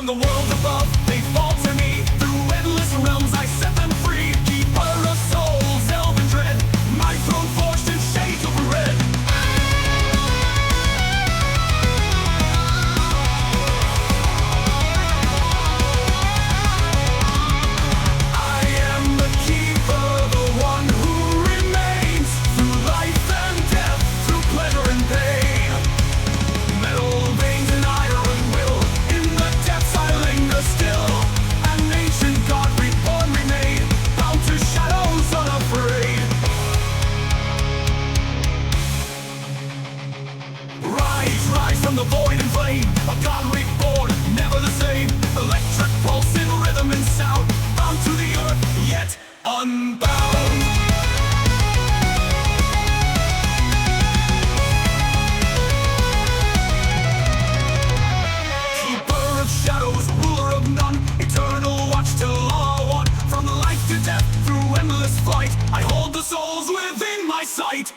from the world above, they fall to me. Through endless realms I set them free. Keeper of souls, elven dread, my throne forged in shades of red. I am the keeper, the one who remains. Through life and death, through pleasure and pain. Metal veins and iron will, in the depths I linger still. An ancient god reborn remain, bound to shadows unafraid. Rise from the void and flame, a god reborn, never the same. Electric pulse in rhythm and sound, bound to the earth, yet unbound. Keeper of shadows, ruler of none, eternal watch till all are one. From life to death, through endless flight, I hold the souls within my sight.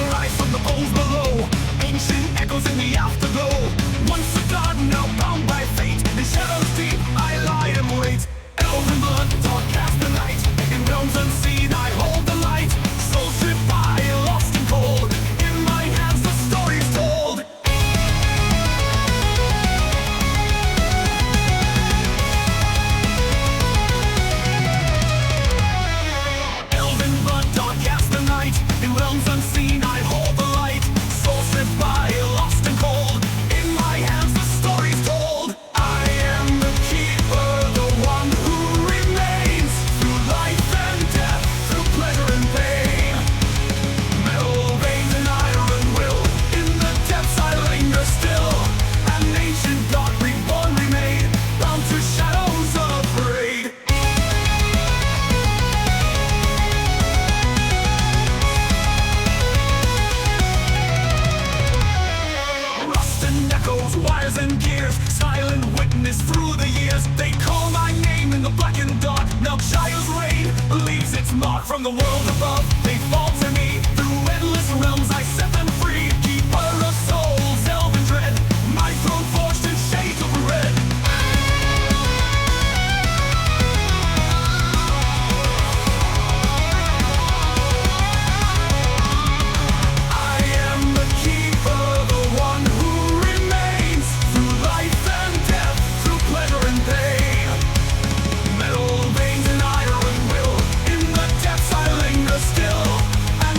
Rise from the bones below, ancient echoes in the afterglow. Once a god, now bound by fate, in shadows deep I lie and wait. Elven blood, dark cast the night, in realms unseen I hold the light. Soul stripped by, lost and cold, in my hands the story's told. Elven blood, dark cast the night, in realms unseen I hold the light. Soul stripped by, lost and cold, in my hands the story's told. I am the keeper, the one who remains. Through life and death, through pleasure and pain. Metal veins and iron will, in the depths I linger still. An ancient god reborn remain, bound to shadows unafraid. Rust and echoes, wires and gears, silent witness through the years. They call my name in the blackened dark. Now Shire's reign leaves its mark. From the world above, they fall to me. Through endless realms I set them free. Keeper of souls, elven dread, my throne forged in shades of red. I am the keeper, the one who remains. Through life and death, through pleasure and pain. Metal veins and iron will, in the depths I linger still. An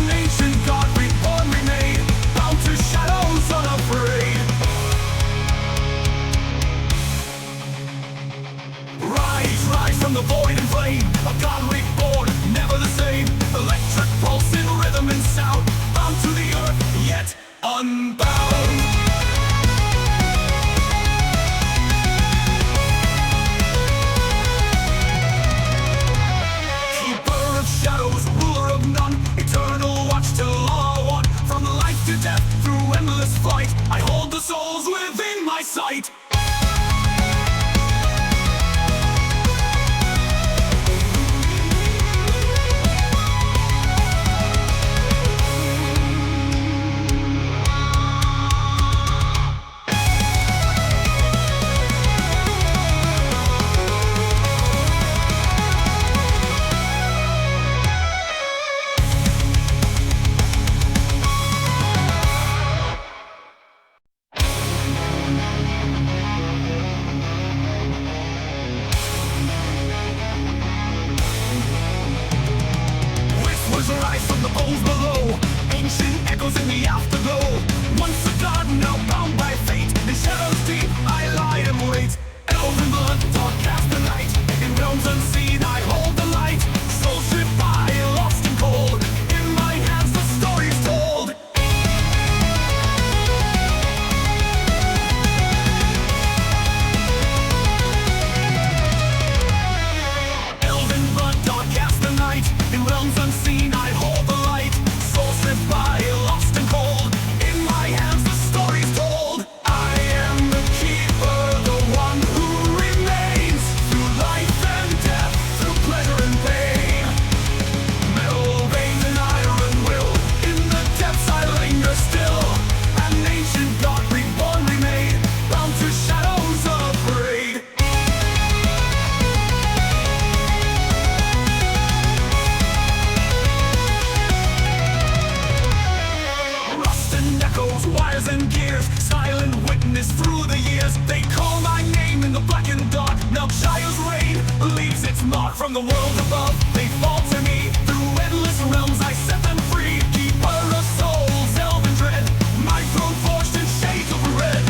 Marked from the world above, they fall to me. Through endless realms I set them free. Keeper of souls, elven dread, my throne forged in shades of red.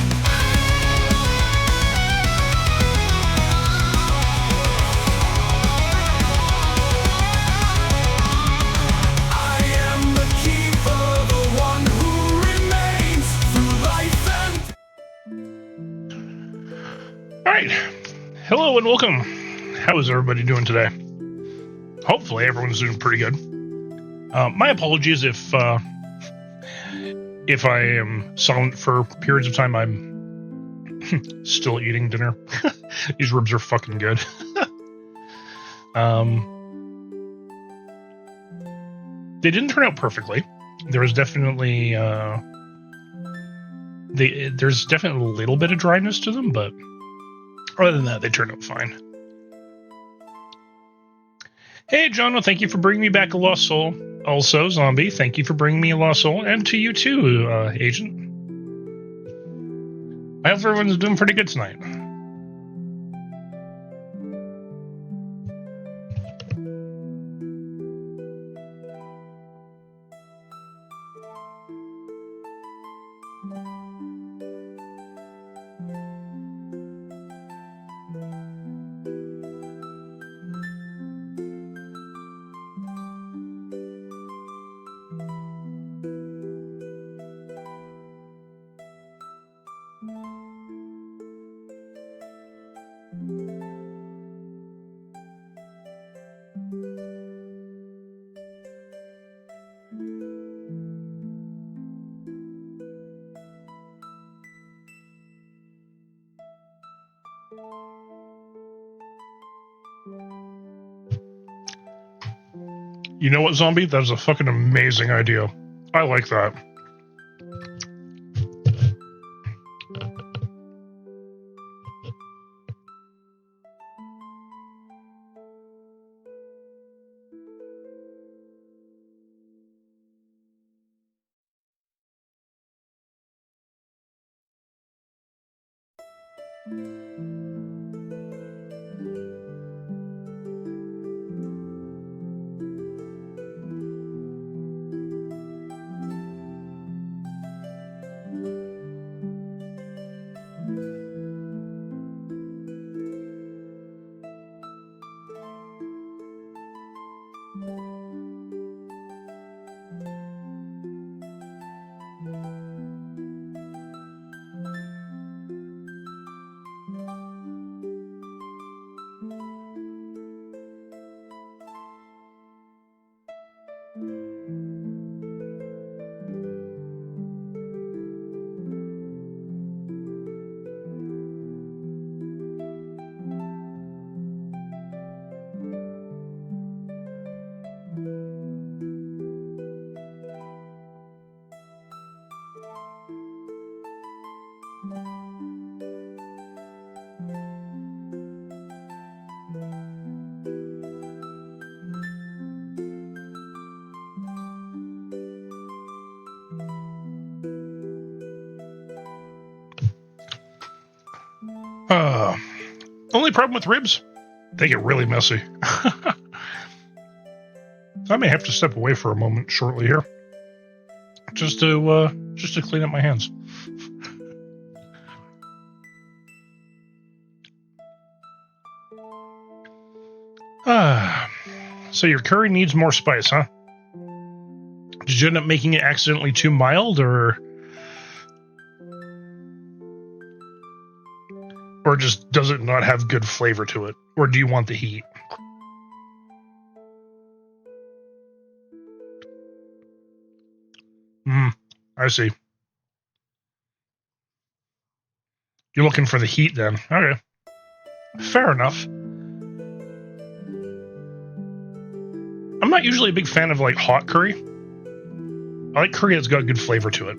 I am the keeper, the one who remains through life and... Alright, hello and welcome. How is everybody doing today? Hopefully everyone's doing pretty good. My apologies if I am silent for periods of time. I'm still eating dinner. These ribs are fucking good. They didn't turn out perfectly. There was definitely there's definitely a little bit of dryness to them, but other than that, they turned out fine. Hey, John, well, thank you for bringing me back a lost soul. Also, Zombie, thank you for bringing me a lost soul. And to you too, Agent. I hope everyone's doing pretty good tonight. You know what, Zombie? That was a fucking amazing idea. I like that. Only problem with ribs, they get really messy. I may have to step away for a moment shortly here, just to clean up my hands. So your curry needs more spice, huh? Did you end up making it accidentally too mild, or just does it not have good flavor to it? Or do you want the heat? I see. You're looking for the heat then. Okay. Fair enough. I'm not usually a big fan of like hot curry. I like curry that's got good flavor to it.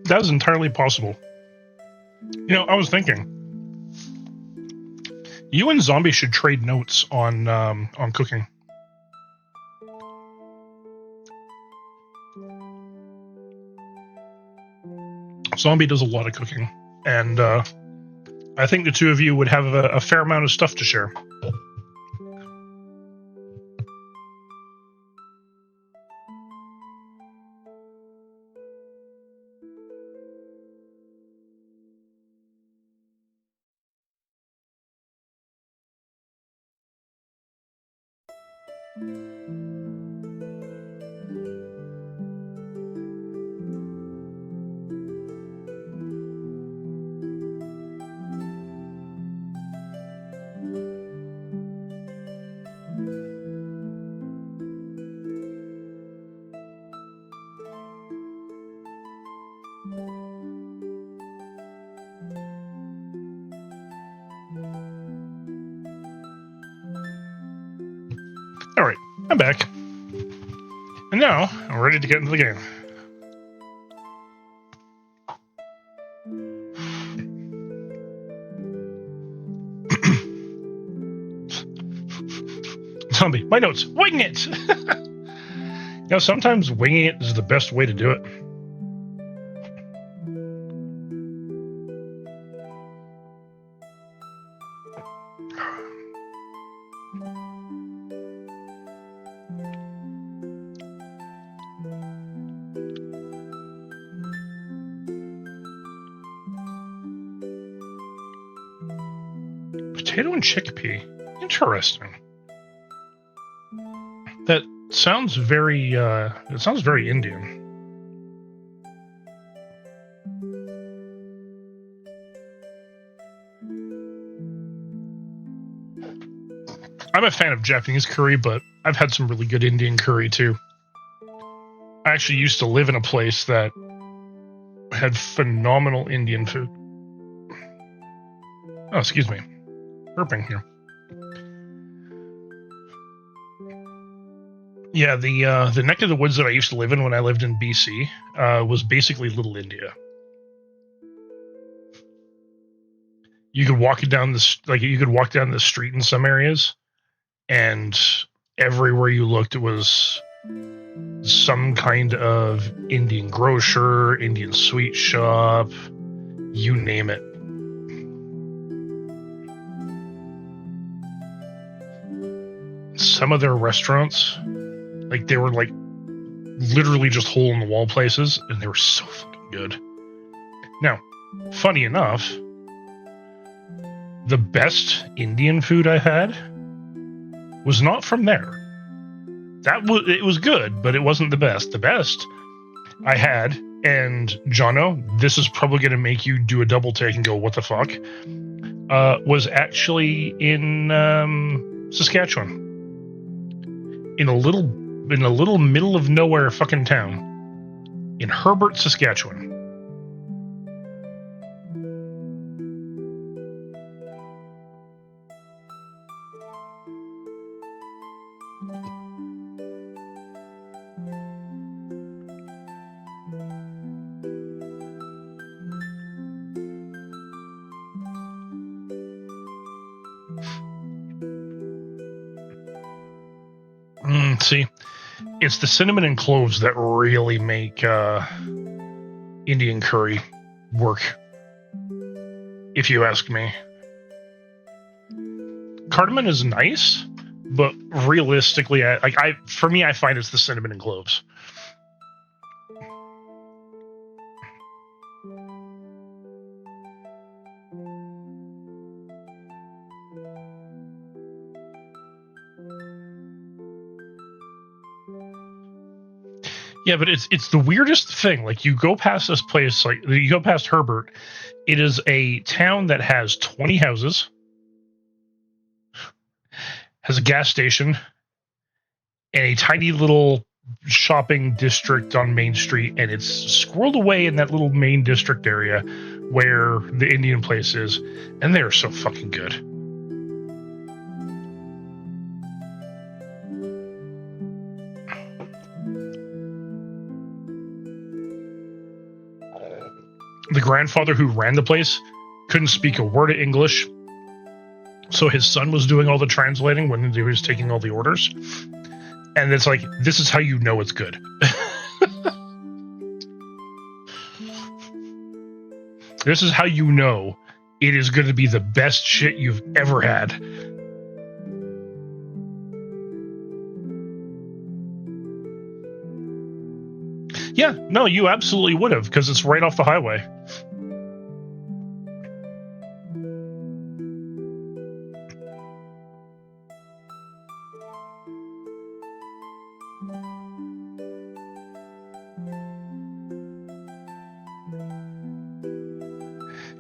That is entirely possible. You know, I was thinking, you and Zombie should trade notes on cooking. Zombie does a lot of cooking, and I think the two of you would have a fair amount of stuff to share. Alright, I'm back. And now, I'm ready to get into the game. Zombie, my notes, wing it! You know, sometimes winging it is the best way to do it. Potato and chickpea. Interesting. That sounds very, it sounds very Indian. I'm a fan of Japanese curry, but I've had some really good Indian curry too. I actually used to live in a place that had phenomenal Indian food. Oh, excuse me. Burping here. Yeah, the neck of the woods that I used to live in when I lived in BC was basically Little India. You could walk down the street in some areas, and everywhere you looked, it was some kind of Indian grocer, Indian sweet shop, you name it. Some of their restaurants, like, they were like literally just hole in the wall places, and they were so fucking good. Now, funny enough, the best Indian food I had was not from there. It was good, but it wasn't the best. The best I had, and Jono, this is probably going to make you do a double take and go, what the fuck? Was actually in Saskatchewan. In a little middle of nowhere fucking town. In Herbert, Saskatchewan. See, it's the cinnamon and cloves that really make Indian curry work, if you ask me. Cardamom is nice, but realistically, for me, I find it's the cinnamon and cloves. Yeah, but it's the weirdest thing. Like, you go past this place, like, you go past Herbert, it is a town that has 20 houses, has a gas station, and a tiny little shopping district on Main Street, and it's squirreled away in that little main district area where the Indian place is, and they are so fucking good. grandfather who ran the place couldn't speak a word of English, so his son was doing all the translating when he was taking all the orders. And it's like, this is how you know it's good. This is how you know it is going to be the best shit you've ever had. Yeah, no, you absolutely would have, because it's right off the highway.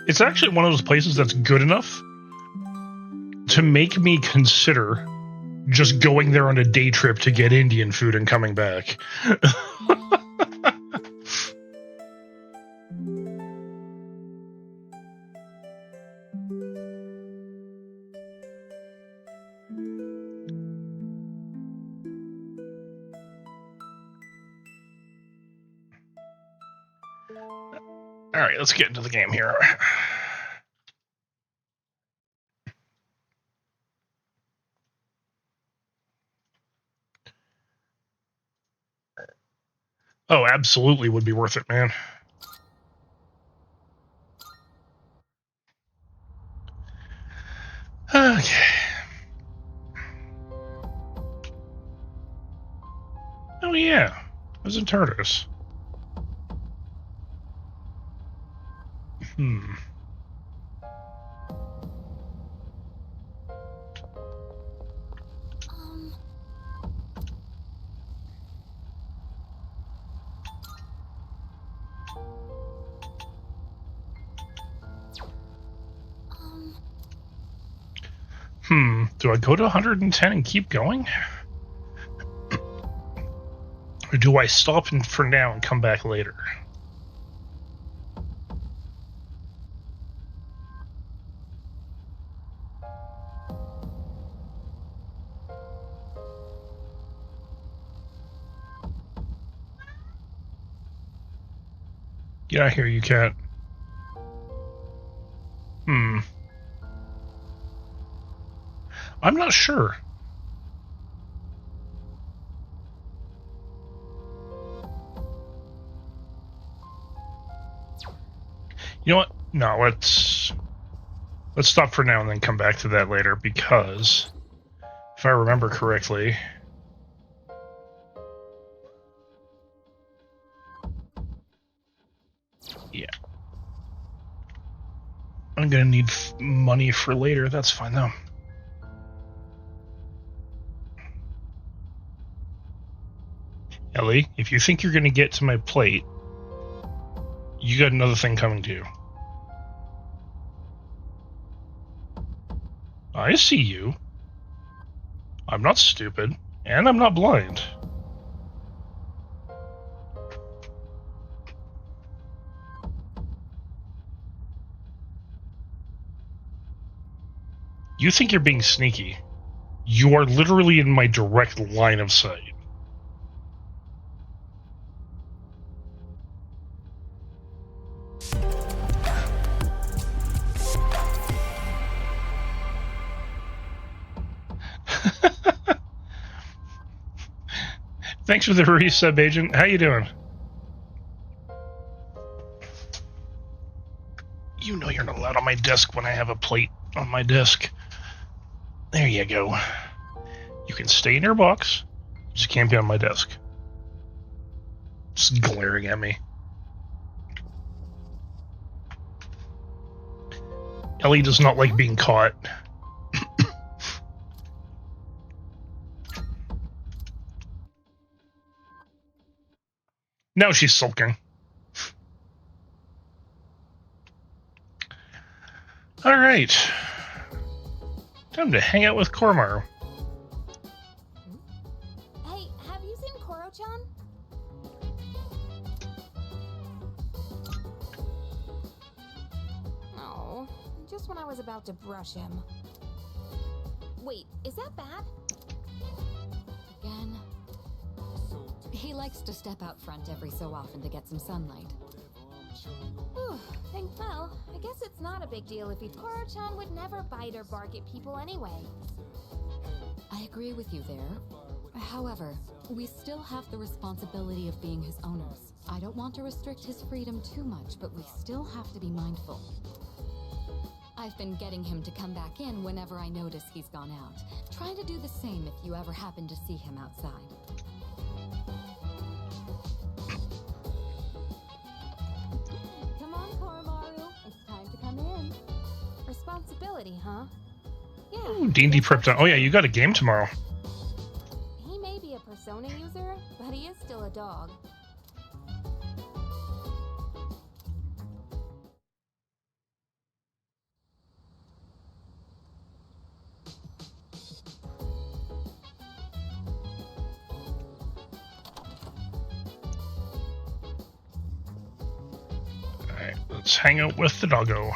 It's actually one of those places that's good enough to make me consider just going there on a day trip to get Indian food and coming back. All right, let's get into the game here. Oh, absolutely would be worth it, man. Okay. Oh, yeah. There's a tortoise. Do I go to 110 and keep going? Or do I stop for now and come back later? Get out here, you cat. I'm not sure. You know what? No, let's stop for now and then come back to that later, because if I remember correctly, yeah, I'm gonna need money for later. That's fine though. Ellie, if you think you're going to get to my plate, you got another thing coming to you. I see you. I'm not stupid, and I'm not blind. You think you're being sneaky. You are literally in my direct line of sight. Thanks for the resub, Agent. How you doing? You know you're not allowed on my desk when I have a plate on my desk. There you go. You can stay in your box, just can't be on my desk. Just glaring at me. Ellie does not like being caught. Now she's sulking. Alright. Time to hang out with Kormar. Hey, have you seen Koro-chan? Oh, just when I was about to brush him. Wait, is that bad? Again? He likes to step out front every so often to get some sunlight. Whew, well, I guess it's not a big deal if he... Koro-chan would never bite or bark at people anyway. I agree with you there. However, we still have the responsibility of being his owners. I don't want to restrict his freedom too much, but we still have to be mindful. I've been getting him to come back in whenever I notice he's gone out. Try to do the same if you ever happen to see him outside. Come on, Koromaru. It's time to come in. Responsibility, huh? Yeah. Ooh, D&D prep time. Oh yeah, you got a game tomorrow. He may be a Persona user, but he is still a dog. Alright, let's hang out with the doggo.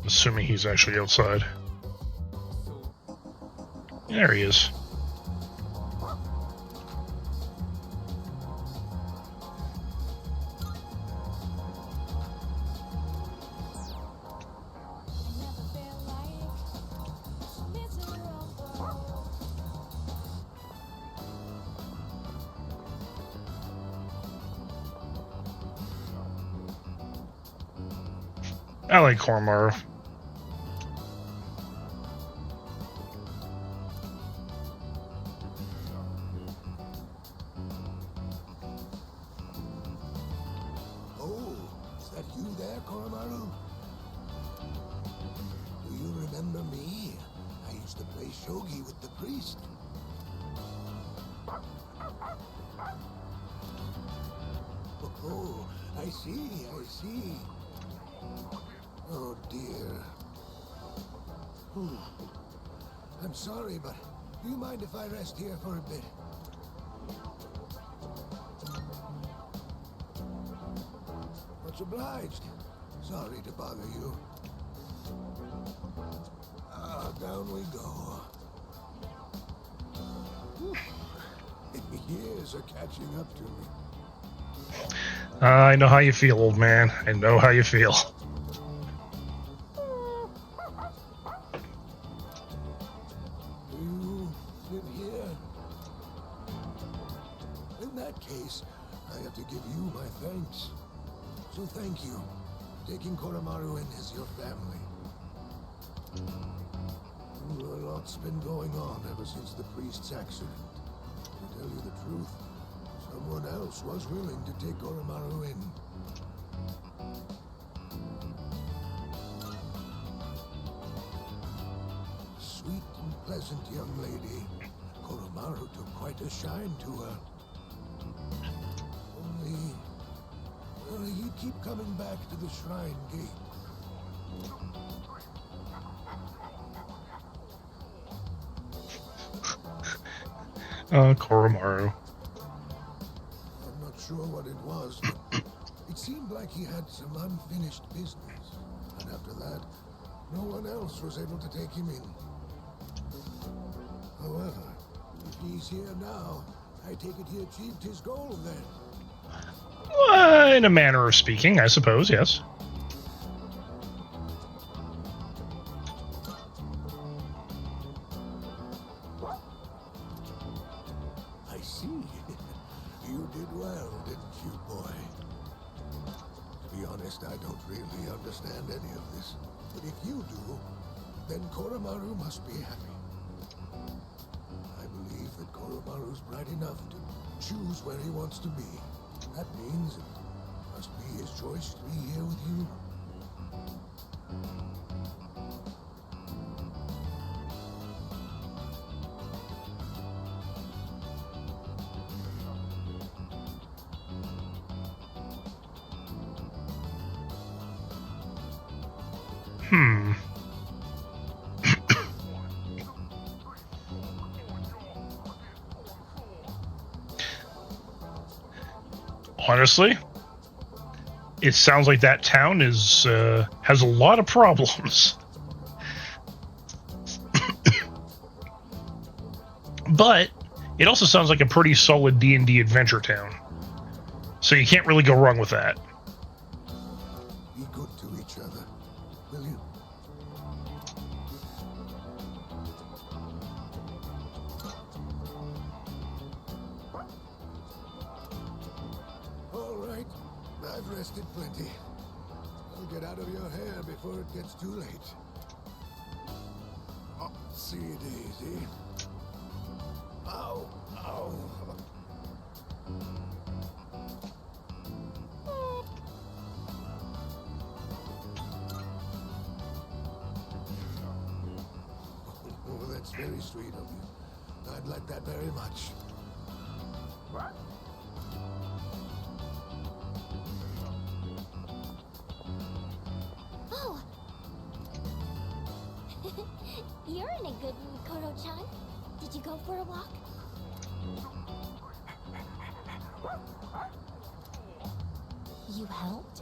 Assuming he's actually outside. There he is. I like Koromaru. Oh, is that you there, Koromaru? Do you remember me? I used to play shogi with the priest. Oh, I see, I see. Oh, dear. I'm sorry, but do you mind if I rest here for a bit? Much obliged. Sorry to bother you. Down we go. Years are catching up to me. I know how you feel, old man. I know how you feel. You live here? In that case, I have to give you my thanks. So thank you for taking Koromaru in as your family. A lot's been going on ever since the priest's accident. To tell you the truth, someone else was willing to take Koromaru in. Sweet and pleasant young lady. Koromaru took quite a shine to her. Only he'd keep coming back to the shrine gate. Koromaru. I'm not sure what it was, but it seemed like he had some unfinished business. And after that, no one else was able to take him in. However, if he's here now, I take it he achieved his goal then. In a manner of speaking, I suppose, yes. I see. You did well, didn't you, boy? To be honest, I don't really understand any of this. But if you do, then Koromaru must be happy. I believe that Koromaru's bright enough to choose where he wants to be. That means it must be his choice to be here with you. Honestly, it sounds like that town is has a lot of problems. but it also sounds like a pretty solid D&D adventure town. So you can't really go wrong with that. Be good to each other, will you? All right, I've rested plenty. I'll get out of your hair before it gets too late. Oh, see Daisy. Ow, ow. Oh, that's very sweet of you. I'd like that very much. What? Oh! You're in a good mood, Koro-chan. Did you go for a walk? You helped?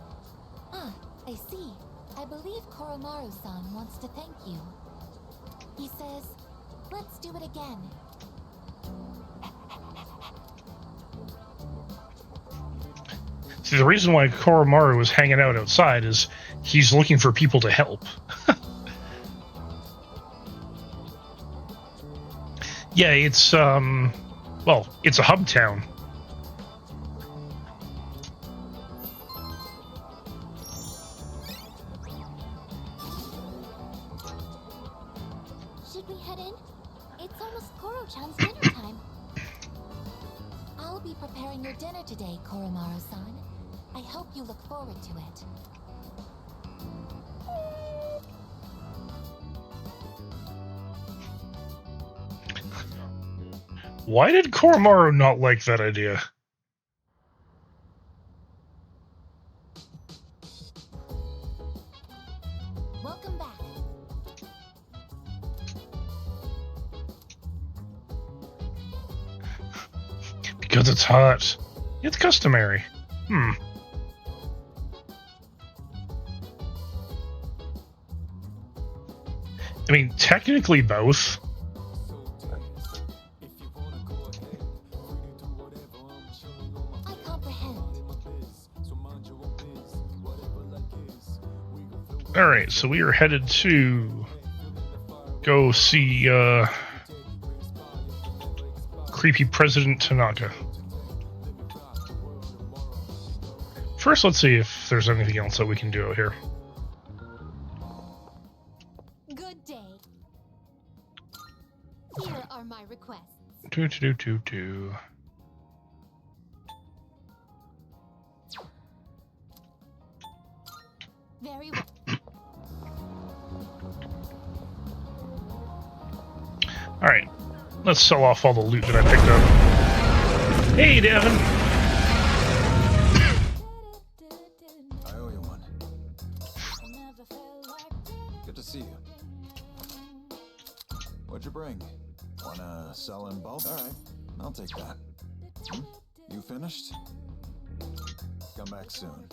Ah, I see. I believe Koromaru-san wants to thank you. He says, let's do it again. See, the reason why Koromaru was hanging out outside is he's looking for people to help. Yeah, it's, well, it's a hub town. Should we head in? It's almost Koro-chan's dinner time. I'll be preparing your dinner today, Koromaru-san. I hope you look forward to it. Why did Koromaru not like that idea? Welcome back. Because it's hot. It's customary. I mean, technically both. I comprehend. Alright, so we are headed to go see creepy President Tanaka. First, let's see if there's anything else that we can do out here. Good day. Here are my requests. Do. Very well. Alright, let's sell off all the loot that I picked up. Hey, Davyn! I owe you one. Good to see you. What'd you bring? Wanna sell in bulk? Alright, I'll take that. You finished? Come back soon.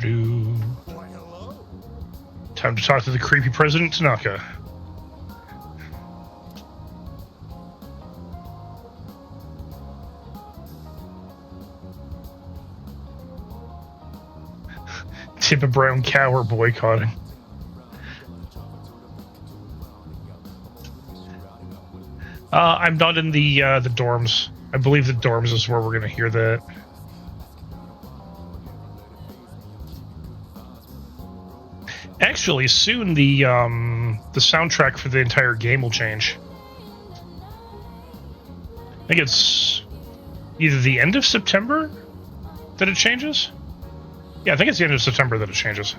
Do. Time to talk to the creepy President Tanaka. Tip a brown cow or boycotting. I'm not in the dorms. I believe the dorms is where we're gonna hear that. Actually, soon the soundtrack for the entire game will change. I think it's either the end of September that it changes. Yeah, I think it's the end of September that it changes.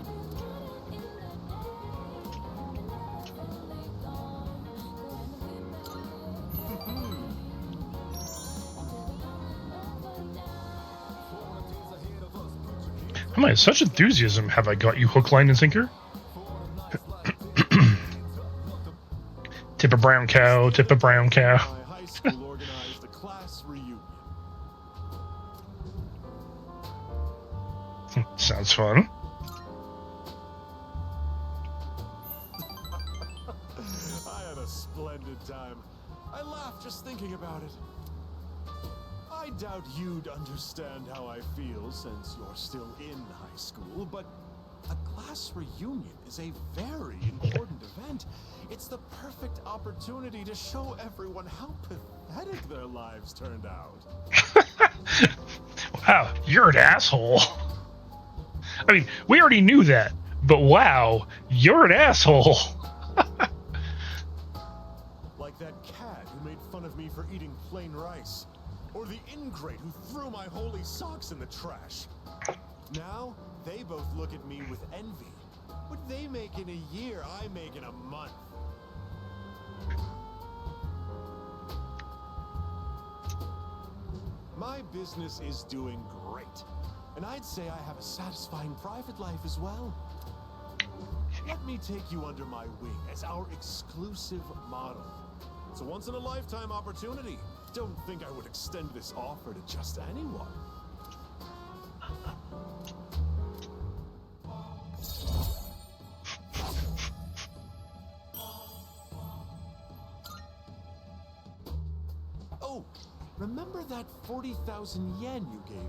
How am I such enthusiasm have I got you, hook, line, and sinker? Tip a brown cow, tip a brown cow. High school organized a class reunion. Sounds fun. splendid time. I laugh just thinking about it. I doubt you'd understand how I feel since you're still in high school, but a class reunion is a very important event. It's the perfect opportunity to show everyone how pathetic their lives turned out. Wow, you're an asshole. I mean, we already knew that, but wow, you're an asshole. Like that cat who made fun of me for eating plain rice. Or the ingrate who threw my holy socks in the trash. Now, they both look at me with envy. What they make in a year, I make in a month. My business is doing great. And I'd say I have a satisfying private life as well. Let me take you under my wing as our exclusive model. It's a once-in-a-lifetime opportunity. Don't think I would extend this offer to just anyone. Oh, remember that 40,000 yen you gave me?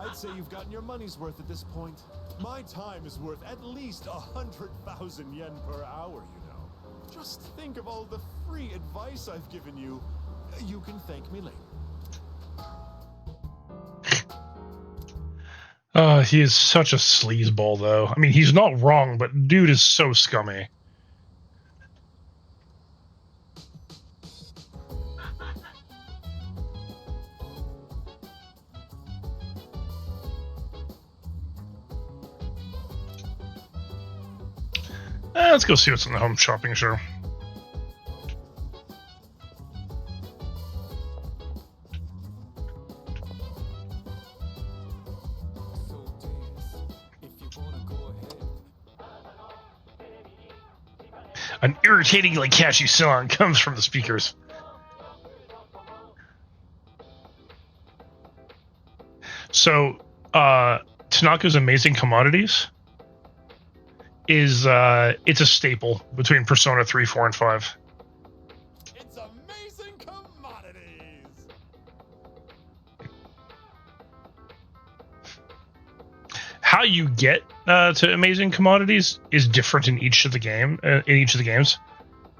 I'd say you've gotten your money's worth at this point. My time is worth at least 100,000 yen per hour, you know. Just think of all the free advice I've given you. You can thank me later. He is such a sleazeball, though. I mean, he's not wrong, but dude is so scummy. Let's go see what's in the home shopping show. An irritatingly catchy song comes from the speakers. So, Tanaka's Amazing Commodities is it's a staple between Persona 3, 4, and 5. It's Amazing Commodities! How you get to Amazing Commodities is different in each of the games.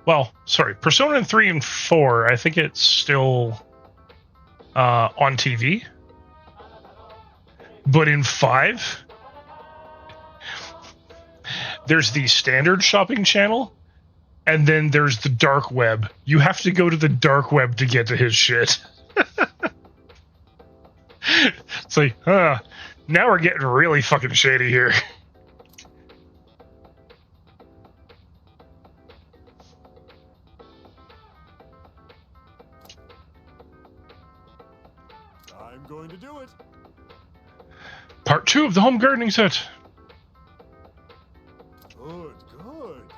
Well, sorry, Persona 3 and 4, I think it's still on TV. But in 5, there's the standard shopping channel, and then there's the dark web. You have to go to the dark web to get to his shit. It's like, now we're getting really fucking shady here. I'm going to do it. Part 2 of the home gardening set. Good, good.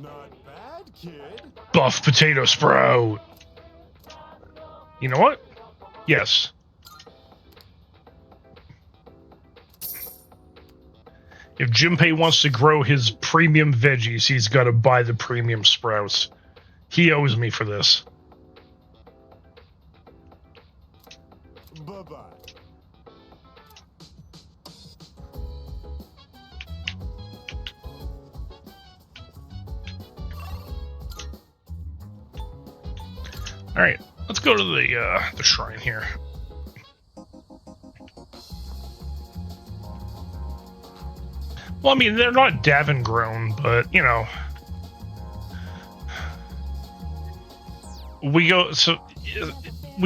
Not bad, kid. Buff potato sprout. You know what? Yes. If Junpei wants to grow his premium veggies, he's got to buy the premium sprouts. He owes me for this. Bye-bye. All right, let's go to the shrine here. Well, I mean, they're not Davyn grown, but you know, we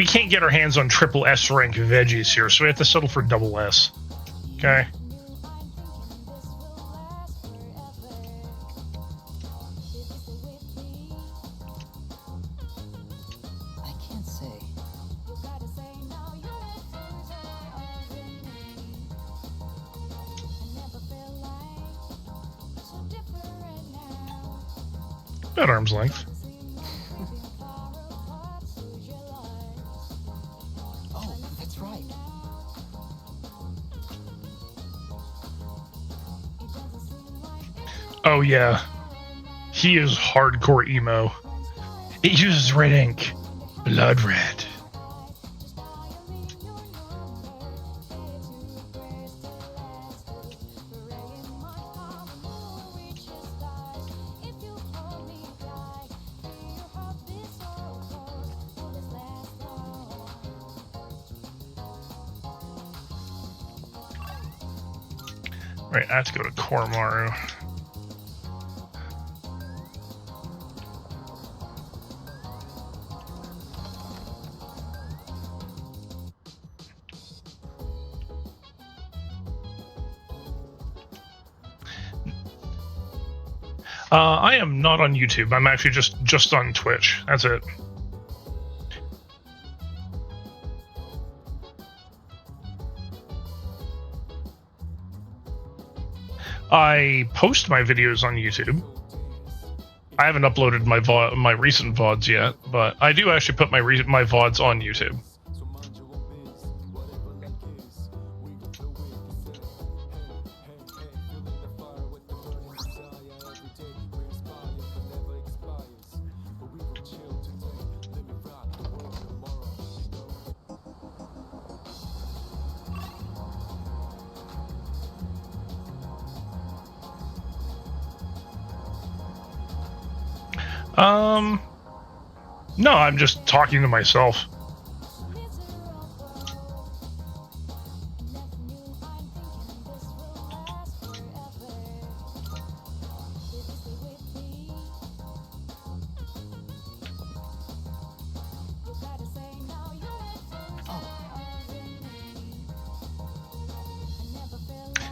can't get our hands on triple S rank veggies here, so we have to settle for double S. Okay. I can't say. About arm's length. Oh, that's right. Oh yeah, he is hardcore emo. It uses red ink, blood red. Right, I have to go to Koromaru. I am not on YouTube. I'm actually just on Twitch. That's it. I post my videos on YouTube. I haven't uploaded my recent VODs yet, but I do actually put my VODs on YouTube. No, I'm just talking to myself.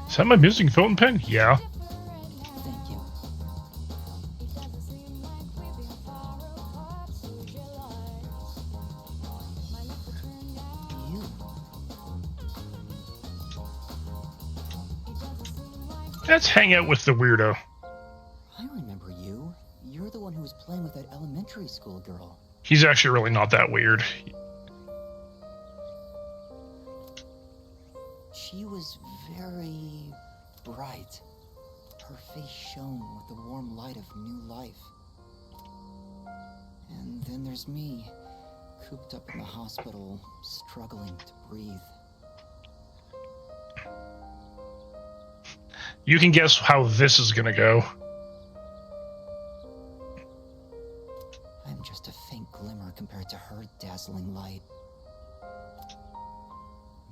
Is that my missing fountain pen? Yeah. Thank you. You. Let's hang out with the weirdo. I remember you. You're the one who was playing with that elementary school girl. He's actually really not that weird. She was very bright. Her face shone with the warm light of new life. And then there's me, cooped up in the hospital, struggling to breathe. You can guess how this is gonna go. I'm just a faint glimmer compared to her dazzling light.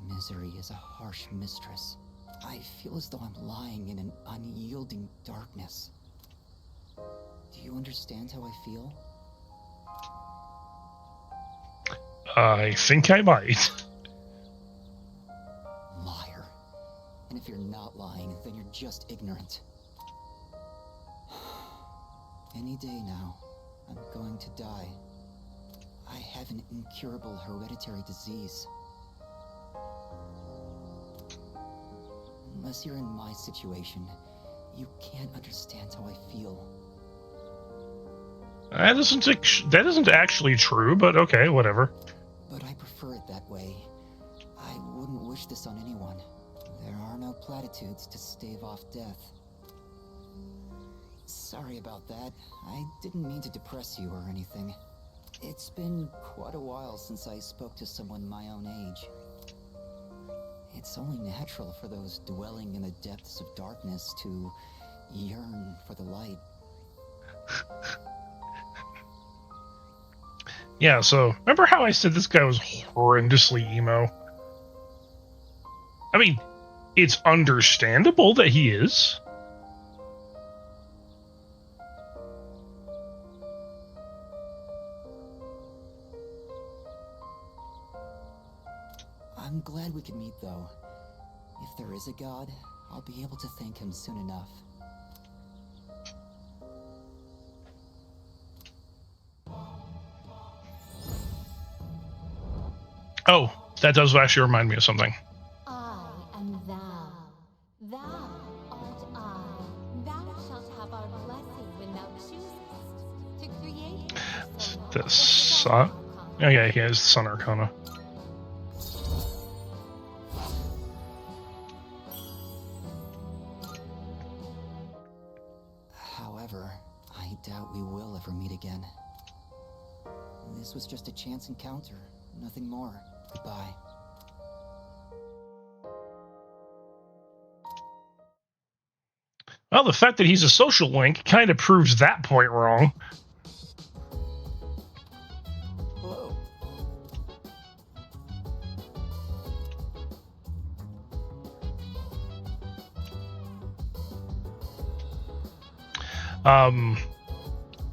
Misery is a harsh mistress. I feel as though I'm lying in an unyielding darkness. Do you understand how I feel? I think I might. Liar. And if you're not lying, then you're just ignorant. Any day now, I'm going to die. I have an incurable hereditary disease. Unless you're in my situation, you can't understand how I feel. That isn't actually true, but okay, whatever. But I prefer it that way. I wouldn't wish this on anyone. There are no platitudes to stave off death. Sorry about that. I didn't mean to depress you or anything. It's been quite a while since I spoke to someone my own age. It's only natural for those dwelling in the depths of darkness to yearn for the light. Yeah, so remember how I said this guy was horrendously emo? I mean, it's understandable that he is. I'm glad we could meet, though. If there is a god, I'll be able to thank him soon enough. Oh, that does actually remind me of something. I am thou. Thou art I. Thou shalt have our blessing when thou choosest to create The sun? Oh yeah, he has the Sun Arcana. I doubt we will ever meet again. This was just a chance encounter, nothing more. Goodbye. Well, the fact that he's a social link kind of proves that point wrong. Hello.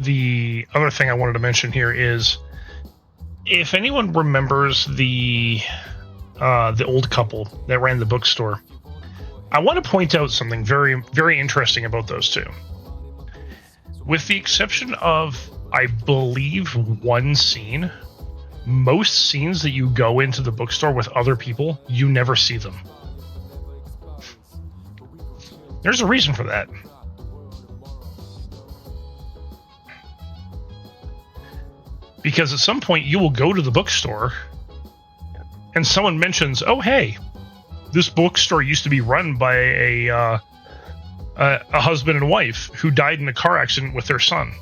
The other thing I wanted to mention here is, if anyone remembers the old couple that ran the bookstore, I want to point out something very, very interesting about those two. With the exception of, I believe, one scene, most scenes that you go into the bookstore with other people, you never see them. There's a reason for that. Because at some point you will go to the bookstore and someone mentions, oh, hey, this bookstore used to be run by a husband and wife who died in a car accident with their son.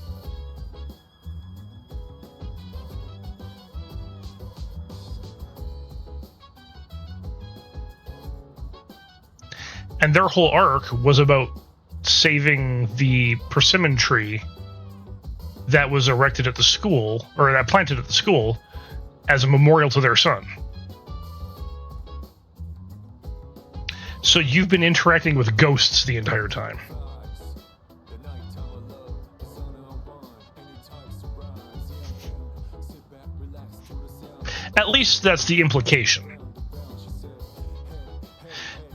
And their whole arc was about saving the persimmon tree that was erected at the school, or that planted at the school, as a memorial to their son. So you've been interacting with ghosts the entire time. At least that's the implication.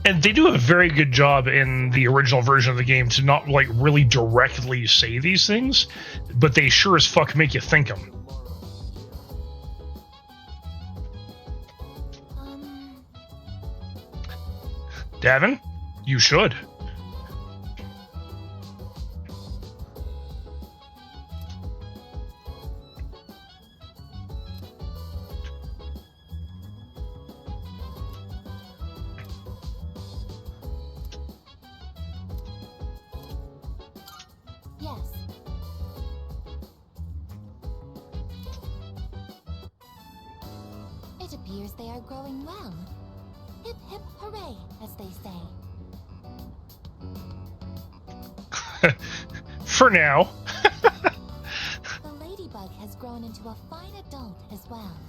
And they do a very good job in the original version of the game to not, like, really directly say these things, but they sure as fuck make you think them. Davyn, you should. Yes. It appears they are growing well. Hip hip hooray, as they say. For now. The ladybug has grown into a fine adult as well.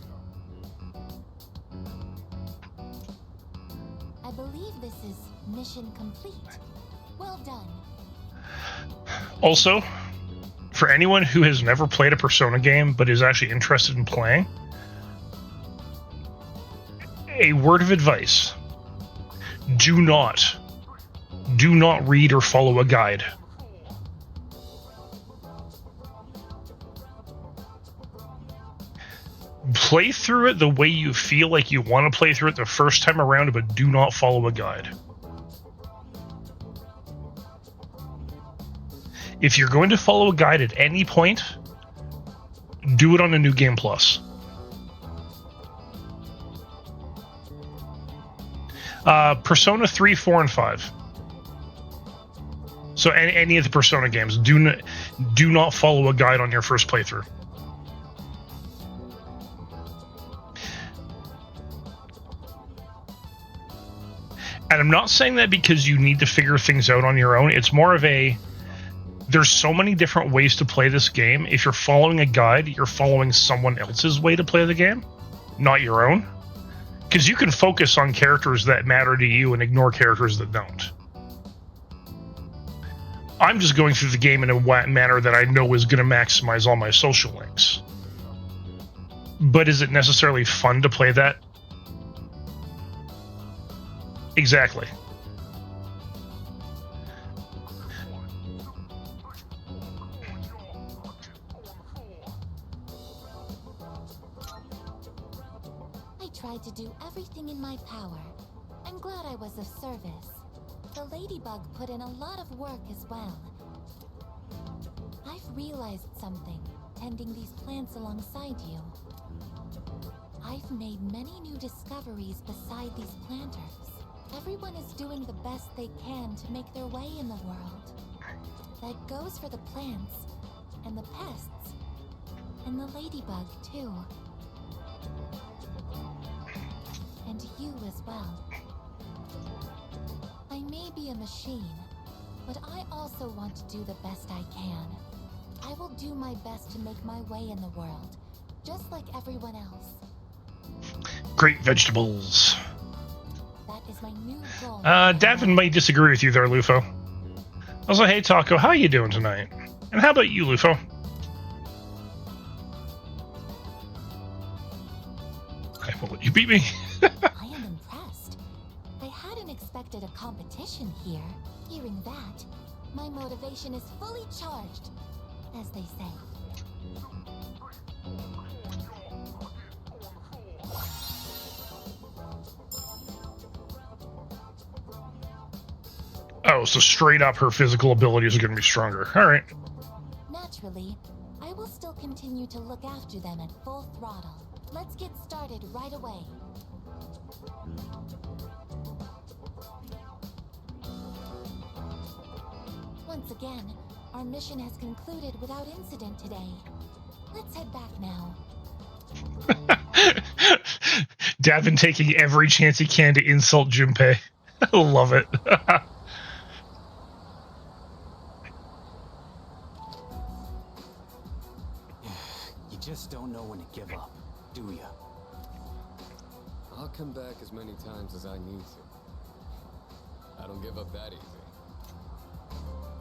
I believe this is mission complete. Well done. Also, for anyone who has never played a Persona game but is actually interested in playing, a word of advice: do not read or follow a guide. Play through it the way you feel like you want to play through it the first time around, but do not follow a guide. If you're going to follow a guide at any point, do it on a New Game Plus. Persona 3, 4, and 5. So any of the Persona games, do not follow a guide on your first playthrough. And I'm not saying that because you need to figure things out on your own. It's more of a, there's so many different ways to play this game. If you're following a guide, you're following someone else's way to play the game, not your own. Because you can focus on characters that matter to you and ignore characters that don't. I'm just going through the game in a manner that I know is going to maximize all my social links. But is it necessarily fun to play that? Exactly. I tried to do everything in my power. I'm glad I was of service. The ladybug put in a lot of work as well. I've realized something, tending these plants alongside you. I've made many new discoveries beside these planters. Everyone is doing the best they can to make their way in the world. That goes for the plants, and the pests. And the ladybug, too. And you as well. I may be a machine, but I also want to do the best I can. I will do my best to make my way in the world, just like everyone else. Great vegetables. That is my new goal. Davyn might disagree with you there, Lufo. Also, hey Taco, how you doing tonight? And how about you, Lufo? I will let you beat me. I am impressed. I hadn't expected a competition here. Hearing that, my motivation is fully charged, as they say. Oh, so straight up her physical abilities are going to be stronger. Alright. Naturally, I will still continue to look after them at full throttle. Let's get started right away. Once again, our mission has concluded without incident today. Let's head back now. Davyn taking every chance he can to insult Junpei. I love it. You just don't know when to give up, do ya? I'll come back as many times as I need to. I don't give up that easy.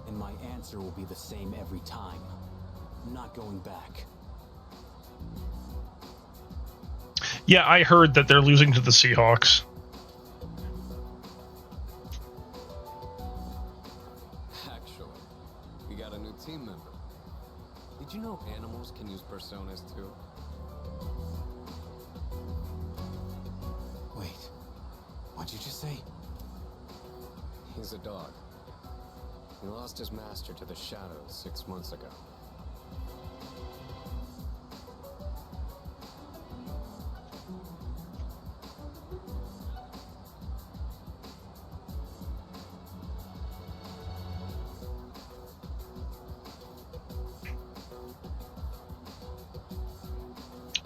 And my answer will be the same every time. I'm not going back. Yeah, I heard that they're losing to the Seahawks. Actually, we got a new team member. Did you know animals can use personas too? Wait, what'd you just say? He's a dog. He lost his master to the shadows 6 months ago.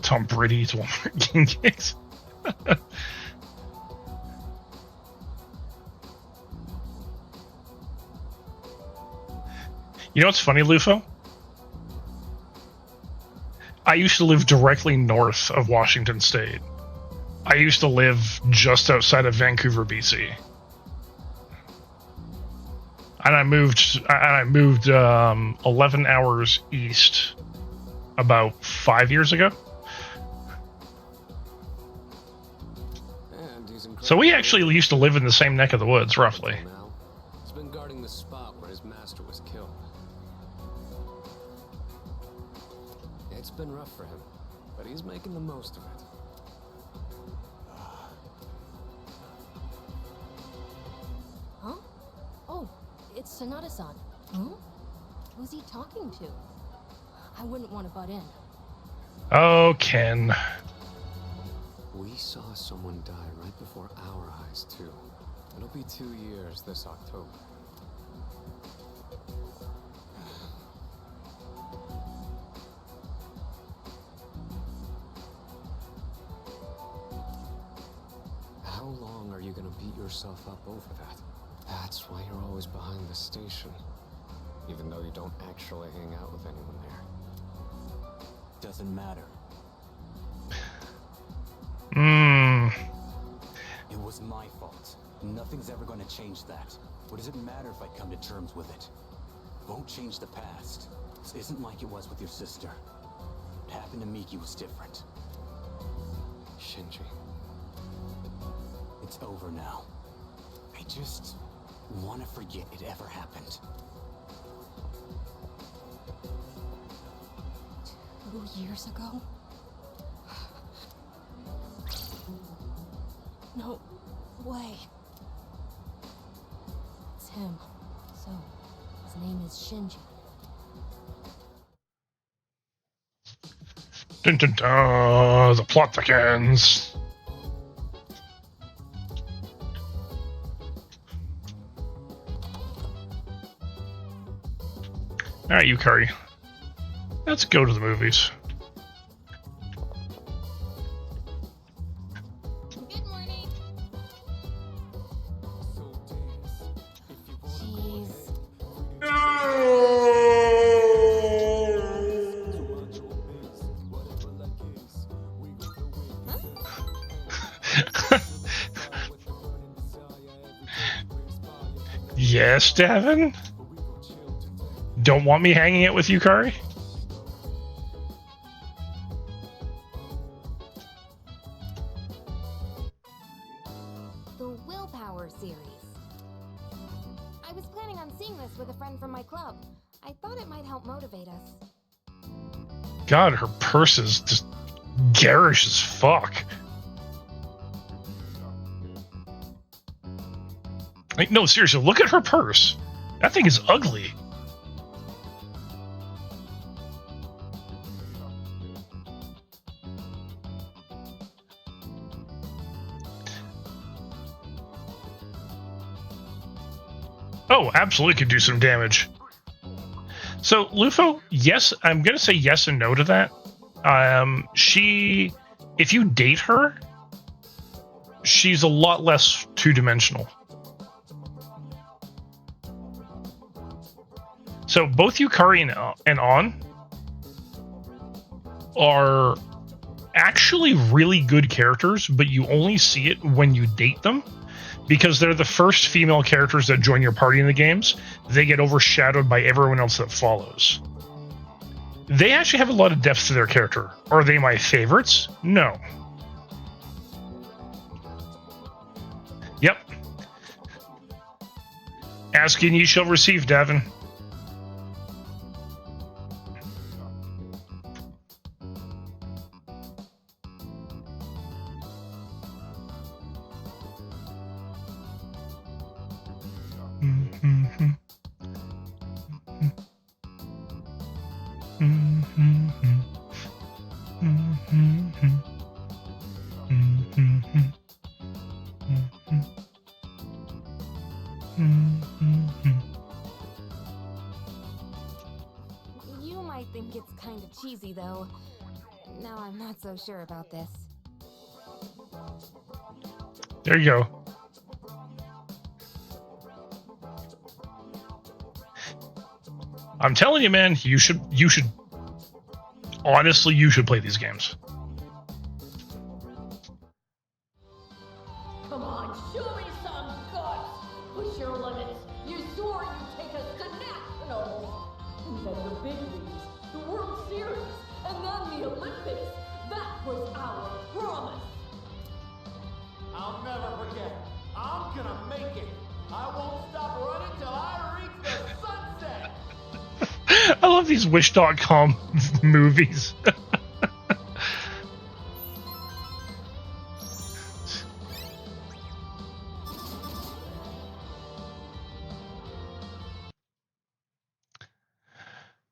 Tom Brady to Walmart game case. You know what's funny, Lufo? I used to live directly north of Washington State. I used to live just outside of Vancouver, BC. And I moved 11 hours east about 5 years ago. And he's So we incredibly actually used to live in the same neck of the woods, roughly. now. He's been guarding the spot where his master was killed. It's been rough for him, but he's making the most of it. Huh? Oh, it's Sonata-san. Huh? Who's he talking to? I wouldn't want to butt in. Oh, Ken. We saw someone die right before our eyes, too. It'll be 2 years this October. How long are you gonna beat yourself up over that? That's why you're always behind the station. Even though you don't actually hang out with anyone there. Doesn't matter. It was my fault. Nothing's ever going to change that. What does it matter if I come to terms with it? Won't change the past. This isn't like it was with your sister. What happened to Miki was different. Shinji. It's over now. I just want to forget it ever happened. 2 years ago? No way. It's him. So, his name is Shinji. Dun, dun, dun, the plot thickens. Alright, Yukari. Let's go to the movies. Good morning. Jeez. Yes, Davyn? Don't want me hanging out with you, Kari? The Willpower series. I was planning on seeing this with a friend from my club. I thought it might help motivate us. God, her purse is just garish as fuck. Like, no, seriously, look at her purse. That thing is ugly. Oh, absolutely could do some damage. So, Lufo, yes, I'm going to say yes and no to that. If you date her, she's a lot less two-dimensional. So both Yukari and On are actually really good characters, but you only see it when you date them, because they're the first female characters that join your party in the games. They get overshadowed by everyone else that follows. They actually have a lot of depth to their character. Are they my favorites? No. Yep. Ask and ye shall receive, Davyn. You might think it's kind of cheesy, though. Now I'm not so sure about this. There you go. I'm telling you, man, you should honestly, you should play these games. Come on, show me some guts! Push your limits! You swore you'd take us to nationals! And then the big leagues, the World Series, and then the Olympics! That was our promise! I'll never forget. I'm gonna make it. I won't stop running till I reach the sunset. I love these Wish.com movies.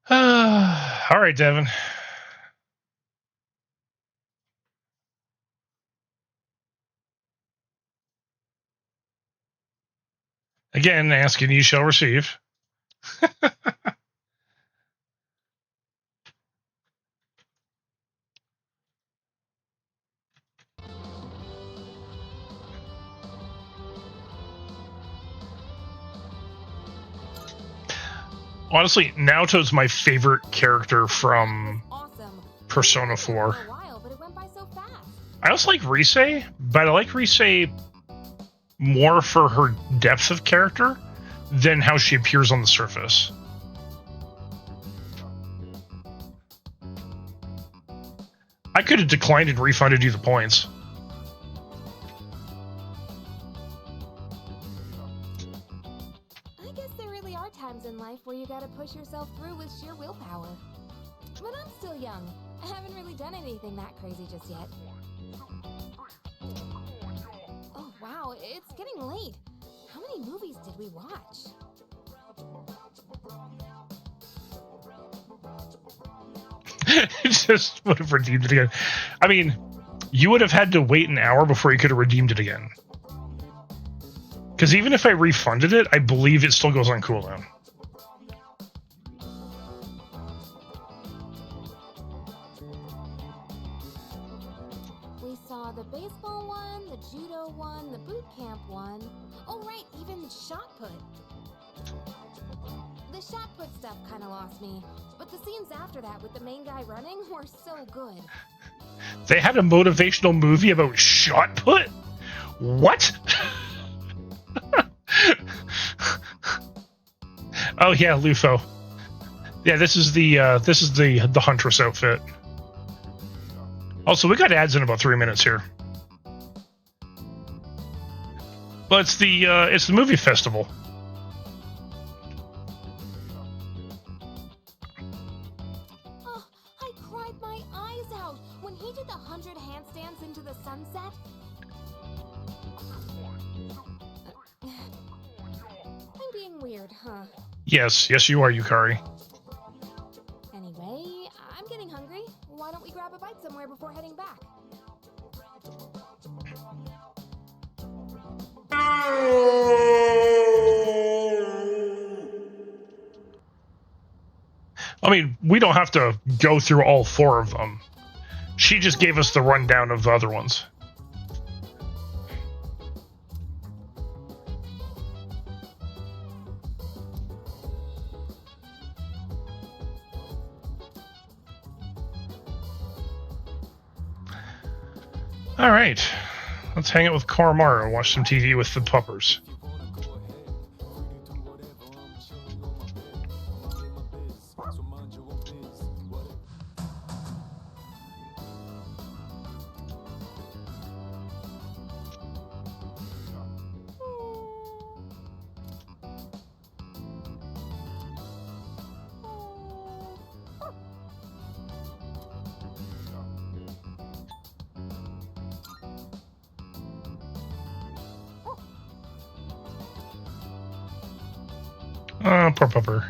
All right, Davyn. Again, ask and ye shall receive. Honestly, Naoto's my favorite character from Awesome. Persona 4. For a while, but it went by so fast. I also like Rise, but I like Rise more for her depth of character than how she appears on the surface. I could have declined and refunded you the points. I guess there really are times in life where you gotta push yourself through with sheer willpower. But I'm still young. I haven't really done anything that crazy just yet. Oh wow, it's getting late. How many movies did we watch? Just would have redeemed it again. I mean, you would have had to wait an hour before you could have redeemed it again. Because even if I refunded it, I believe it still goes on cooldown. one, the judo one, the boot camp one. Oh right, even shot put. The shot put stuff kind of lost me, but the scenes after that with the main guy running were so good. They had a motivational movie about shot put? What? Oh yeah, Lufo. Yeah, this is the Huntress outfit. Also, we got ads in about 3 minutes here. But it's the movie festival. Oh, I cried my eyes out when he did the 100 handstands into the sunset. I'm being weird, huh? Yes, you are, Yukari. Anyway, I'm getting hungry. Why don't we grab a bite somewhere before heading back? I mean, we don't have to go through all 4 of them. She just gave us the rundown of the other ones. All right, let's hang out with Koromaru and watch some TV with the puppers. Poor pupper.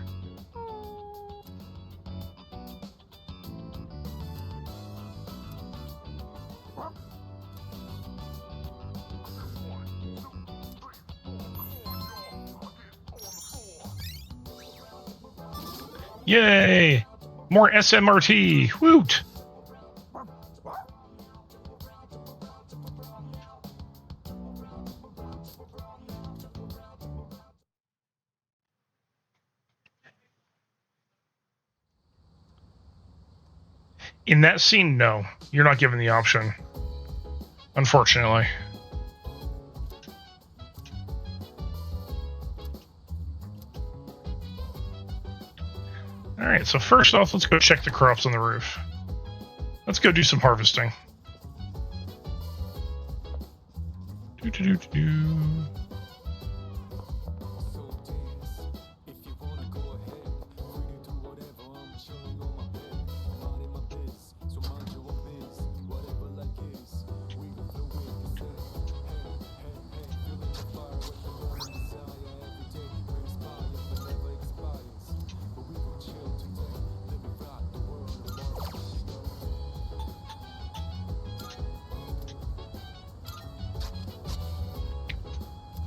Yay! More SMRT! Woot! In that scene, no. You're not given the option. Unfortunately. Alright, so first off, let's go check the crops on the roof. Let's go do some harvesting. Do-do-do-do-do.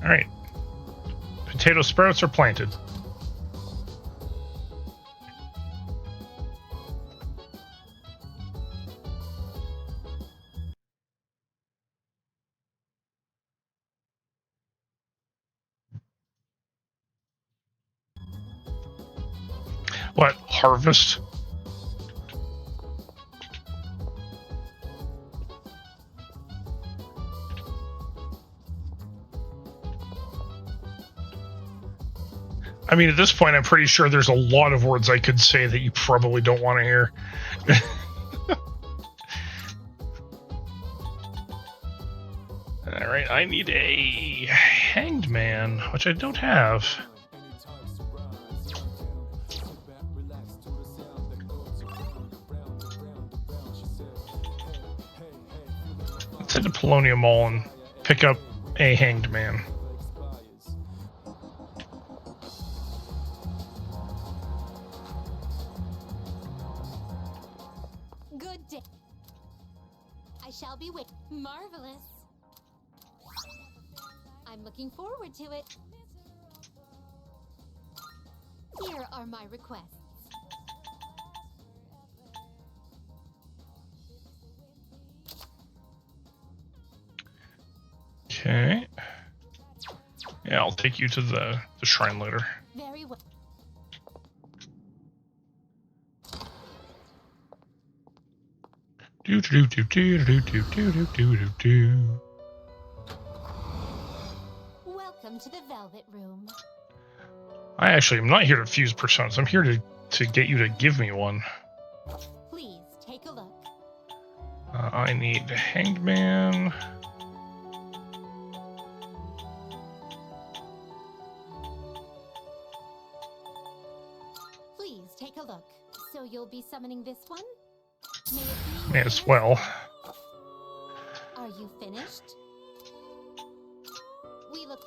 Alright. Potato sprouts are planted. What? Harvest? I mean, at this point, I'm pretty sure there's a lot of words I could say that you probably don't want to hear. Alright, I need a hanged man, which I don't have. Let's head to Polonium Mall and pick up a hanged man. Good day. I shall be with. Marvelous. I'm looking forward to it. Here are my requests. Okay. Yeah, I'll take you to the shrine later. Very well. Do do do do do do do do do do. Welcome to the Velvet Room. I actually am not here to fuse personas. I'm here to get you to give me one. Please take a look. I need Hanged Man. Please take a look. So you'll be summoning this one? May it be May as well. Are you finished? We look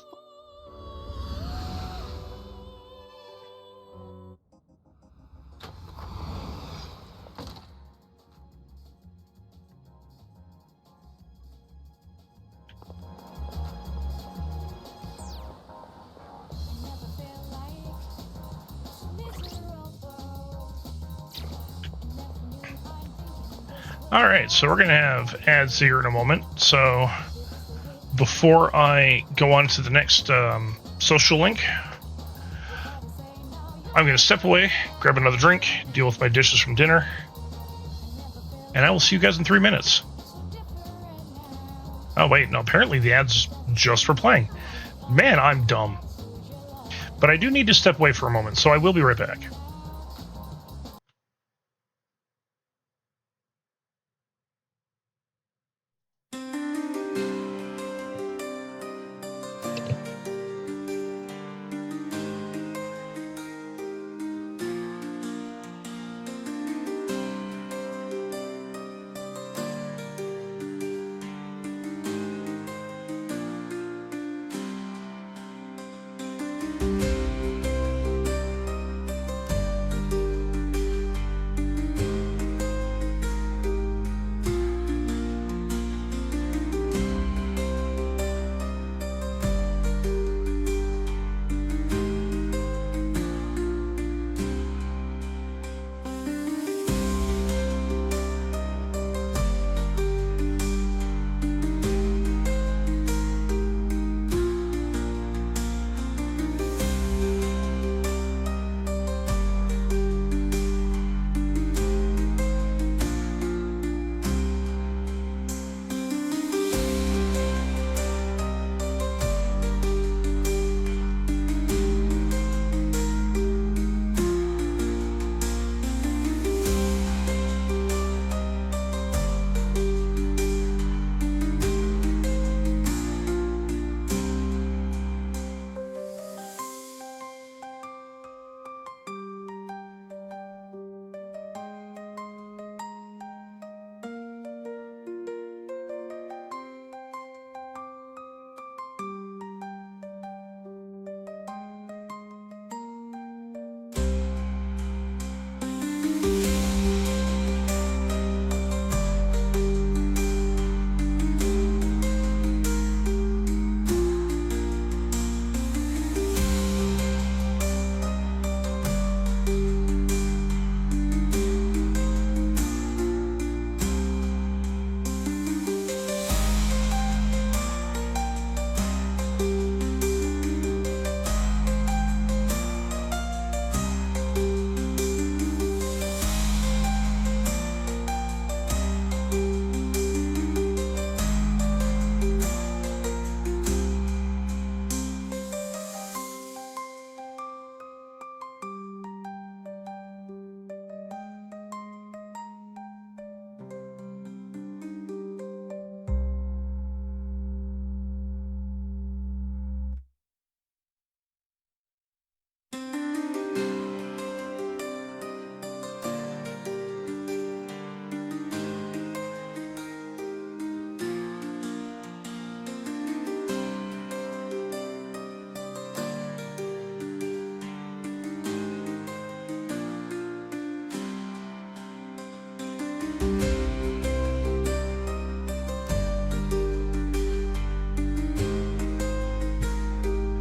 Alright, so we're going to have ads here in a moment. So before I go on to the next social link, I'm going to step away, grab another drink, deal with my dishes from dinner, and I will see you guys in 3 minutes. Oh wait, no, apparently the ad's just for playing. Man, I'm dumb. But I do need to step away for a moment, so I will be right back.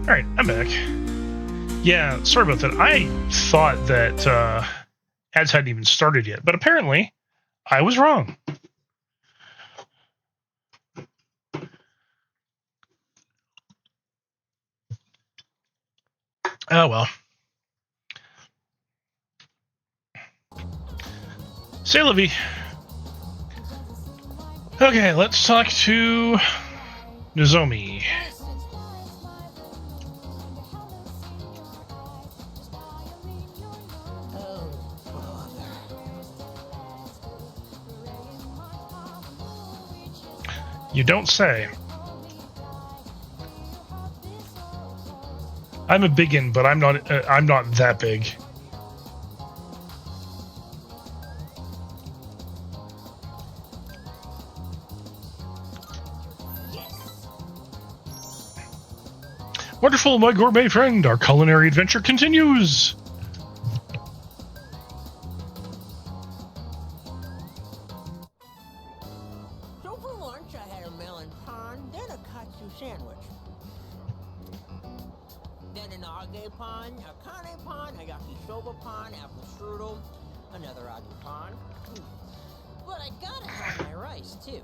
Alright, I'm back. Yeah, sorry about that. I thought that ads hadn't even started yet, but apparently I was wrong. Oh well. Say la vie. Okay, let's talk to Nozomi. You don't say. I'm a biggin, but I'm not that big. Wonderful, my gourmet friend. Our culinary adventure continues. So for lunch, I had a melon pan, then a katsu sandwich. Then an age pan, a kane pan, a yakisoba pan, apple strudel, another age pan. But I gotta have my rice, too.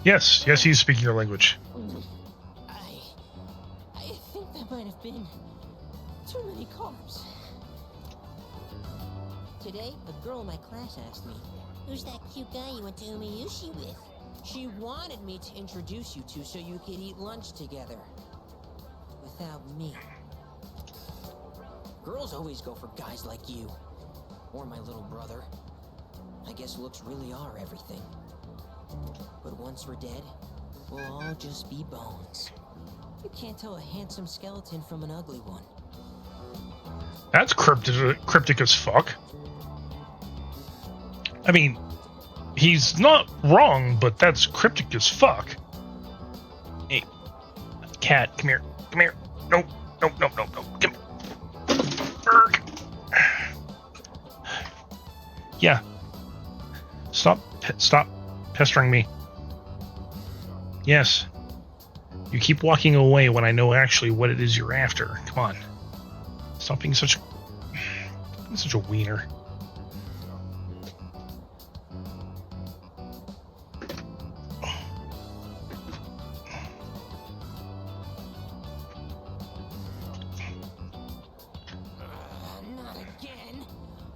Yes, he's speaking your language. I think that might have been too many carbs. Today, a girl in my class asked me, "Who's that cute guy you went to Umiyushi with?" She wanted me to introduce you to so you could eat lunch together. Without me. Girls always go for guys like you. Or my little brother. I guess looks really are everything. But once we're dead, we'll all just be bones. You can't tell a handsome skeleton from an ugly one. That's cryptic as fuck. I mean, he's not wrong, but that's cryptic as fuck. Hey, cat, come here. Come here. Nope. Come here. Berg. Yeah. Stop pestering me. Yes. You keep walking away when I know actually what it is you're after. Come on. Stop being such a wiener. Not again.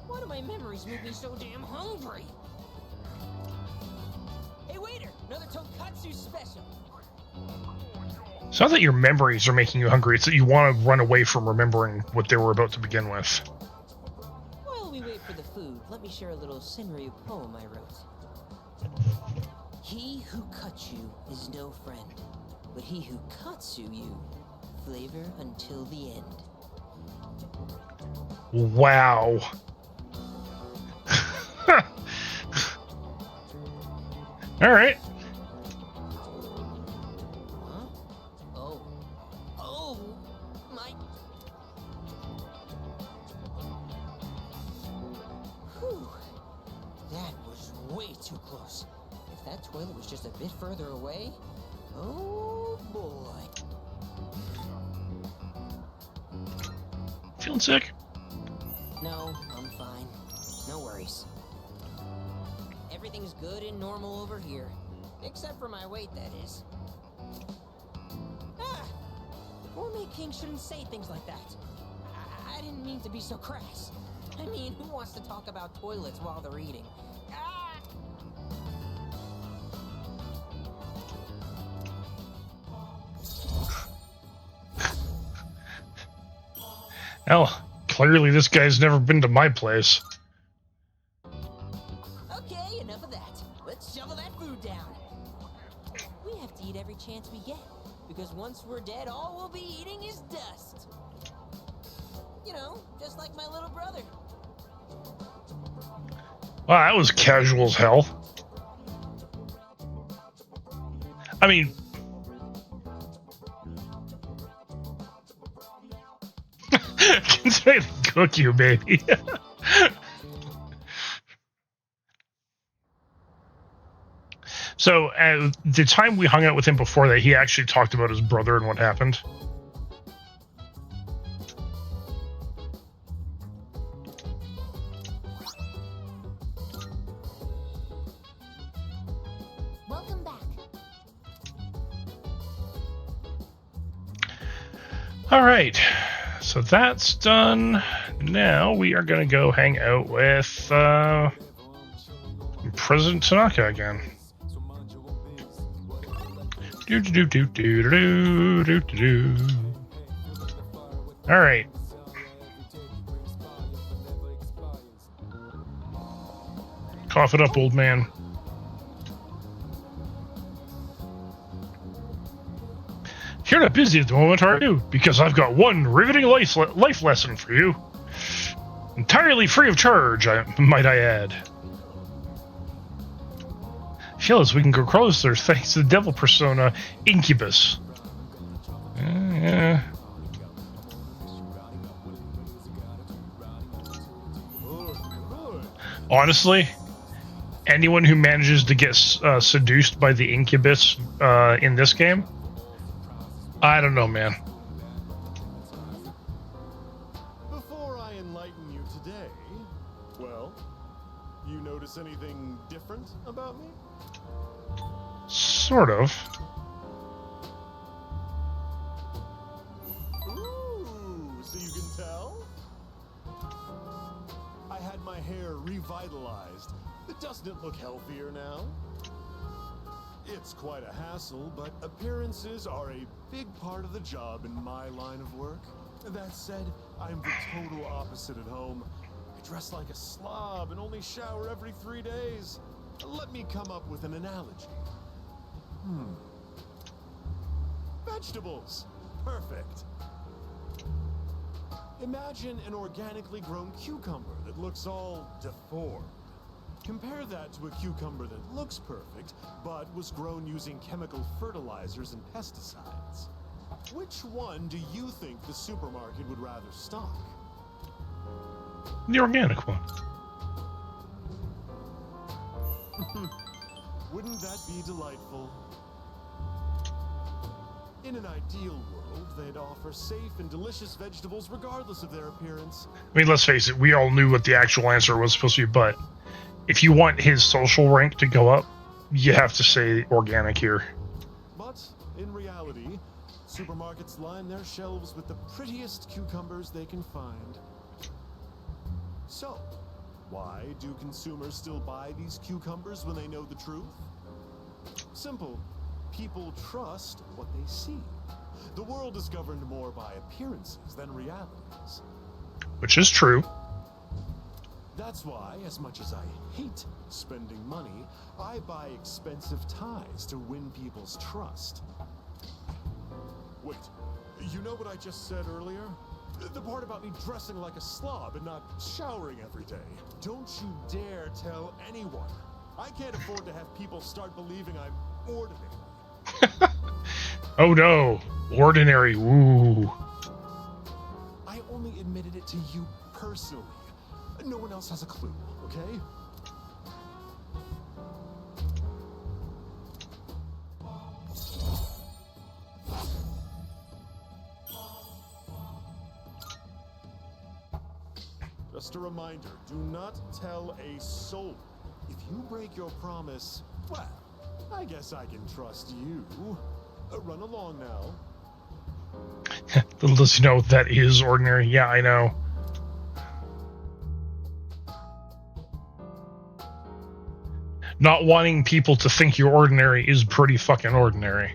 Why do my memories make me so damn hungry? Hey waiter, another tonkatsu special. It's not that your memories are making you hungry, it's that you want to run away from remembering what they were about to begin with. While we wait for the food, let me share a little Senryu poem I wrote. He who cuts you is no friend, but he who cuts you, flavor until the end. Wow. All right. Huh? Oh, my. Whew. That was way too close. If that toilet was just a bit further away, oh boy. Feeling sick? No, I'm fine. No worries. Everything's good and normal over here. Except for my weight, that is. Ah! The gourmet king shouldn't say things like that. I didn't mean to be so crass. I mean, who wants to talk about toilets while they're eating? Ah! Hell, clearly this guy's never been to my place. Okay, enough of that. Let's shovel that food down. We have to eat every chance we get, because once we're dead, all we'll be eating is dust. You know, just like my little brother. Wow, that was casual as hell. I mean... Consider cook you, baby. So, the time we hung out with him before that, he actually talked about his brother and what happened. Welcome back. All right, so that's done. Now we are going to go hang out with President Tanaka again. All right. Cough it up, old man. You're not busy at the moment, are you? Because I've got one riveting life lesson for you. Entirely free of charge, might I add. I feel as we can go closer thanks to the devil persona, Incubus. Honestly, anyone who manages to get seduced by the Incubus in this game, I don't know, man. Before I enlighten you today, well, you notice anything different about me? Sort of. Ooh, so you can tell? I had my hair revitalized. Doesn't it look healthier now? It's quite a hassle, but appearances are a big part of the job in my line of work. That said, I'm the total opposite at home. I dress like a slob and only shower every 3 days. Let me come up with an analogy. Vegetables. Perfect. Imagine an organically grown cucumber that looks all deformed. Compare that to a cucumber that looks perfect, but was grown using chemical fertilizers and pesticides. Which one do you think the supermarket would rather stock? The organic one. Wouldn't that be delightful? In an ideal world, they'd offer safe and delicious vegetables regardless of their appearance. I mean, let's face it, we all knew what the actual answer was supposed to be, but if you want his social rank to go up, you have to say organic here. But in reality, supermarkets line their shelves with the prettiest cucumbers they can find. So, why do consumers still buy these cucumbers when they know the truth? Simple. People trust what they see. The world is governed more by appearances than realities. Which is true. That's why, as much as I hate spending money, I buy expensive ties to win people's trust. Wait, you know what I just said earlier? The part about me dressing like a slob and not showering every day. Don't you dare tell anyone. I can't afford to have people start believing I'm ordinary. Oh no, ordinary, woo. I only admitted it to you personally. No one else has a clue, okay? Just a reminder, do not tell a soul. If you break your promise, well, I guess I can trust you. Run along now. Little does he know that is ordinary. Yeah, I know. Not wanting people to think you're ordinary is pretty fucking ordinary.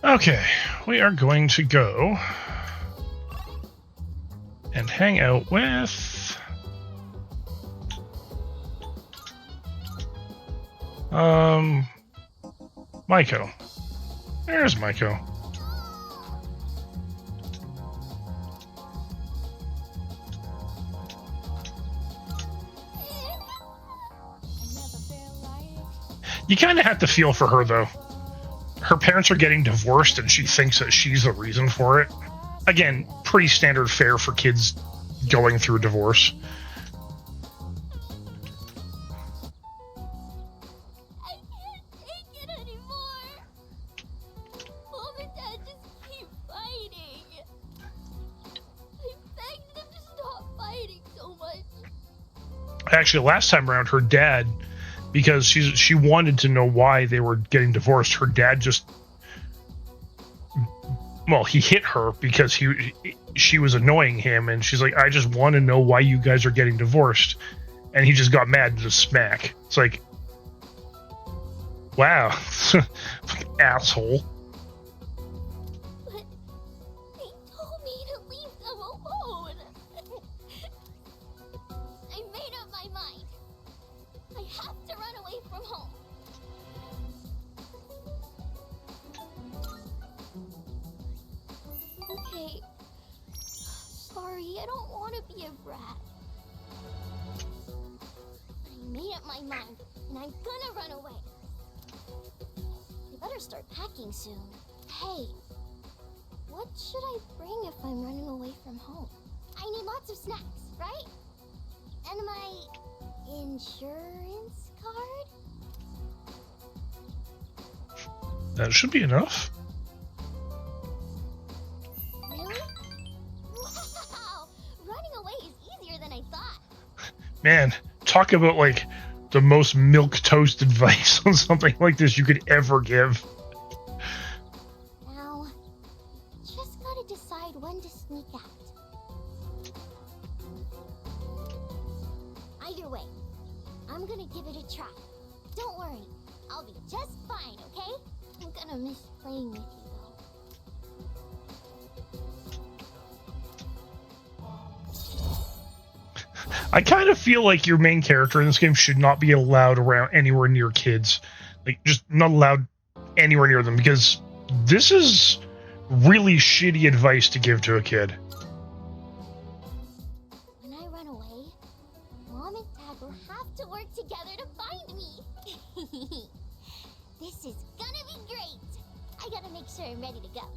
Okay, we are going to go and hang out with Maiko. There's Maiko. You kind of have to feel for her, though. Her parents are getting divorced, and she thinks that she's the reason for it. Again, pretty standard fare for kids going through divorce. I can't take it anymore. Mom and Dad just keep fighting. I begged them to stop fighting so much. Actually, last time around, her dad, because she wanted to know why they were getting divorced, her dad just, well, he hit her because she was annoying him, and she's like, I just want to know why you guys are getting divorced. And he just got mad and just smack. It's like, wow. Fucking asshole. But they told me to leave them alone. I made up my mind. I have to run away from home. Okay. Sorry, I don't want to be a brat. I made up my mind, and I'm gonna run away. We better start packing soon. Hey, what should I bring if I'm running away from home? I need lots of snacks, right? And my insurance card? That should be enough. Really? Wow! Running away is easier than I thought. Man, talk about like the most milquetoast advice on something like this you could ever give. Now, just gotta decide when to sneak out. Either way, I'm gonna give it a try. Don't worry, I'll be just fine, okay? I'm gonna miss playing with you, though. I kind of feel like your main character in this game should not be allowed around anywhere near kids. Like, just not allowed anywhere near them, because this is really shitty advice to give to a kid. When I run away, Mom and Dad will have to work together to find me. This is gonna be great. I gotta make sure I'm ready to go.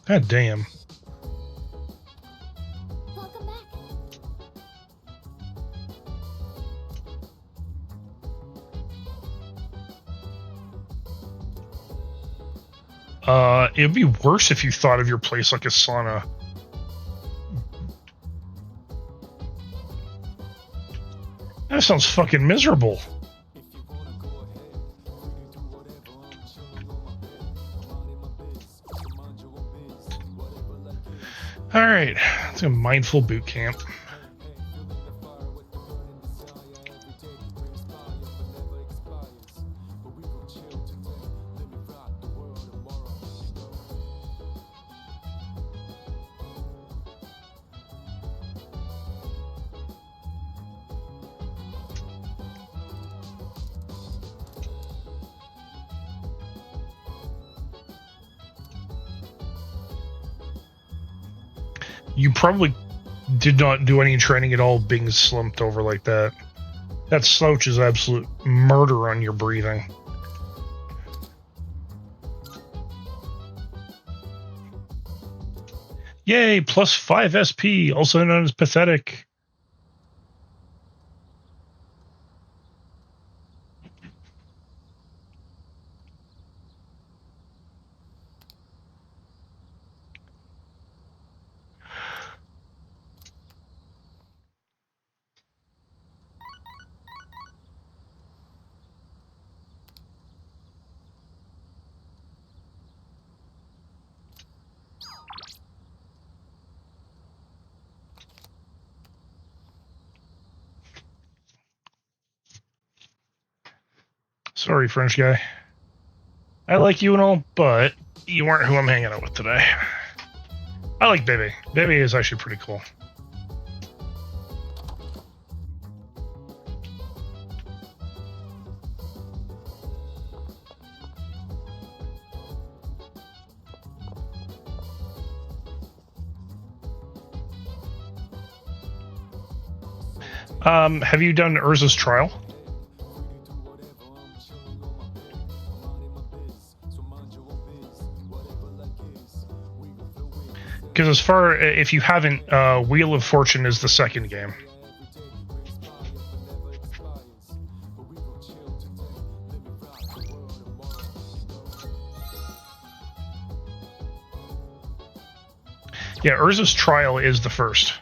God damn. Welcome back. It'd be worse if you thought of your place like a sauna. That sounds fucking miserable. Alright, it's a mindful boot camp. You probably did not do any training at all being slumped over like that. That slouch is absolute murder on your breathing. Yay, plus 5 SP, also known as pathetic. Sorry, French guy. I like you and all, but you weren't who I'm hanging out with today. I like Bebe. Bebe is actually pretty cool. Have you done Urza's trial? because if you haven't, Wheel of Fortune is the second game. Yeah, Urza's Trial is the first.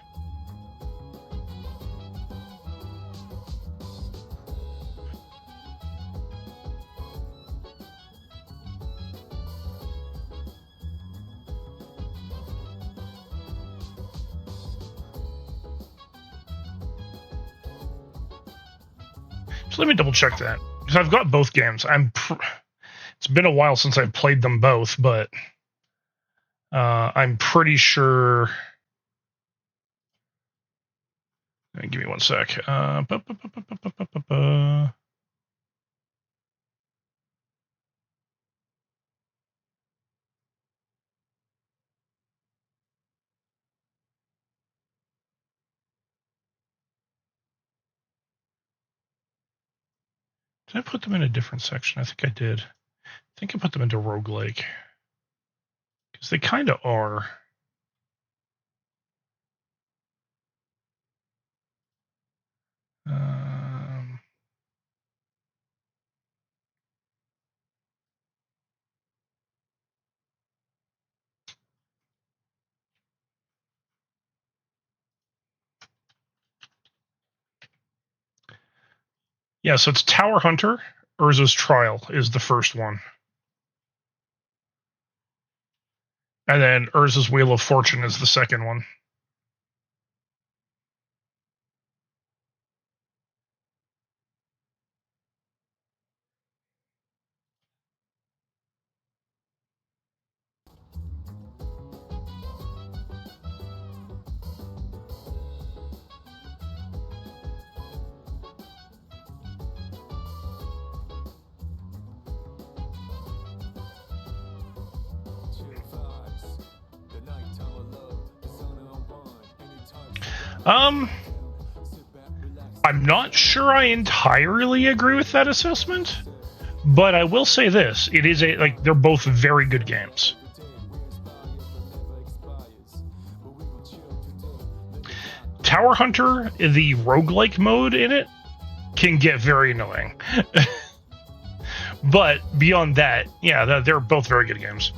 So let me double check that, because I've got both games. It's been a while since I've played them both, but I'm pretty sure. Give me one sec. Did I put them in a different section? I think I did. I think I put them into roguelike. Because they kind of are. Yeah, so it's Tower Hunter. Urza's Trial is the first one. And then Urza's Wheel of Fortune is the second one. I'm not sure I entirely agree with that assessment, but I will say this: it is they're both very good games. Tower Hunter, the roguelike mode in it, can get very annoying. But beyond that, yeah, they're both very good games.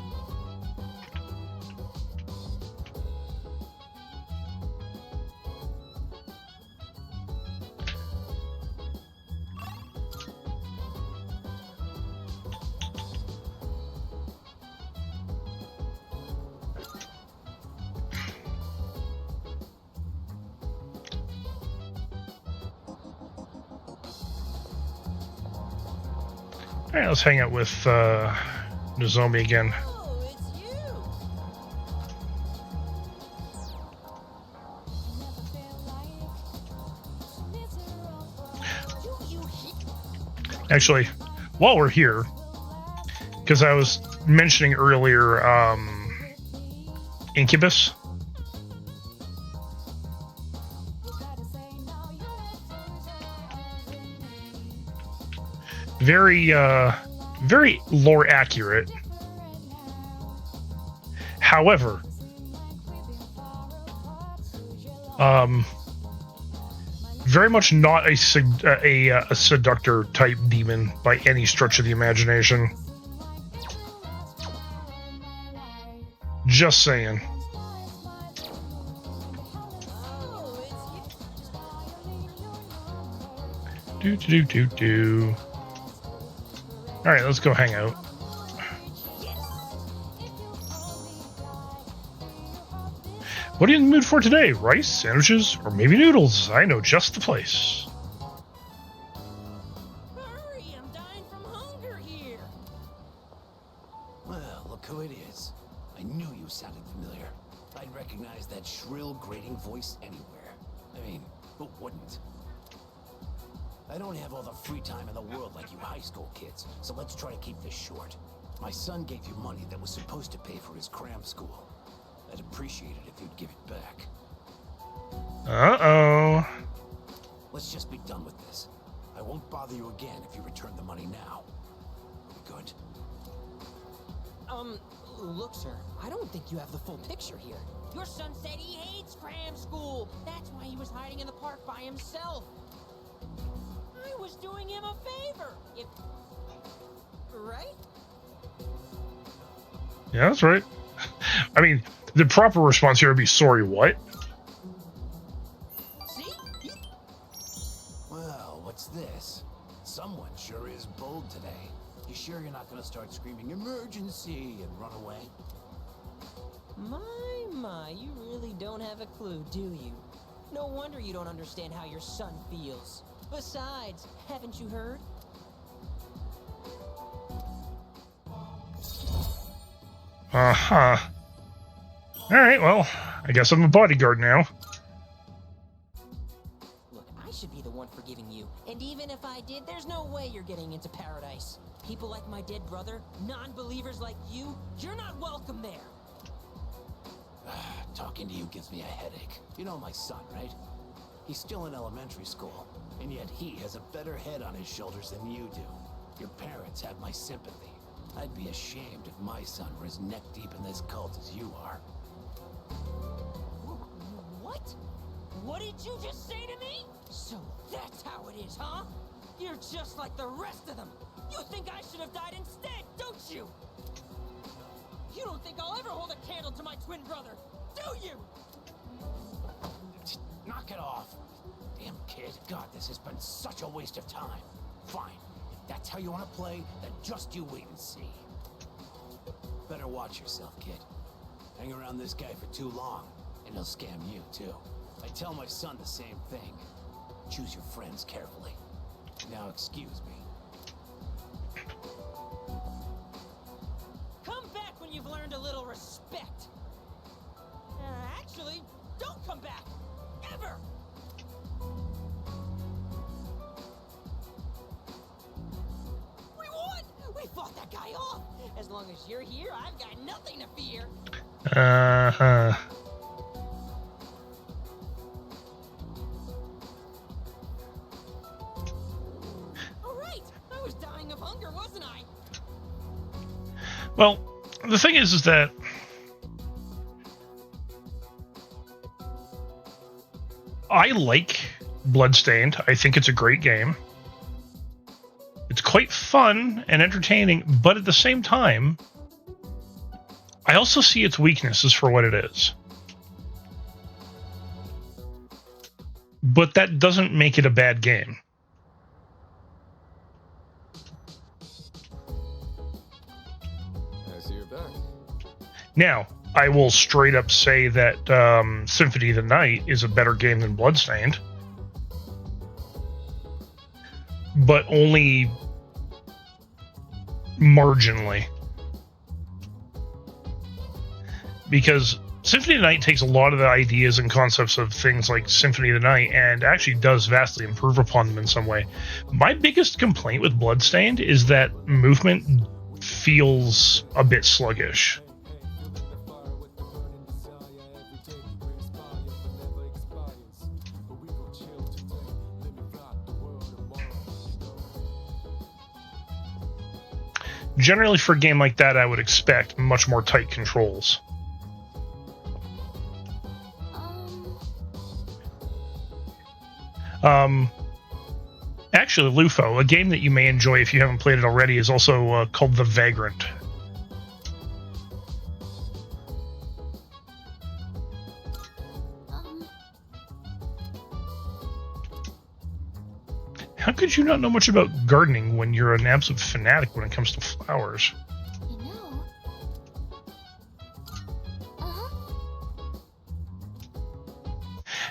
All right, let's hang out with Nozomi again. Actually, while we're here, because I was mentioning earlier Incubus. Very lore accurate. However, very much not a seductor type demon by any stretch of the imagination. Just saying. Do. All right, let's go hang out. What are you in the mood for today? Rice, sandwiches, or maybe noodles? I know just the place. Hurry, I'm dying from hunger here. Well, look who it is. I knew you sounded familiar. I'd recognize that shrill, grating voice anywhere. I mean, who wouldn't? I don't have all the free time in the world like you high school kids, so let's try to keep this short. My son gave you money that was supposed to pay for his cram school. I'd appreciate it if you'd give it back. Uh-oh. Let's just be done with this. I won't bother you again if you return the money now. Are we good? Look, sir, I don't think you have the full picture here. Your son said he hates cram school. That's why he was hiding in the park by himself. I was doing him a favor. Right? Yeah, that's right. I mean, the proper response here would be, sorry, what? See? Well, what's this? Someone sure is bold today. You sure you're not gonna start screaming emergency and run away? My, you really don't have a clue, do you? No wonder you don't understand how your son feels. Besides, haven't you heard? Uh-huh. Alright, well, I guess I'm a bodyguard now. Look, I should be the one forgiving you. And even if I did, there's no way you're getting into paradise. People like my dead brother, non-believers like you, you're not welcome there. Talking to you gives me a headache. You know my son, right? He's still in elementary school, and yet he has a better head on his shoulders than you do. Your parents have my sympathy. I'd be ashamed if my son were as neck deep in this cult as you are. What? What did you just say to me? So that's how it is, huh? You're just like the rest of them. You think I should have died instead, don't you? You don't think I'll ever hold a candle to my twin brother, do you? Just knock it off. Damn kid. God, this has been such a waste of time. Fine. If that's how you want to play, then just you wait and see. Better watch yourself, kid. Hang around this guy for too long, and he'll scam you, too. I tell my son the same thing. Choose your friends carefully. Now excuse me. Come back when you've learned a little respect. Actually, don't come back. Ever! We won! We fought that guy off! As long as you're here, I've got nothing to fear. Uh-huh. Alright! I was dying of hunger, wasn't I? Well, the thing is that I like Bloodstained. I think it's a great game. It's quite fun and entertaining, but at the same time, I also see its weaknesses for what it is. But that doesn't make it a bad game. I see you're back. Now, I will straight up say that Symphony of the Night is a better game than Bloodstained. But only marginally. Because Symphony of the Night takes a lot of the ideas and concepts of things like Symphony of the Night and actually does vastly improve upon them in some way. My biggest complaint with Bloodstained is that movement feels a bit sluggish. Generally, for a game like that, I would expect much more tight controls. Actually, Lufo, a game that you may enjoy if you haven't played it already, is also called The Vagrant. How could you not know much about gardening when you're an absolute fanatic when it comes to flowers? You know.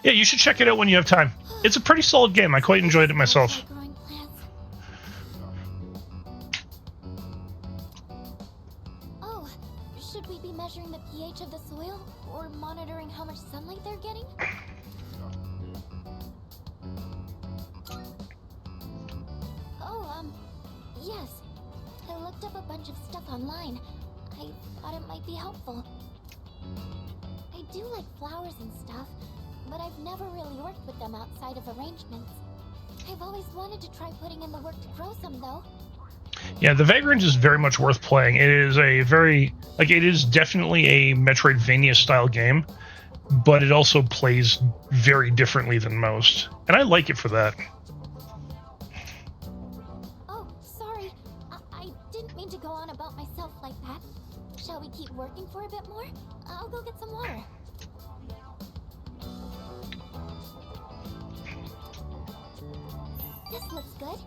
Yeah, you should check it out when you have time. It's a pretty solid game. I quite enjoyed it myself. Growing plants. Oh, should we be measuring the pH of the soil or monitoring how much sunlight they're getting? Yes. I looked up a bunch of stuff online. I thought it might be helpful. I do like flowers and stuff, but I've never really worked with them outside of arrangements. I've always wanted to try putting in the work to grow some, though. Yeah, The Vagrant is very much worth playing. It is a very, it is definitely a Metroidvania style game, but it also plays very differently than most. And I like it for that. Oh, sorry. I didn't mean to go on about myself like that. Shall we keep working for a bit more? I'll go get some water. This looks good.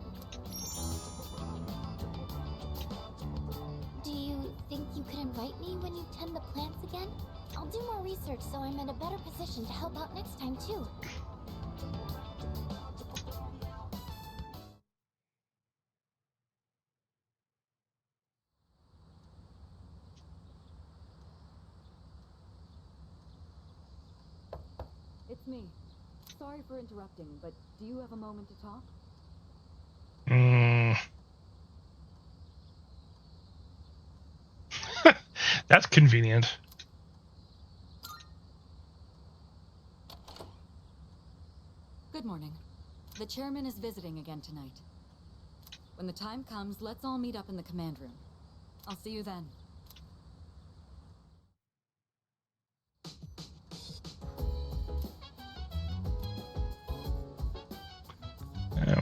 Do you think you could invite me when you tend the plants again? I'll do more research so I'm in a better position to help out next time too. It's me. Sorry for interrupting, but do you have a moment to talk? That's convenient. Good morning. The chairman is visiting again tonight. When the time comes, let's all meet up in the command room. I'll see you then.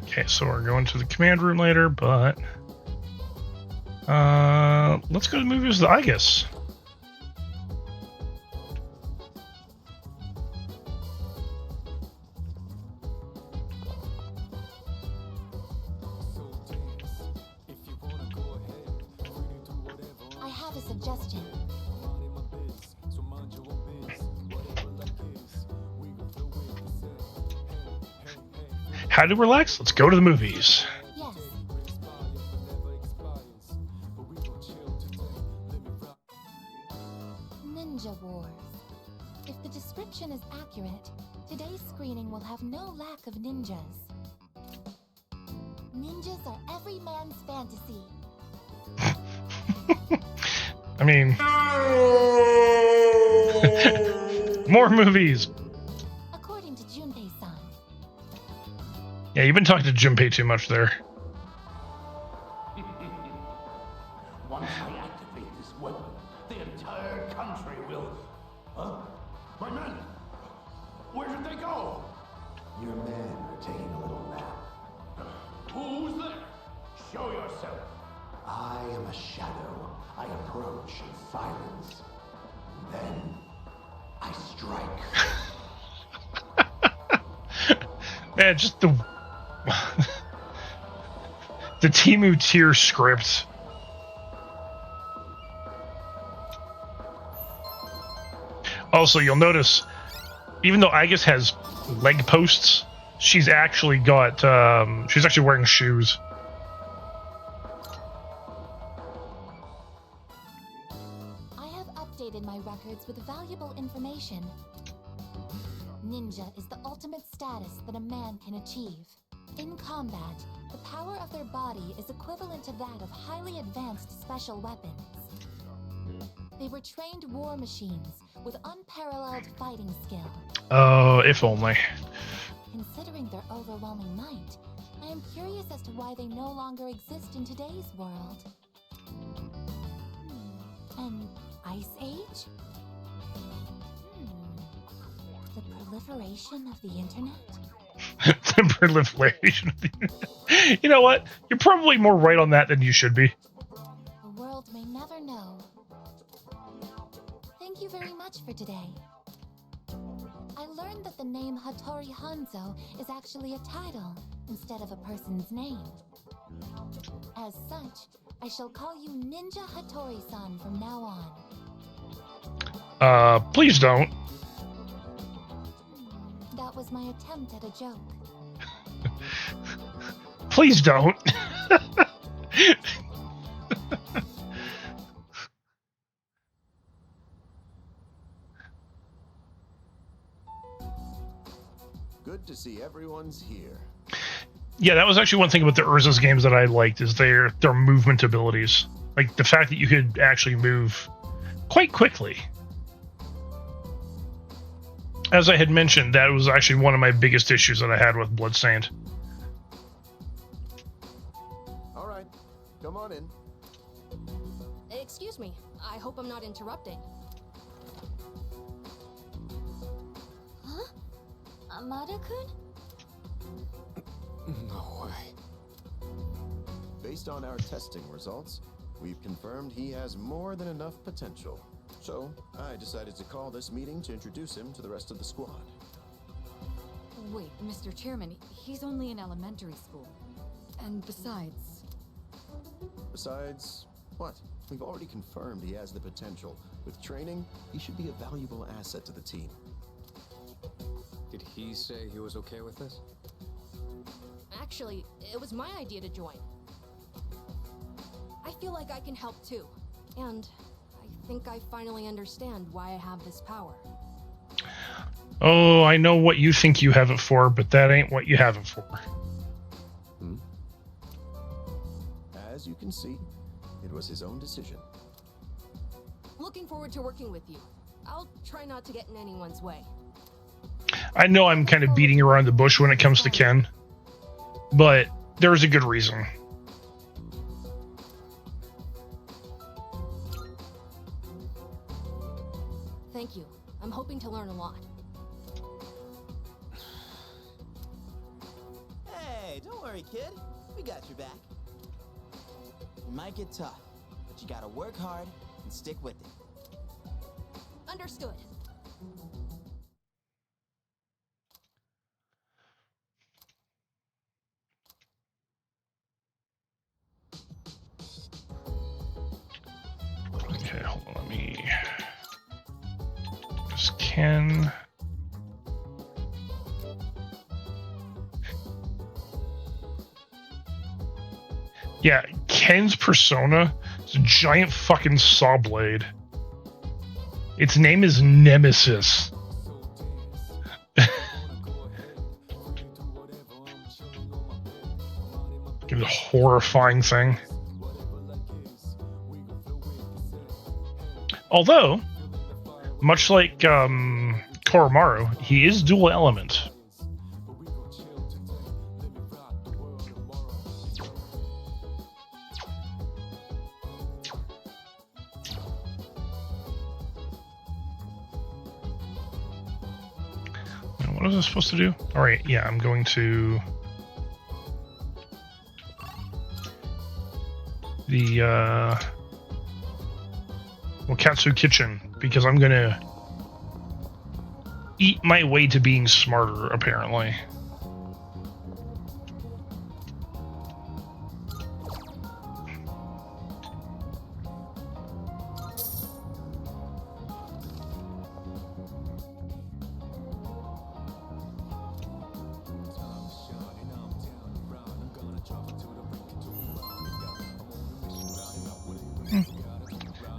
Okay, so we're going to the command room later, but let's go to the movies with Igus. I have a suggestion. How to relax? Let's go to the movies. Yes. Ninja Wars. If the description is accurate, today's screening will have no lack of ninjas. Ninjas are every man's fantasy. I mean, more movies. According to Junpei-san. Yeah, you've been talking to Junpei too much there. Once I activate this weapon, the entire country will... Huh? My men! Where did they go? Your men are taking a little nap. Who's there? Show yourself. I am a shadow. I approach in silence. Then I strike. Man, just the the Timu tier script. Also, you'll notice, even though Igus has leg posts, she's actually got she's actually wearing shoes. I have updated my records with valuable information. Ninja is the ultimate status that a man can achieve. In combat, the power of their body is equivalent to that of highly advanced special weapons. They were trained war machines with unparalleled fighting skill. Oh, if only. Considering their overwhelming might, I am curious as to why they no longer exist in today's world. An ice age? The proliferation of the internet? The proliferation of the internet. You know what? You're probably more right on that than you should be. The world may never know. Thank you very much for today. I learned that the name Hattori Hanzo is actually a title instead of a person's name. As such, I shall call you Ninja Hattori-san from now on. Please don't. That was my attempt at a joke. Please don't. Good to see everyone's here. Yeah, that was actually one thing about the Urza's games that I liked, is their movement abilities. Like the fact that you could actually move quite quickly. As I had mentioned, that was actually one of my biggest issues that I had with Bloodstained. All right, come on in. Excuse me. I hope I'm not interrupting. Hamada-kun? No way. Based on our testing results, we've confirmed he has more than enough potential. So, I decided to call this meeting to introduce him to the rest of the squad. Wait, Mr. Chairman, he's only in elementary school. And besides... Besides, what? We've already confirmed he has the potential. With training, he should be a valuable asset to the team. Did he say he was okay with this? Actually, it was my idea to join. I feel like I can help too. And I think I finally understand why I have this power. Oh, I know what you think you have it for, but that ain't what you have it for. As you can see, it was his own decision. Looking forward to working with you. I'll try not to get in anyone's way. I know I'm kind of beating around the bush when it comes to Ken, but there's a good reason. Thank you. I'm hoping to learn a lot. Hey, don't worry, kid. We got your back. It might get tough, but you gotta work hard and stick with it. Understood. Okay, hold on, let me... Just Ken... Yeah, Ken's persona is a giant fucking saw blade. Its name is Nemesis. It's a horrifying thing. Although, much like Koromaru, he is dual element. What was I supposed to do? Alright, yeah, I'm going to the Wakatsu Kitchen because I'm gonna eat my way to being smarter, apparently.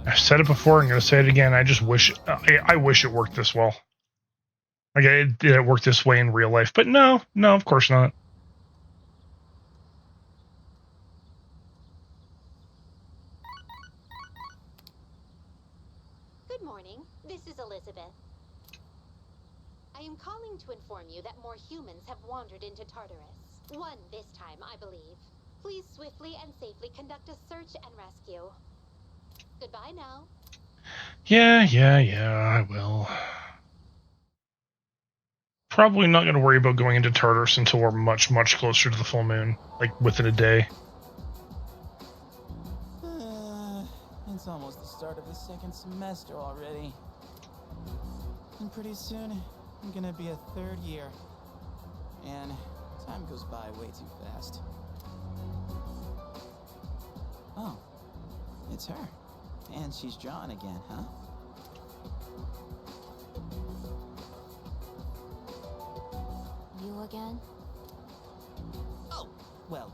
I've said it before, I'm going to say it again. I just wish, I wish it worked this well. Like, did it work this way in real life? But no, of course not. Good morning. This is Elizabeth. I am calling to inform you that more humans have wandered into Tartarus. One this time, I believe. Please swiftly and safely conduct a search and rescue. Goodbye now. Yeah, I will. Probably not going to worry about going into Tartarus until we're much, much closer to the full moon. Like, within a day. It's almost the start of the second semester already. And pretty soon, I'm gonna be a third year. And time goes by way too fast. Oh, it's her. And she's drawn again, huh? You again? Oh, well,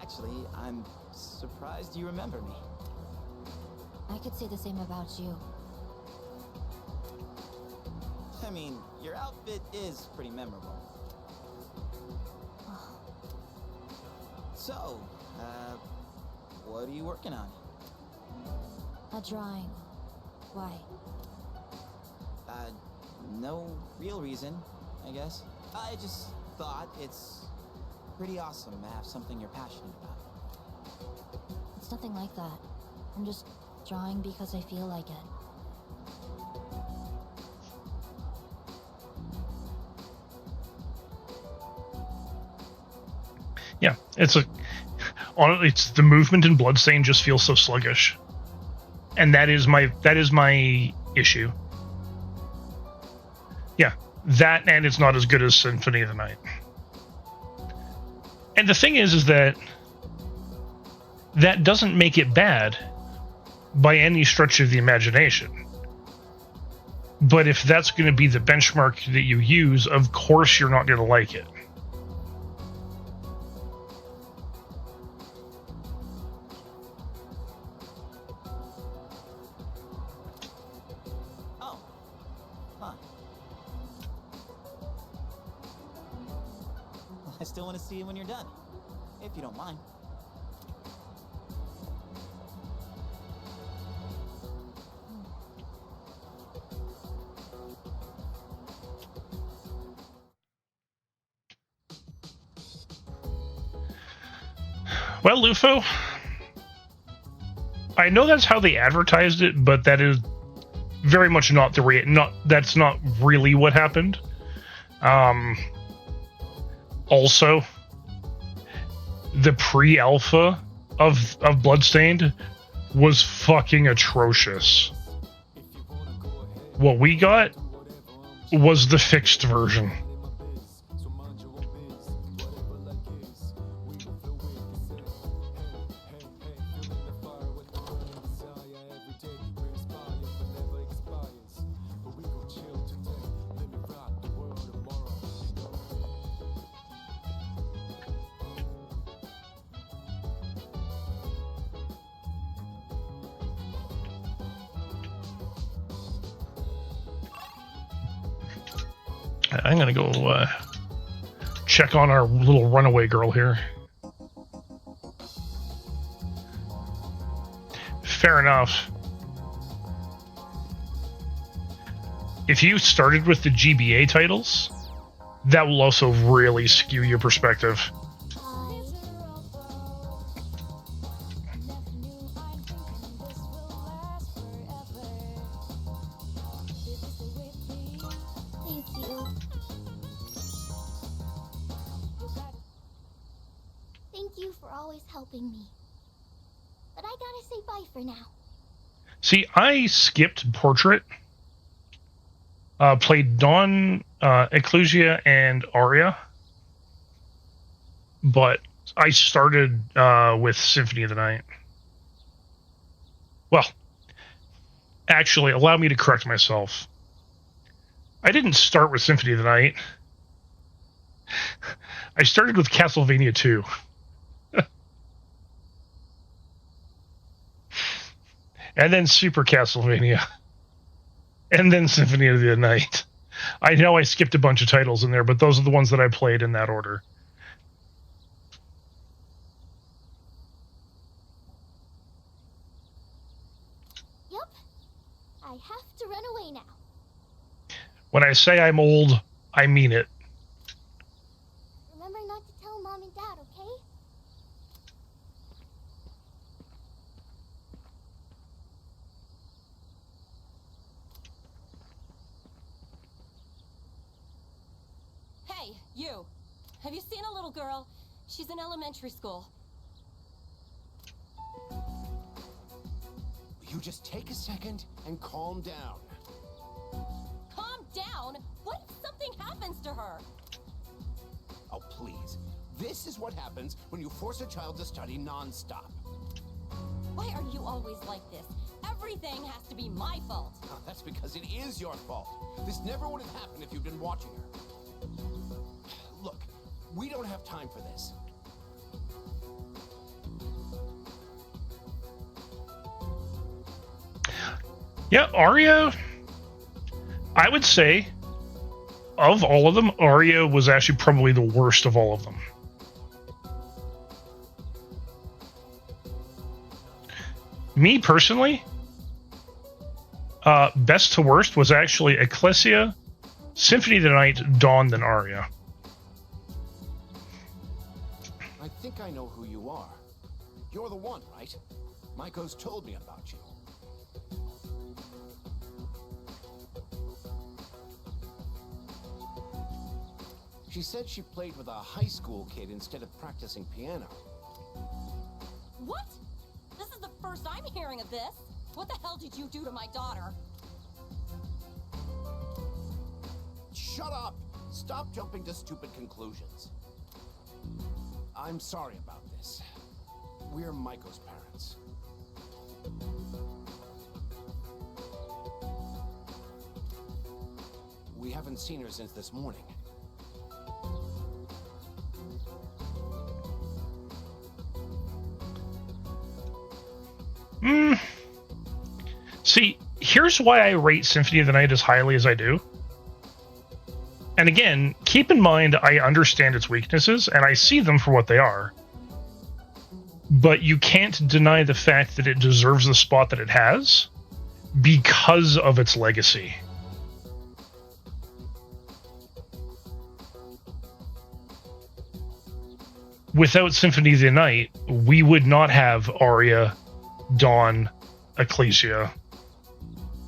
actually, I'm surprised you remember me. I could say the same about you. I mean, your outfit is pretty memorable. So, what are you working on? A drawing. Why? No real reason, I guess. I just thought it's pretty awesome to have something you're passionate about. It's nothing like that. I'm just drawing because I feel like it. Yeah, it's the movement in Bloodstain just feels so sluggish, and that is my issue. Yeah, that, and it's not as good as Symphony of the Night. And the thing is that doesn't make it bad by any stretch of the imagination. But if that's going to be the benchmark that you use, of course you're not going to like it. I still want to see you when you're done, if you don't mind. Well, Lufo, I know that's how they advertised it, but that is very much not that's not really what happened. Also, the pre-alpha of Bloodstained was fucking atrocious. What we got was the fixed version. I'm gonna go check on our little runaway girl here. Fair enough. If you started with the GBA titles, that will also really skew your perspective. Me. But I gotta say bye for now. See, I skipped Portrait. Played Dawn, Ecclesia, and Aria. But I started with Symphony of the Night. Well, actually, allow me to correct myself. I didn't start with Symphony of the Night. I started with Castlevania 2. And then Super Castlevania. And then Symphony of the Night. I know I skipped a bunch of titles in there, but those are the ones that I played in that order. Yep. I have to run away now. When I say I'm old, I mean it. Remember not to tell Mom and Dad, okay? Hey, you! Have you seen a little girl? She's in elementary school. You just take a second and calm down. Calm down? What if something happens to her? Oh, please. This is what happens when you force a child to study non-stop. Why are you always like this? Everything has to be my fault. Oh, that's because it is your fault. This never would have happened if you'd been watching her. Look, we don't have time for this. Yeah, Aria, I would say, of all of them, Aria was actually probably the worst of all of them. Me, personally, best to worst was actually Ecclesia, Symphony of the Night, Dawn, then Aria. I think I know who you are. You're the one, right? Maiko's told me about you. She said she played with a high school kid instead of practicing piano. What? This is the first I'm hearing of this. What the hell did you do to my daughter? Shut up! Stop jumping to stupid conclusions. I'm sorry about this. We're Maiko's parents. We haven't seen her since this morning. See, here's why I rate Symphony of the Night as highly as I do. And again, keep in mind I understand its weaknesses, and I see them for what they are. But you can't deny the fact that it deserves the spot that it has because of its legacy. Without Symphony of the Night, we would not have Arya, Dawn, Ecclesia.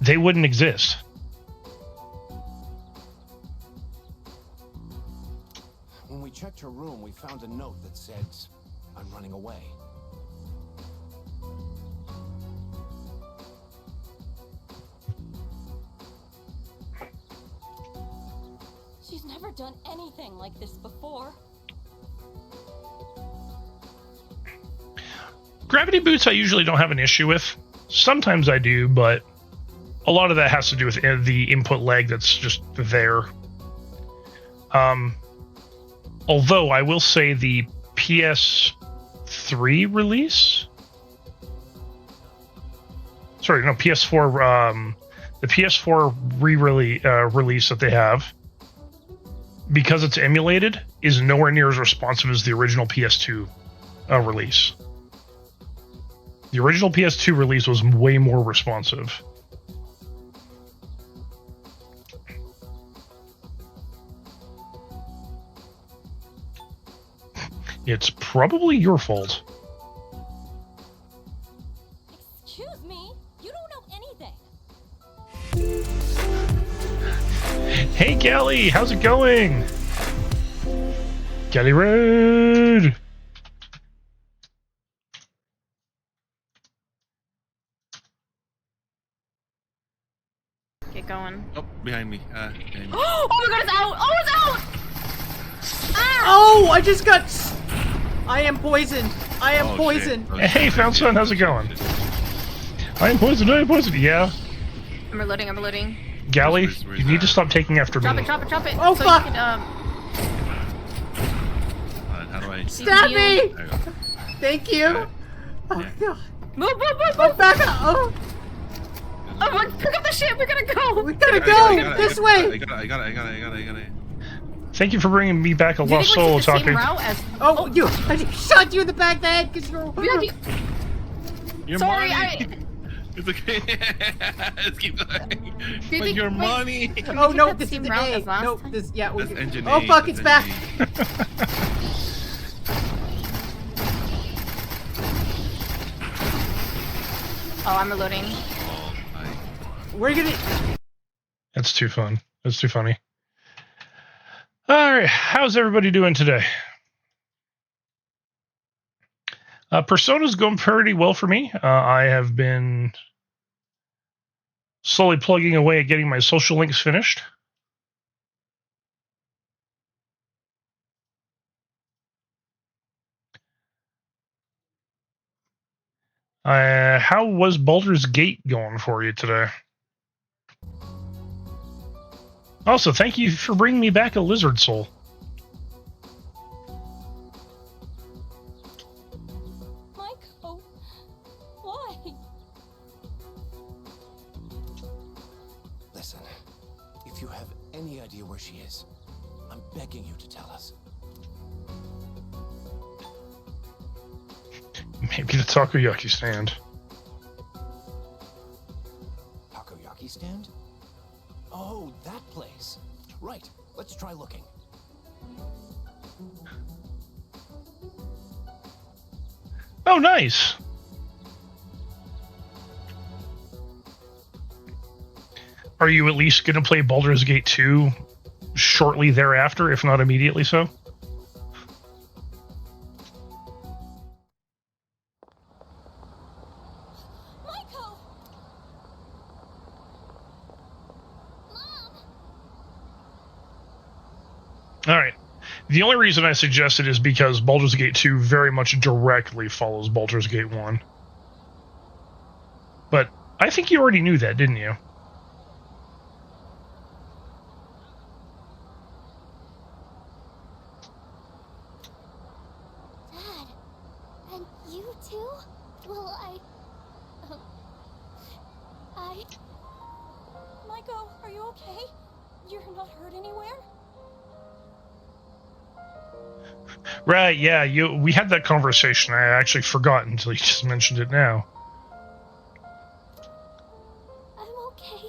They wouldn't exist. When we checked her room, we found a note that said, "I'm running away." She's never done anything like this before. Gravity boots I usually don't have an issue with. Sometimes I do, but a lot of that has to do with the input lag that's just there. Although I will say the PS3 release... Sorry, no, PS4... the PS4 release that they have, because it's emulated, is nowhere near as responsive as the original PS2 release. The original PS2 release was way more responsive. It's probably your fault. Excuse me? You don't know anything. Hey, Gally, how's it going? Gally Road! Get going. Oh, behind me. Behind me. Oh my god, it's out! Oh, it's out! Ah! Oh, I just got... I am poisoned. I am poisoned. Hey, Found Son, how's it going? I am poisoned, yeah. I'm reloading, I'm reloading. Gally, you need to stop taking after Drop me. it, drop it, drop it. Oh, so fuck! You can, How do I... Stab me! There you go. Thank you. Okay. Oh, God. Move, move, move, Oh, move! back up! Oh, Oh, pick up the shit, we gotta go! we gotta go! This way! I got it. Thank you for bringing me back a lost soul talking. Oh, you! I just shot you in the back of the head because you're... Your Sorry, money. It's okay. Let's keep going. But your money. Oh, no, this is the A. No, this... Yeah, That's engine oh, A, fuck, that's it's back! Oh, I'm reloading. We're gonna... That's too fun. That's too funny. Alright, how's everybody doing today? Persona's going pretty well for me. I have been slowly plugging away at getting my social links finished. How was Baldur's Gate going for you today? Also, thank you for bringing me back a lizard soul. Maiko, why? Listen, if you have any idea where she is, I'm begging you to tell us. Maybe the takoyaki stand. Takoyaki stand? Oh, that place. Right, let's try looking. Oh, nice. Are you at least going to play Baldur's Gate 2 shortly thereafter, if not immediately so. Alright. The only reason I suggest it is because Baldur's Gate 2 very much directly follows Baldur's Gate 1. But I think you already knew that, didn't you? Dad, and you too? Well, Maiko, are you okay? You're not hurt anywhere? Right, yeah, we had that conversation. I actually forgot until you just mentioned it now. I'm okay.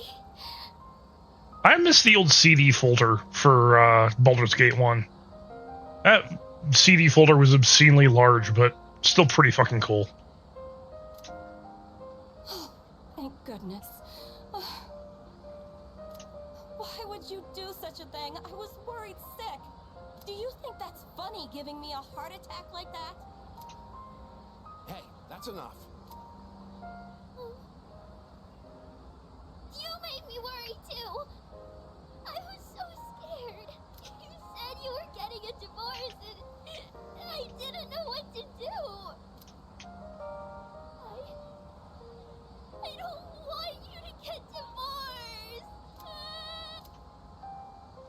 I miss the old CD folder for Baldur's Gate 1. That CD folder was obscenely large, but still pretty fucking cool. Thank goodness. Why would you do such a thing? I was worried sick. Do you think that's funny, giving me a heart attack like that? Hey, that's enough. You made me worry too. I was so scared. You said you were getting a divorce and I didn't know what to do. I don't want you to get divorced.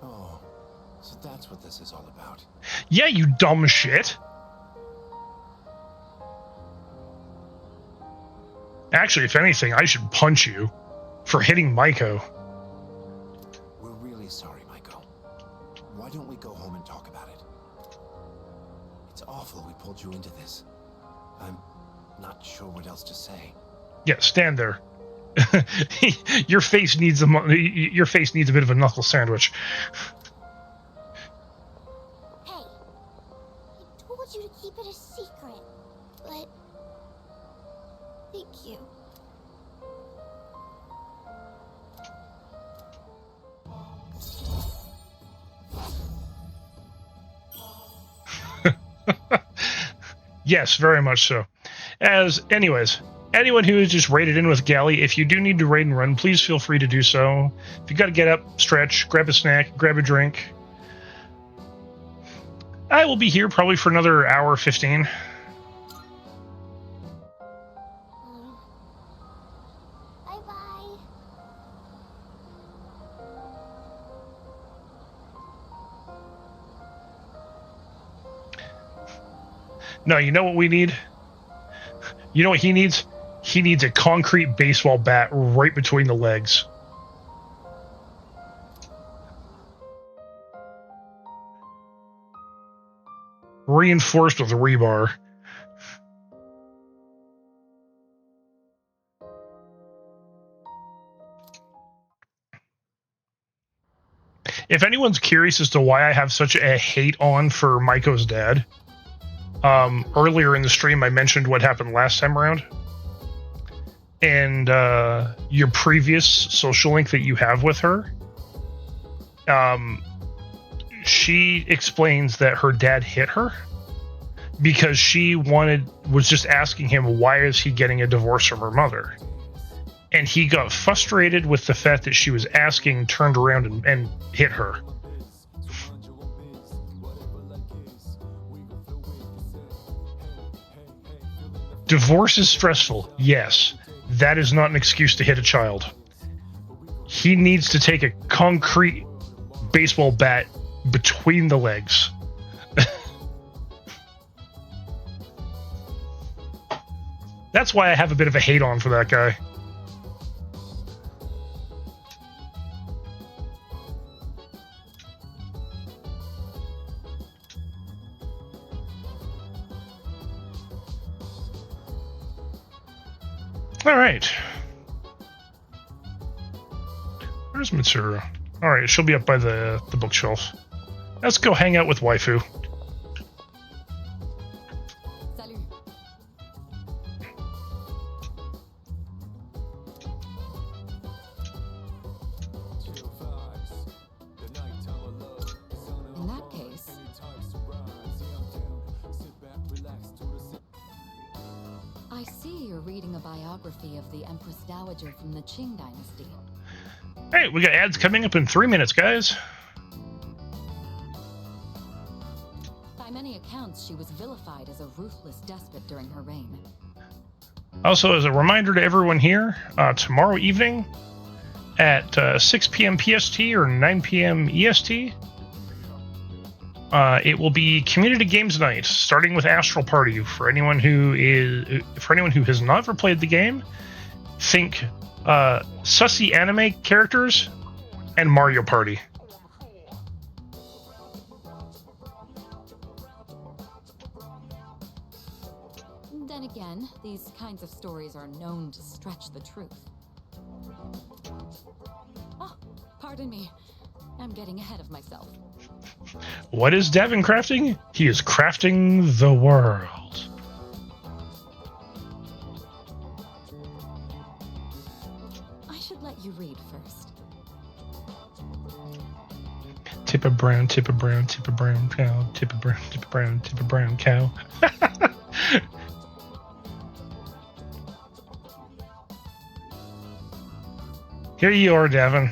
Oh, so that's what this is all about. Yeah, you dumb shit. Actually, if anything, I should punch you for hitting Maiko. We're really sorry, Maiko. Why don't we go home and talk about it? It's awful we pulled you into this. I'm not sure what else to say. Yeah, stand there. Your face needs a bit of a knuckle sandwich. Hey, I told you to keep it a secret, but thank you. Yes, very much so. Anyways, anyone who is just raided in with Galley, if you do need to raid and run, please feel free to do so. If you gotta get up, stretch, grab a snack, grab a drink. I will be here probably for another hour 15. Bye-bye. No, you know what we need? You know what he needs? He needs a concrete baseball bat right between the legs. Reinforced with rebar. If anyone's curious as to why I have such a hate on for Maiko's dad, earlier in the stream I mentioned what happened last time around. And your previous social link that you have with her, she explains that her dad hit her because she was just asking him, why is he getting a divorce from her mother? And he got frustrated with the fact that she was asking, turned around and hit her. Divorce is stressful, yes. That is not an excuse to hit a child. He needs to take a concrete baseball bat between the legs. That's why I have a bit of a hate on for that guy. All right. Where's Mitsuru? All right, she'll be up by the bookshelf. Let's go hang out with waifu. Salut. reading a biography of the Empress Dowager from the Qing Dynasty. Hey, we got ads coming up in 3 minutes, guys. By many accounts, she was vilified as a ruthless despot during her reign. Also, as a reminder to everyone here, tomorrow evening at 6 p.m. PST or 9 p.m. EST, it will be Community Games Night, starting with Astral Party. For anyone who has not ever played the game, think sussy anime characters and Mario Party. Then again, these kinds of stories are known to stretch the truth. Oh, pardon me. I'm getting ahead of myself. What is Davyn crafting? He is crafting the world. I should let you read first. Tip of brown, tip of brown, tip of brown cow, tip of brown, tip of brown, tip of brown cow. Here you are, Davyn.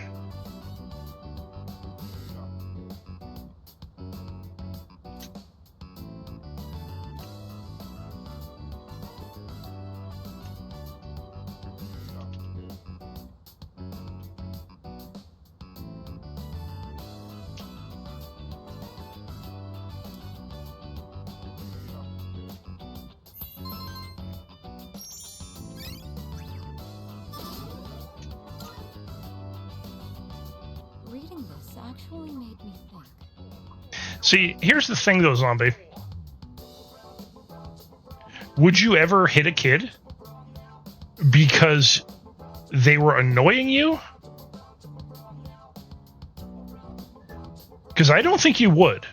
Reading this actually made me think. See, here's the thing though, Zombie. Would you ever hit a kid because they were annoying you? Because I don't think you would.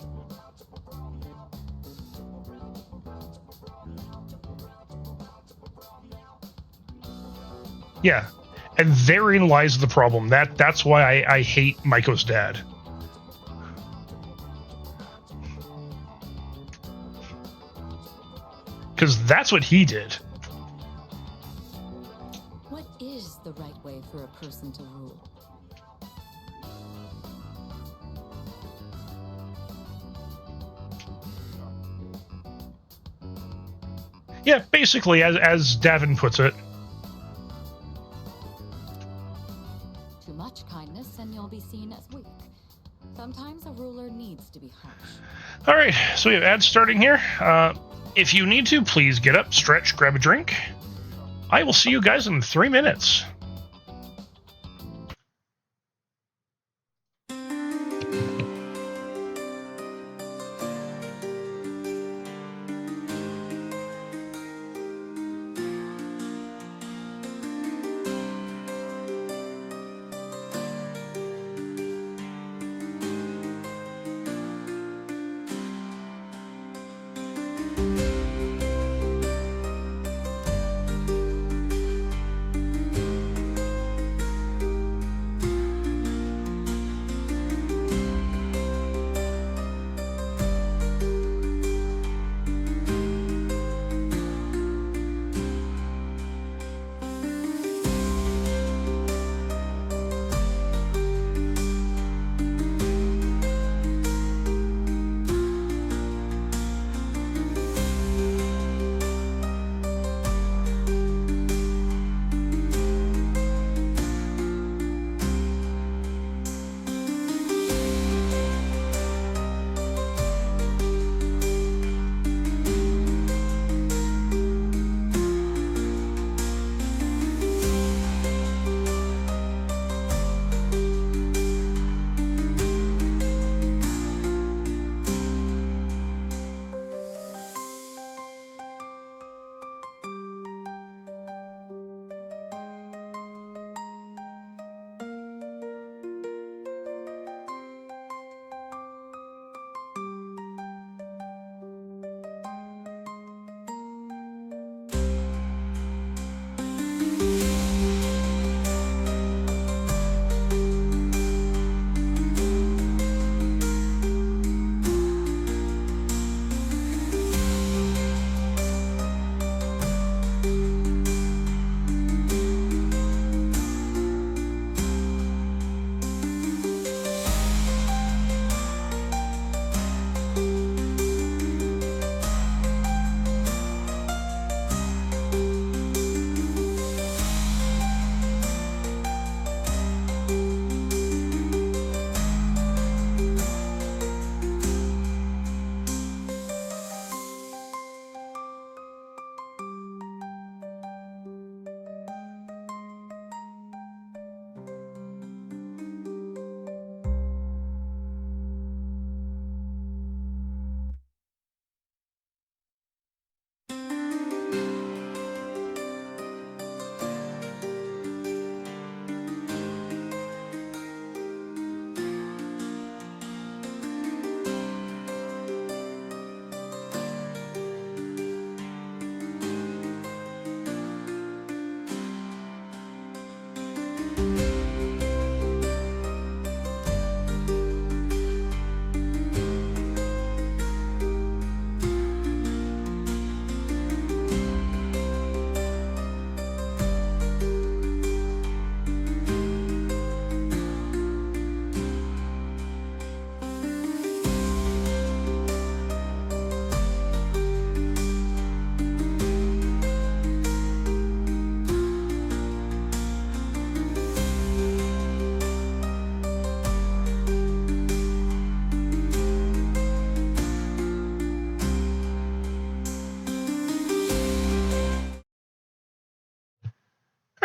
Yeah. And therein lies the problem. That's why I hate Maiko's dad. Because that's what he did. What is the right way for a person to rule? Yeah, basically, as Davyn puts it. Too much kindness and you'll be seen as weak. Sometimes a ruler needs to be harsh. All right, so we have ads starting here. If you need to, please get up, stretch, grab a drink. I will see you guys in 3 minutes.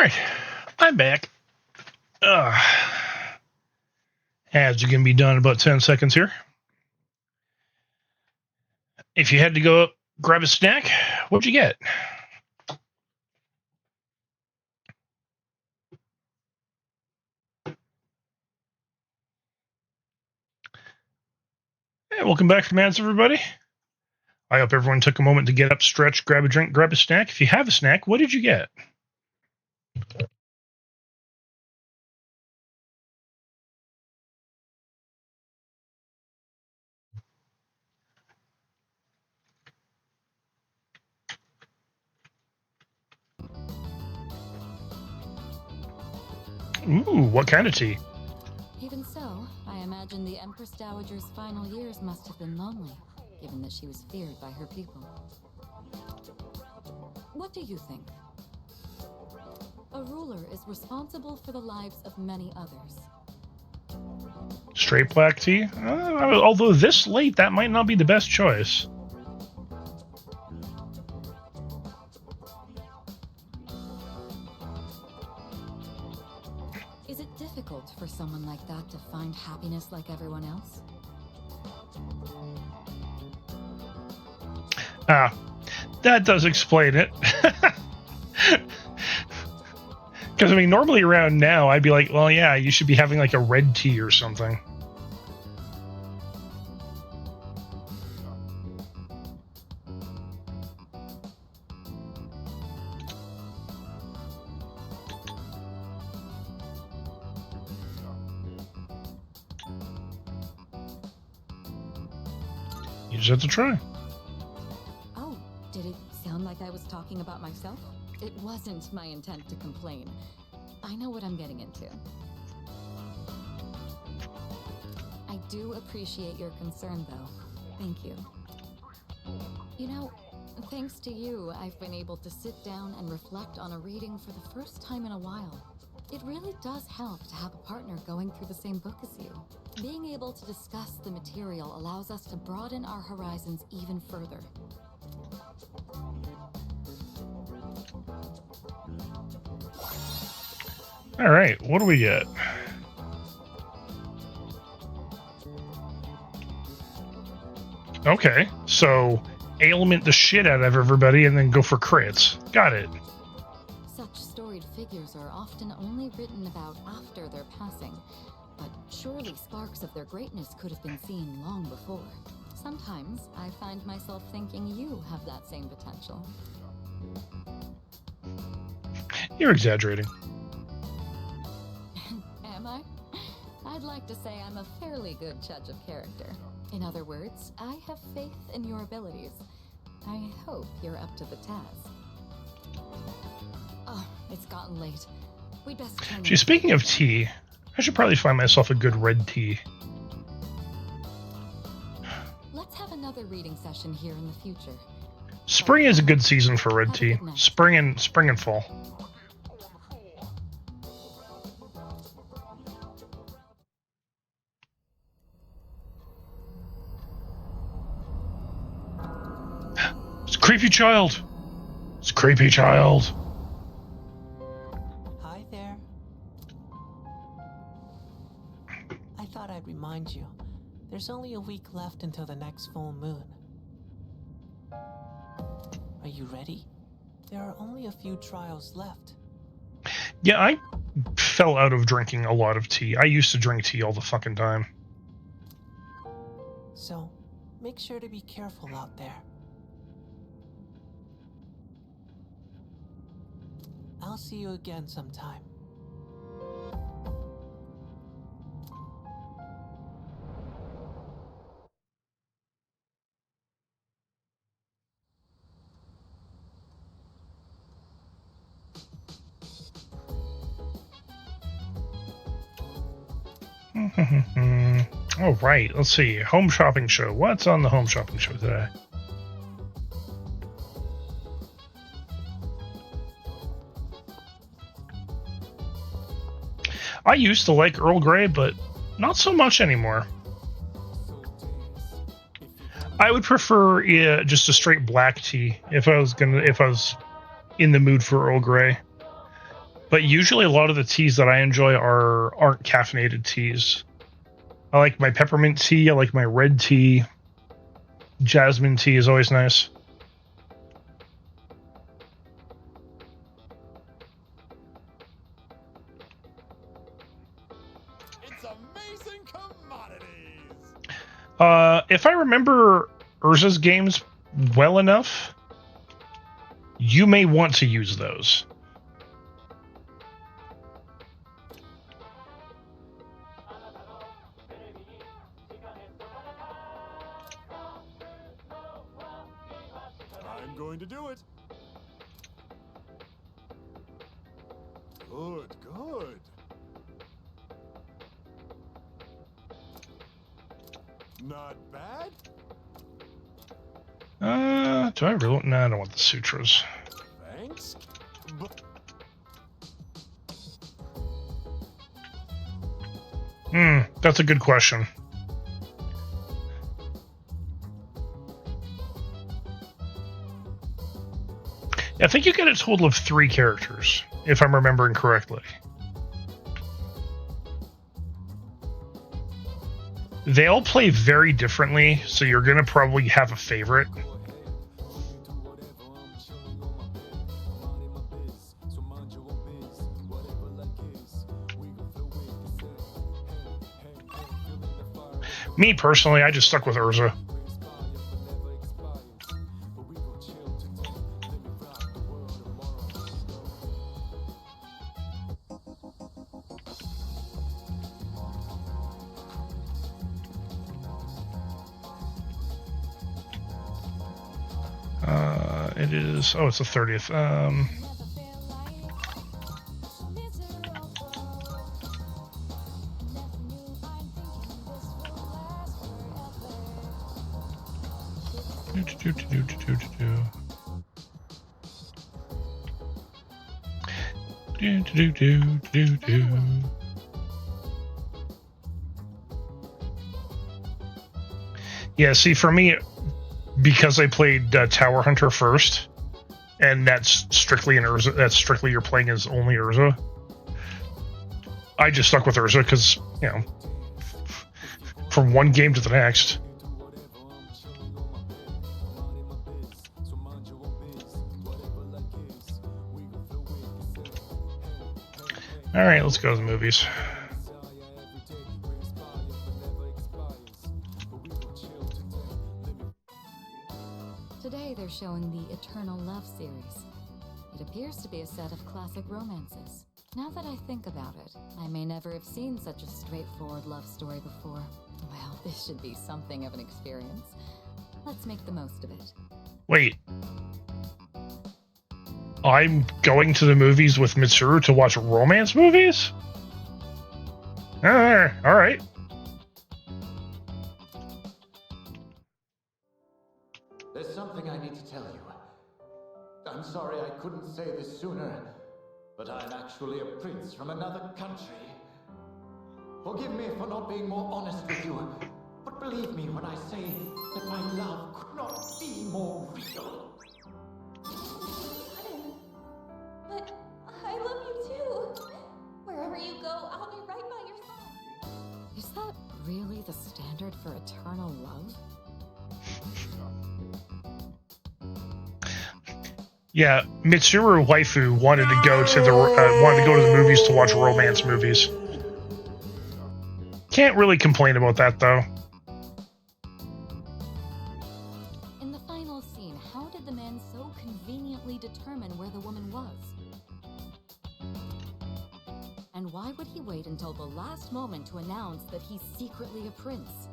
right, I'm back. Ads are going to be done in about 10 seconds here. If you had to go grab a snack, what'd you get? Hey, welcome back from ads, everybody. I hope everyone took a moment to get up, stretch, grab a drink, grab a snack. If you have a snack, what did you get? Ooh, what kind of tea? Even so, I imagine the Empress Dowager's final years must have been lonely, given that she was feared by her people. What do you think? A ruler is responsible for the lives of many others. Straight black tea? Although this late, that might not be the best choice. Is it difficult for someone like that to find happiness like everyone else? That does explain it. Because, I mean, normally around now, I'd be like, well, yeah, you should be having like a red tea or something. You just have to try. Oh, did it sound like I was talking about myself? It wasn't my intent to complain. I know what I'm getting into. I do appreciate your concern, though. Thank you. You know, thanks to you, I've been able to sit down and reflect on a reading for the first time in a while. It really does help to have a partner going through the same book as you. Being able to discuss the material allows us to broaden our horizons even further. All right, what do we get? Okay, so ailment the shit out of everybody and then go for crits. Got it. Such storied figures are often only written about after their passing, but surely sparks of their greatness could have been seen long before. Sometimes I find myself thinking you have that same potential. You're exaggerating. Am I? I'd like to say I'm a fairly good judge of character. In other words, I have faith in your abilities. I hope you're up to the task. Oh, it's gotten late. We'd best turn. Gee, speaking of tea, I should probably find myself a good red tea. Let's have another reading session here in the future. Spring is a good season for red tea. Spring and fall. It's a creepy child. It's a creepy child. Hi there. I thought I'd remind you. There's only a week left until the next full moon. Are you ready? There are only a few trials left. Yeah, I fell out of drinking a lot of tea. I used to drink tea all the fucking time. So, make sure to be careful out there. I'll see you again sometime. All right, let's see. Home shopping show. What's on the home shopping show today? I used to like Earl Grey, but not so much anymore. I would prefer just a straight black tea if I was in the mood for Earl Grey. But usually a lot of the teas that I enjoy aren't caffeinated teas. I like my peppermint tea. I like my red tea. Jasmine tea is always nice. It's amazing commodities. If I remember Urza's games well enough, you may want to use those. I'm going to do it. Good, good. Not bad. Do I really? No, I don't want the sutras. Thanks. That's a good question. I think you get a total of 3 characters, if I'm remembering correctly. They all play very differently, so you're going to probably have a favorite. Me personally, I just stuck with Urza. It is. Oh, it's the 30th. Yeah, see, for me, because I played Tower Hunter first, and that's strictly an Urza, that's strictly you're playing as only Urza, I just stuck with Urza because, you know, from one game to the next. Alright, let's go to the movies. Today they're showing the Eternal Love series. It appears to be a set of classic romances. Now that I think about it, I may never have seen such a straightforward love story before. Well, this should be something of an experience. Let's make the most of it. Wait. I'm going to the movies with Mitsuru to watch romance movies? Alright. There's something I need to tell you. I'm sorry I couldn't say this sooner, but I'm actually a prince from another country. Forgive me for not being more honest with you, but believe me when I say that my love could not be more real. But I love you too. Wherever you go, I'll be right by your side. Is that really the standard for eternal love? Yeah, Mitsuru waifu wanted to go to the movies to watch romance movies. Can't really complain about that though. In the final scene, how did the man so conveniently determine where the woman was? And why would he wait until the last moment to announce that he's secretly a prince?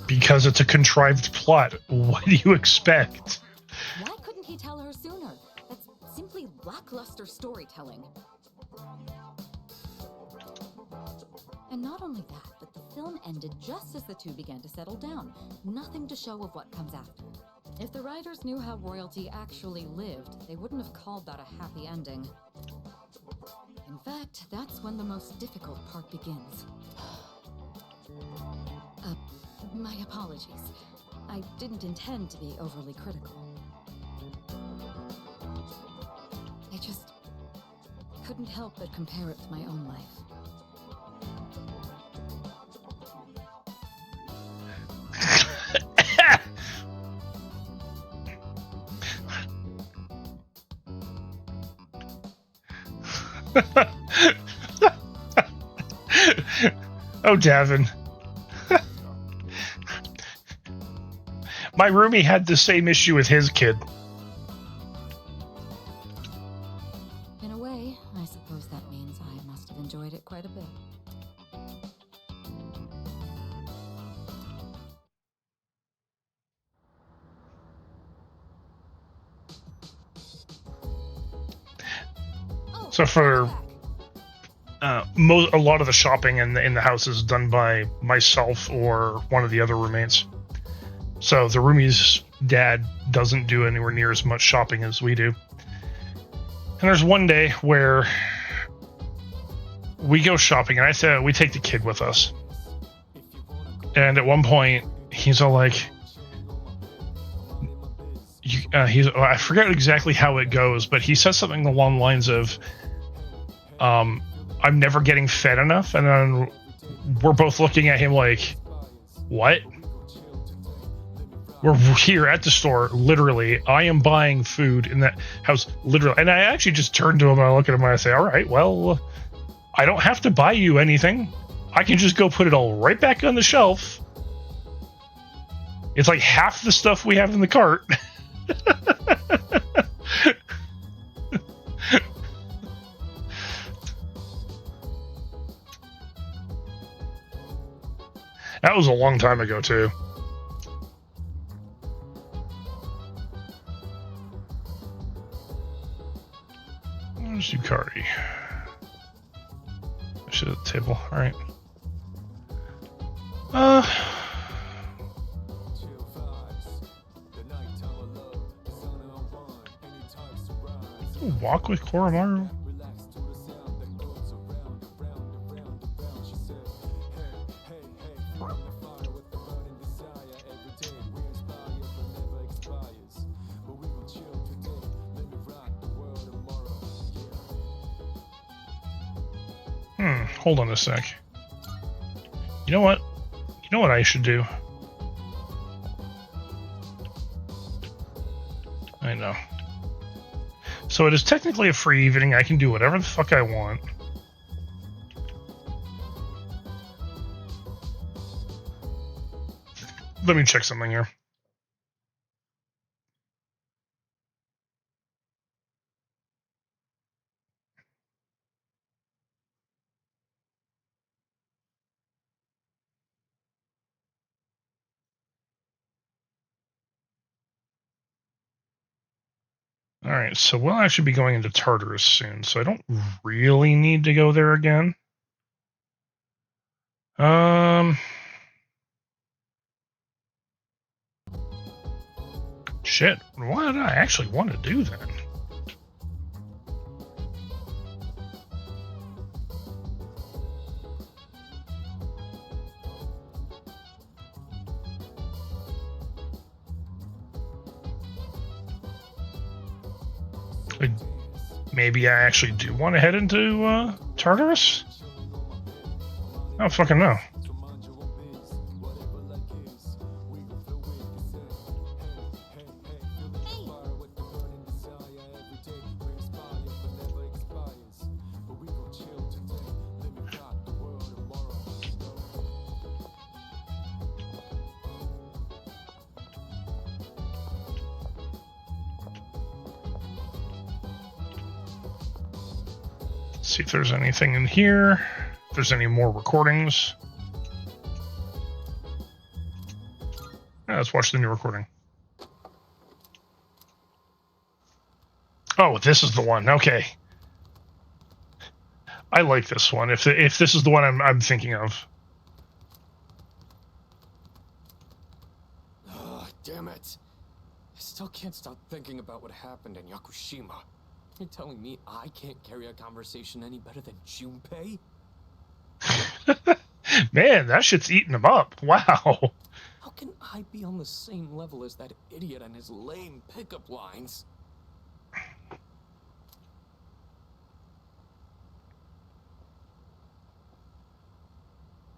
Because it's a contrived plot. What do you expect? Why couldn't he tell her sooner? That's simply lackluster storytelling. And not only that, but the film ended just as the two began to settle down. Nothing to show of what comes after. If the writers knew how royalty actually lived, they wouldn't have called that a happy ending. In fact, that's when the most difficult part begins. My apologies. I didn't intend to be overly critical. couldn't help but compare it to my own life. Oh, Davyn. My roomie had the same issue with his kid. In a way, I suppose that means I must have enjoyed it quite a bit. So for a lot of the shopping in the house is done by myself or one of the other roommates. So the roomie's dad doesn't do anywhere near as much shopping as we do. And there's one day where we go shopping, and I say we take the kid with us. And at one point, he's all like, I forget exactly how it goes, but he says something along the lines of, I'm never getting fed enough. And then we're both looking at him like, what? We're here at the store, literally. I am buying food in that house, literally. And I actually just turned to him and I look at him and I say, all right, well, I don't have to buy you anything. I can just go put it all right back on the shelf. It's like half the stuff we have in the cart. That was a long time ago, too. Where's Yukari? She's at the table. Alright. Walk with Koromaru? Hold on a sec. You know what? You know what I should do? I know. So it is technically a free evening. I can do whatever the fuck I want. Let me check something here. Alright, so we'll actually be going into Tartarus soon, so I don't really need to go there again. Shit, why did I actually want to do that? Maybe I actually do want to head into Tartarus? I don't fucking know. See if there's anything in here. If there's any more recordings. Yeah, let's watch the new recording. Oh, this is the one. Okay. I like this one. If this is the one I'm thinking of. Oh, damn it. I still can't stop thinking about what happened in Yakushima. You're telling me I can't carry a conversation any better than Junpei? Man, that shit's eating him up. Wow. How can I be on the same level as that idiot and his lame pickup lines?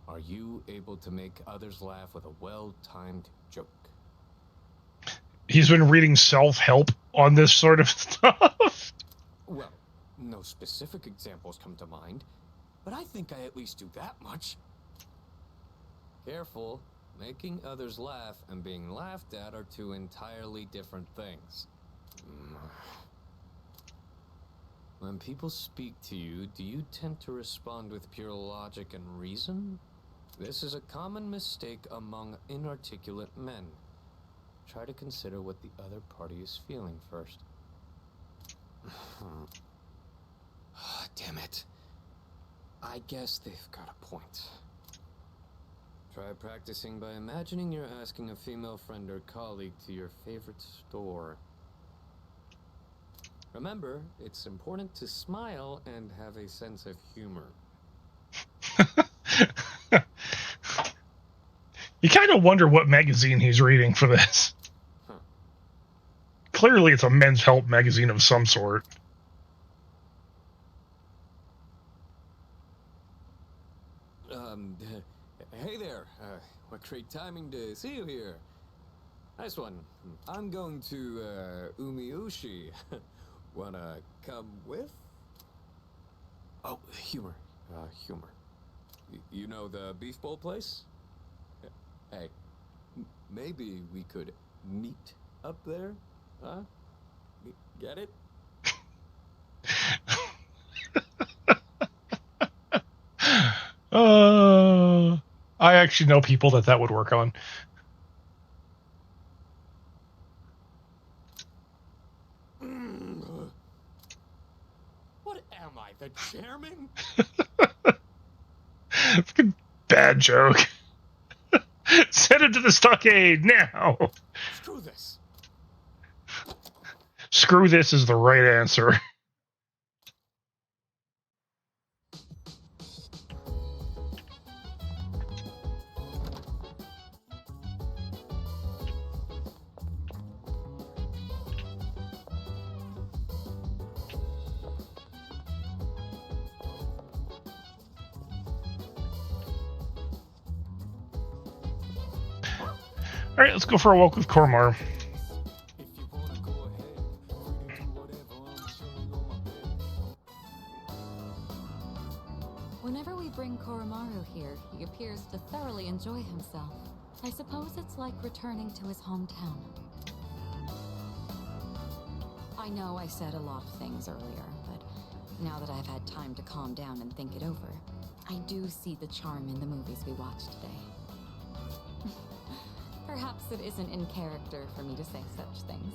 Are you able to make others laugh with a well-timed joke? He's been reading self-help on this sort of stuff. Well, no specific examples come to mind, but I think I at least do that much. Careful. Making others laugh and being laughed at are two entirely different things. When people speak to you, do you tend to respond with pure logic and reason? This is a common mistake among inarticulate men. Try to consider what the other party is feeling first. Damn it. I guess they've got a point. Try practicing by imagining you're asking a female friend or colleague to your favorite store. Remember, it's important to smile and have a sense of humor. You kind of wonder what magazine he's reading for this. Clearly, it's a men's health magazine of some sort. Hey there. What great timing to see you here. Nice one. I'm going to Umiushi. Wanna come with? Oh, humor. Humor. You know the beef bowl place? Hey, maybe we could meet up there? Huh? Get it? I actually know people that would work on. What am I, the chairman? Fucking bad joke. Send him to the stockade now. Screw this. Screw this is the right answer. All right, let's go for a walk with Kormar. Whenever we bring Koromaru here, he appears to thoroughly enjoy himself. I suppose it's like returning to his hometown. I know I said a lot of things earlier, but now that I've had time to calm down and think it over, I do see the charm in the movies we watched today. Perhaps it isn't in character for me to say such things.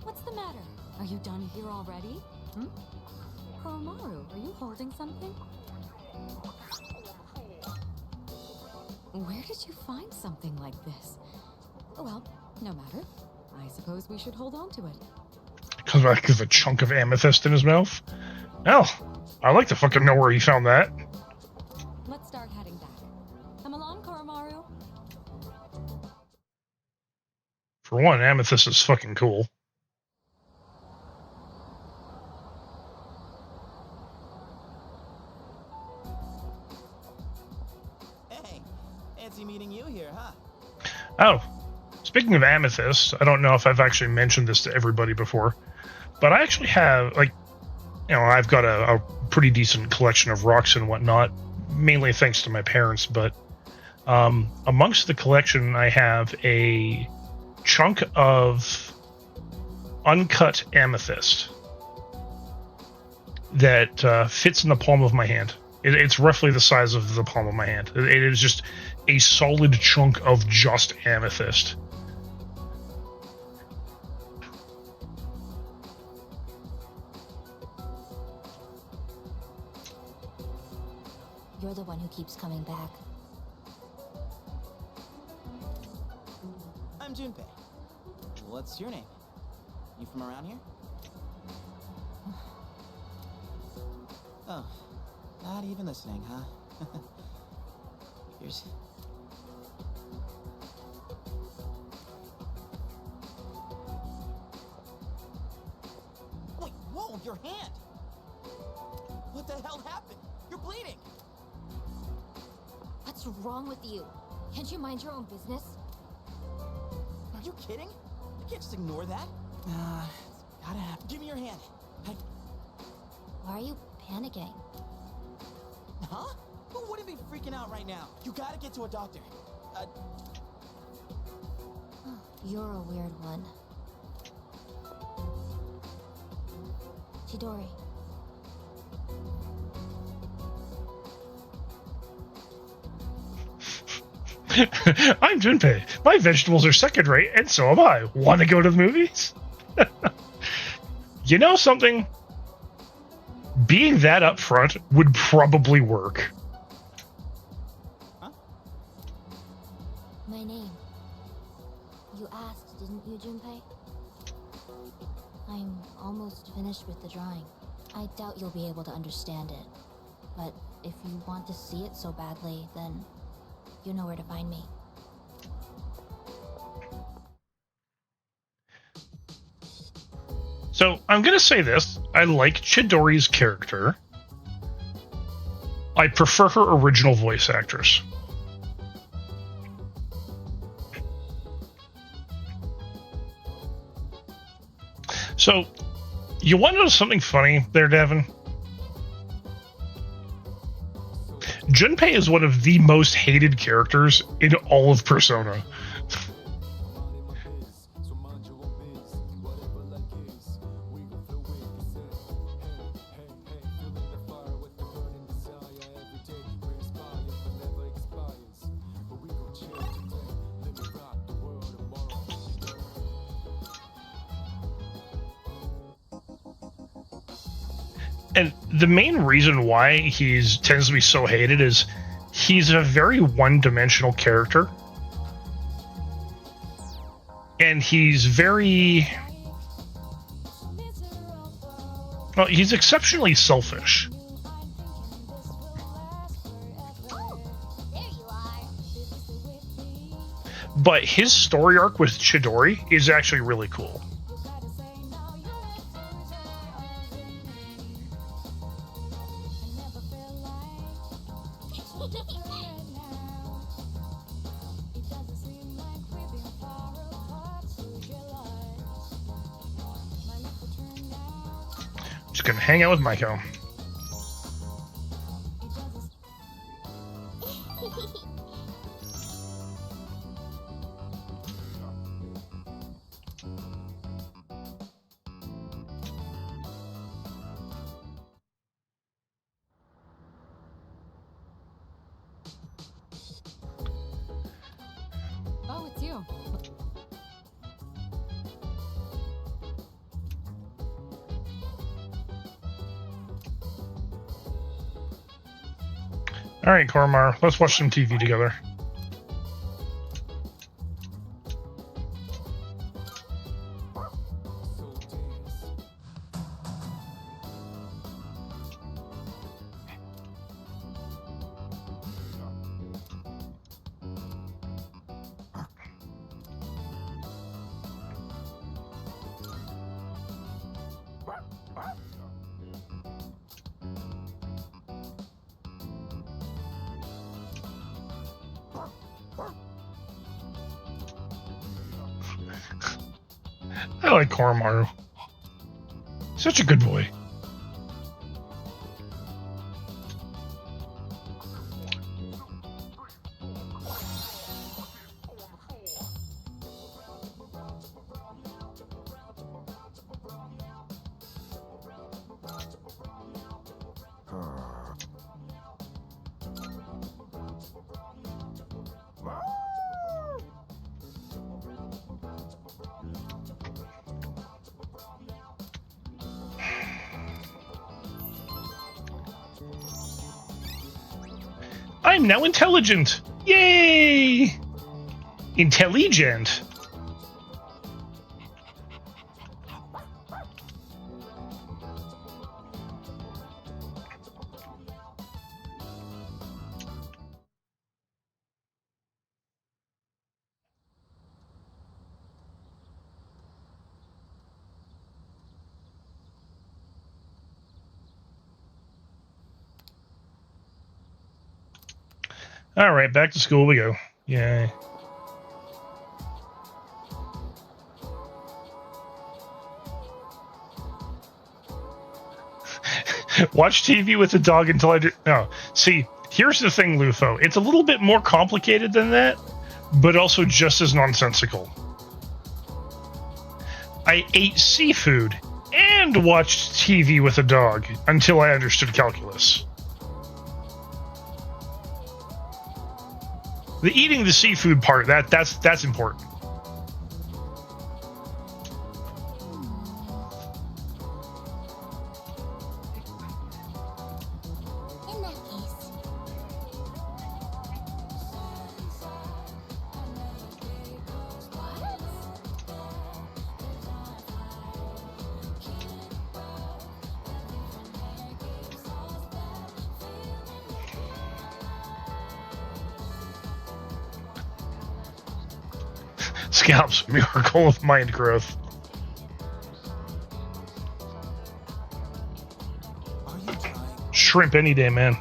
What's the matter? Are you done here already? Koromaru, are you holding something? Where did you find something like this? Well, no matter. I suppose we should hold on to it. Comes back with a chunk of amethyst in his mouth. Hell, I'd like to fucking know where he found that. Let's start heading back. Come along, Koromaru. For one, amethyst is fucking cool. Hey, fancy meeting you here, huh? Oh, speaking of amethyst, I don't know if I've actually mentioned this to everybody before, but I actually have, like, you know, I've got a pretty decent collection of rocks and whatnot, mainly thanks to my parents, but amongst the collection, I have a chunk of uncut amethyst that fits in the palm of my hand. It's roughly the size of the palm of my hand. It is just a solid chunk of just amethyst. You're the one who keeps coming back. I'm Junpei. What's your name? You from around here? Oh, not even listening, huh? Here's... Wait, whoa, your hand! What the hell happened? You're bleeding. What's wrong with you? Can't you mind your own business? Are you kidding? You can't just ignore that. It's gotta happen. Give me your hand. Why are you panicking? Huh? Who wouldn't be freaking out right now? You gotta get to a doctor. You're a weird one. Chidori. I'm Junpei. My vegetables are second rate, and so am I. Want to go to the movies? You know something? Being that upfront would probably work. Huh? My name. You asked, didn't you, Junpei? I'm almost finished with the drawing. I doubt you'll be able to understand it. But if you want to see it so badly, then you know where to find me. So, I'm gonna say this. I like Chidori's character. I prefer her original voice actress. So, you want to know something funny there, Davyn? Junpei is one of the most hated characters in all of Persona. And the main reason why he tends to be so hated is he's a very one-dimensional character. And he's very... well, he's exceptionally selfish. But his story arc with Chidori is actually really cool. Just gonna hang out with Maiko. Oh, it's you. All right, Koromar, let's watch some TV together. I like Koromaru. Such a good boy. I'm now intelligent! Yay! Intelligent! All right, back to school we go. Yay. Watch TV with the dog until I do. No, see, here's the thing, Lufo. It's a little bit more complicated than that, but also just as nonsensical. I ate seafood and watched TV with a dog until I understood calculus. The eating the seafood part, that's important. In that case, Scalp's miracle of mind growth. Shrimp any day, man.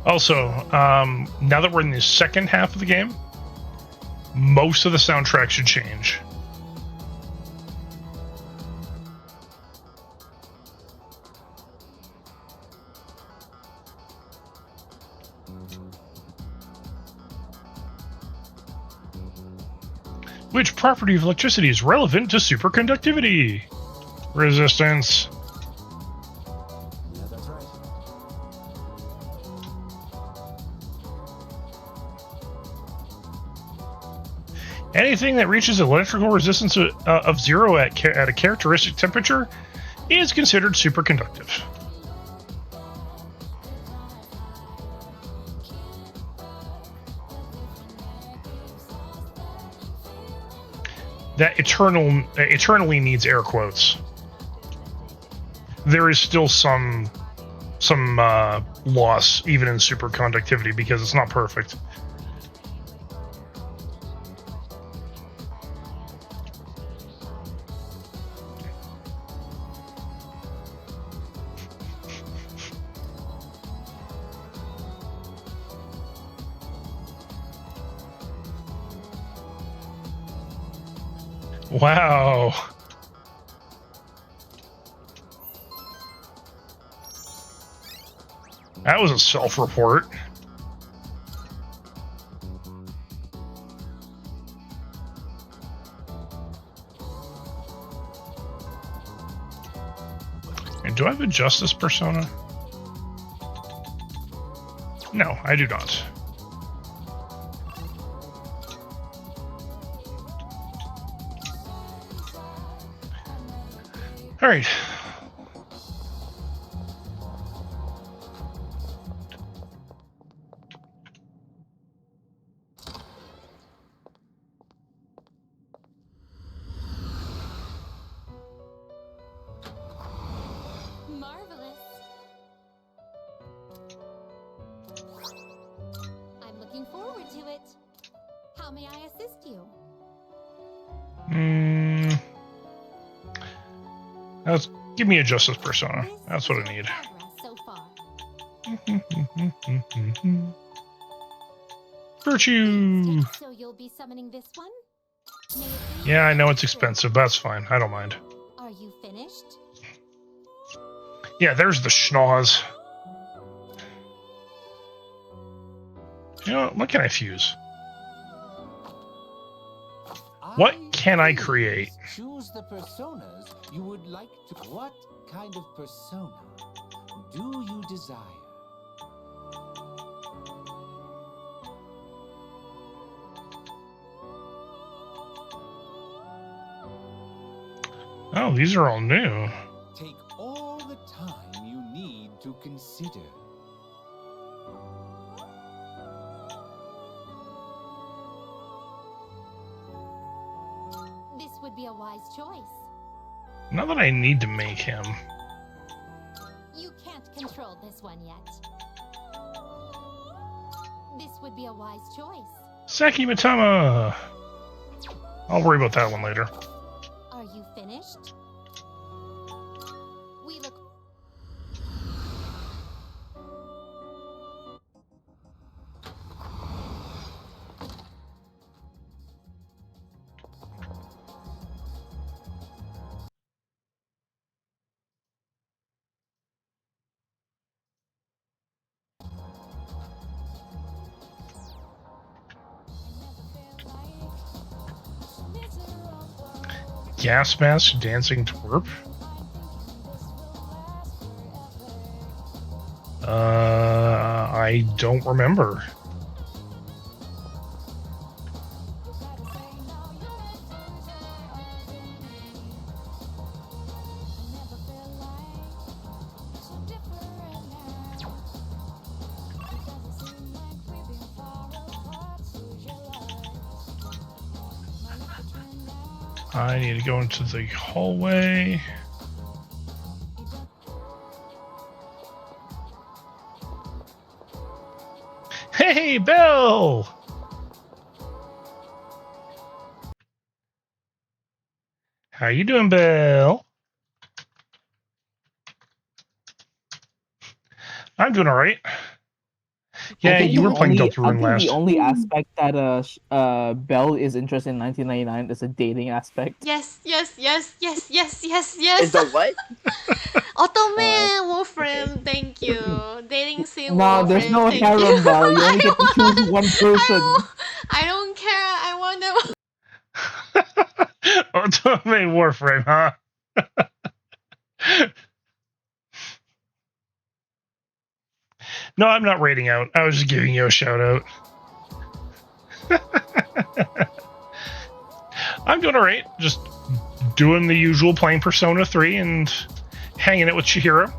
Also, now that we're in the second half of the game, most of the soundtrack should change. Which property of electricity is relevant to superconductivity? Resistance. Yeah, that's right. Anything that reaches electrical resistance of 0 at a characteristic temperature is considered superconductive. That eternally needs air quotes. There is still some loss even in superconductivity because it's not perfect. Wow. That was a self-report. And do I have a justice persona? No, I do not. All right. Marvelous. I'm looking forward to it. How may I assist you? Give me a justice persona. That's what I need. So far. Virtue. So you'll be summoning this one? Yeah, I know it's expensive, but that's fine. I don't mind. Are you finished? Yeah, there's the schnoz. You know, what can I fuse? What can I create? Choose the personas you would like to. What kind of persona do you desire? Oh, these are all new. Take all the time you need to consider. This would be a wise choice. Not that I need to make him. You can't control this one yet. This would be a wise choice. Saki Mitama! I'll worry about that one later. Are you finished? gas mask dancing twerp? I don't remember. I need to go into the hallway. Hey, Belle! How you doing, Belle? I'm doing all right. Yeah, you were playing Deltarune last. I think the only aspect that Belle is interested in 1999 is a dating aspect. Yes, yes, yes, yes, yes, yes, yes. Is the what? Otome Wolfram, thank you. Dating sim No, Wolfram, there's no thank harem, you. Belle. You only get to choose one person. I don't care. I want them. Otome Warframe, huh? No, I'm not rating out. I was just giving you a shout out. I'm doing alright. Just doing the usual, playing Persona 3 and hanging it with Chihiro.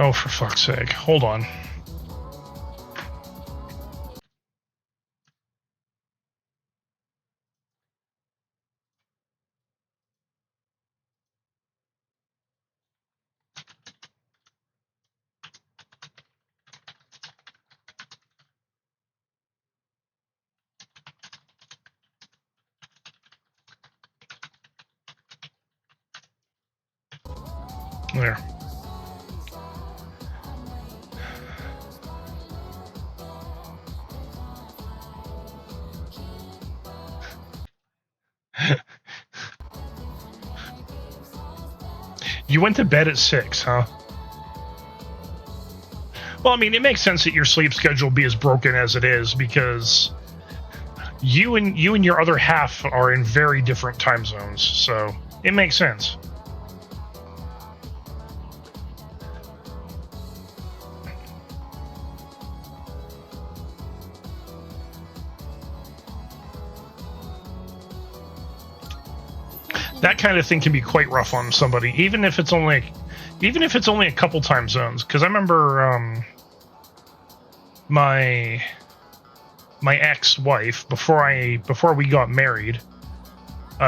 Oh, for fuck's sake. Hold on. There. You went to bed at 6, huh? Well, I mean, it makes sense that your sleep schedule be as broken as it is because you and your other half are in very different time zones, so it makes sense. That kind of thing can be quite rough on somebody, even if it's only a couple time zones. Because I remember my ex-wife before we got married,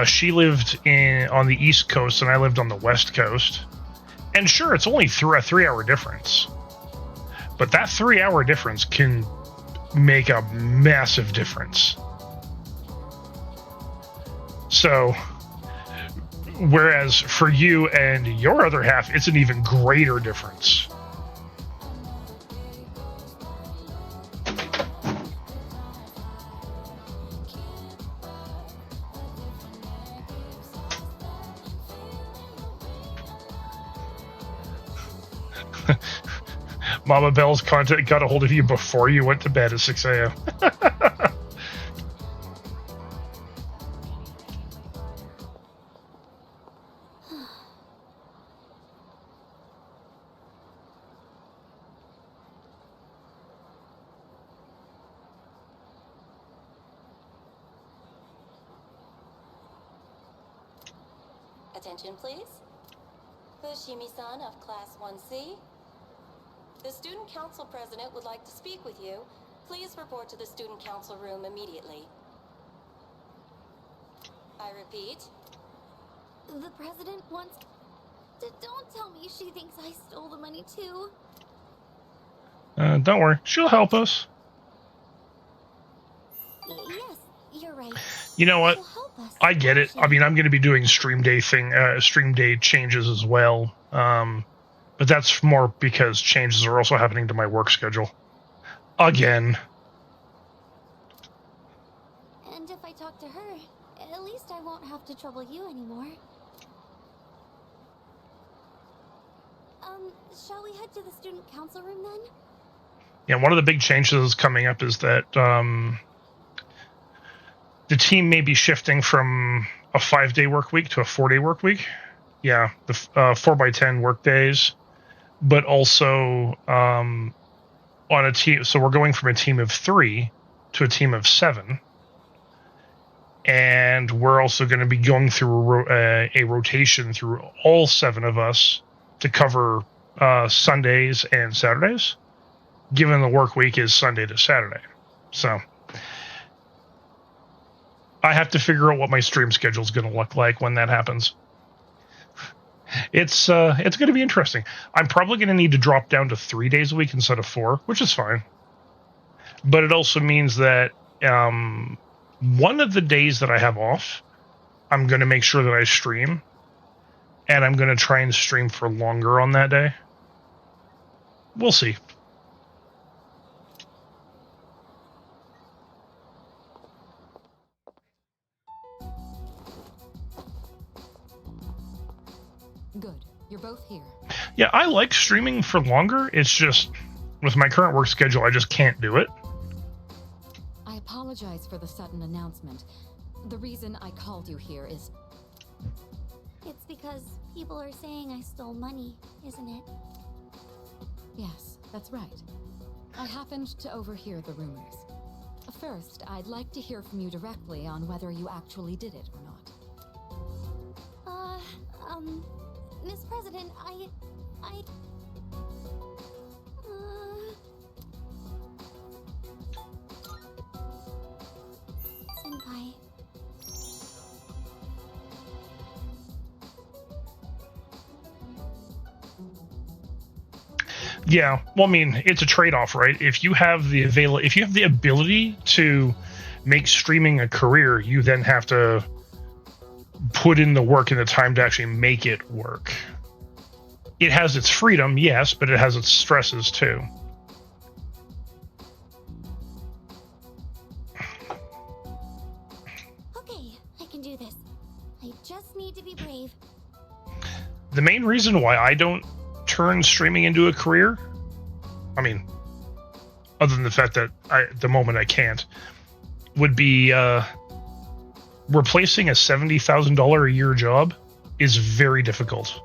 she lived on the East Coast and I lived on the West Coast. And sure, it's only through a 3-hour difference, but that 3-hour difference can make a massive difference. So, whereas for you and your other half, it's an even greater difference. Mama Bell's contact got a hold of you before you went to bed at 6 a.m. Attention, please. Fushimi-san of Class 1C. The Student Council President would like to speak with you. Please report to the Student Council room immediately. I repeat. The president wants... Don't tell me she thinks I stole the money too. Don't worry. She'll help us. Yes, you're right. You know what? I get it. I mean, I'm going to be doing stream day changes as well. But that's more because changes are also happening to my work schedule. Again. And if I talk to At least I won't have to trouble you anymore. Shall we head to the student council room then? Yeah, one of the big changes coming up is that the team may be shifting from a 5-day work week to a 4-day work week. Yeah, the 4x10 work days, but also on a team. So we're going from a team of 3 to a team of 7. And we're also going to be going through a rotation through all 7 of us to cover Sundays and Saturdays, given the work week is Sunday to Saturday. So I have to figure out what my stream schedule is going to look like when that happens. It's going to be interesting. I'm probably going to need to drop down to 3 days a week instead of 4, which is fine. But it also means that one of the days that I have off, I'm going to make sure that I stream, and I'm going to try and stream for longer on that day. We'll see. Good. You're both here. Yeah, I like streaming for longer. It's just, with my current work schedule, I just can't do it. I apologize for the sudden announcement. The reason I called you here is... It's because people are saying I stole money, isn't it? Yes, that's right. I happened to overhear the rumors. First, I'd like to hear from you directly on whether you actually did it or not. Miss President, Senpai. Yeah, well, I mean, it's a trade-off, right? If you have the ability to make streaming a career, you then have to put in the work and the time to actually make it work. It has its freedom, yes, but it has its stresses too. Okay, I can do this. I just need to be brave. The main reason why I don't turn streaming into a career, I mean, other than the fact that at the moment I can't, would be replacing a $70,000 a year job is very difficult.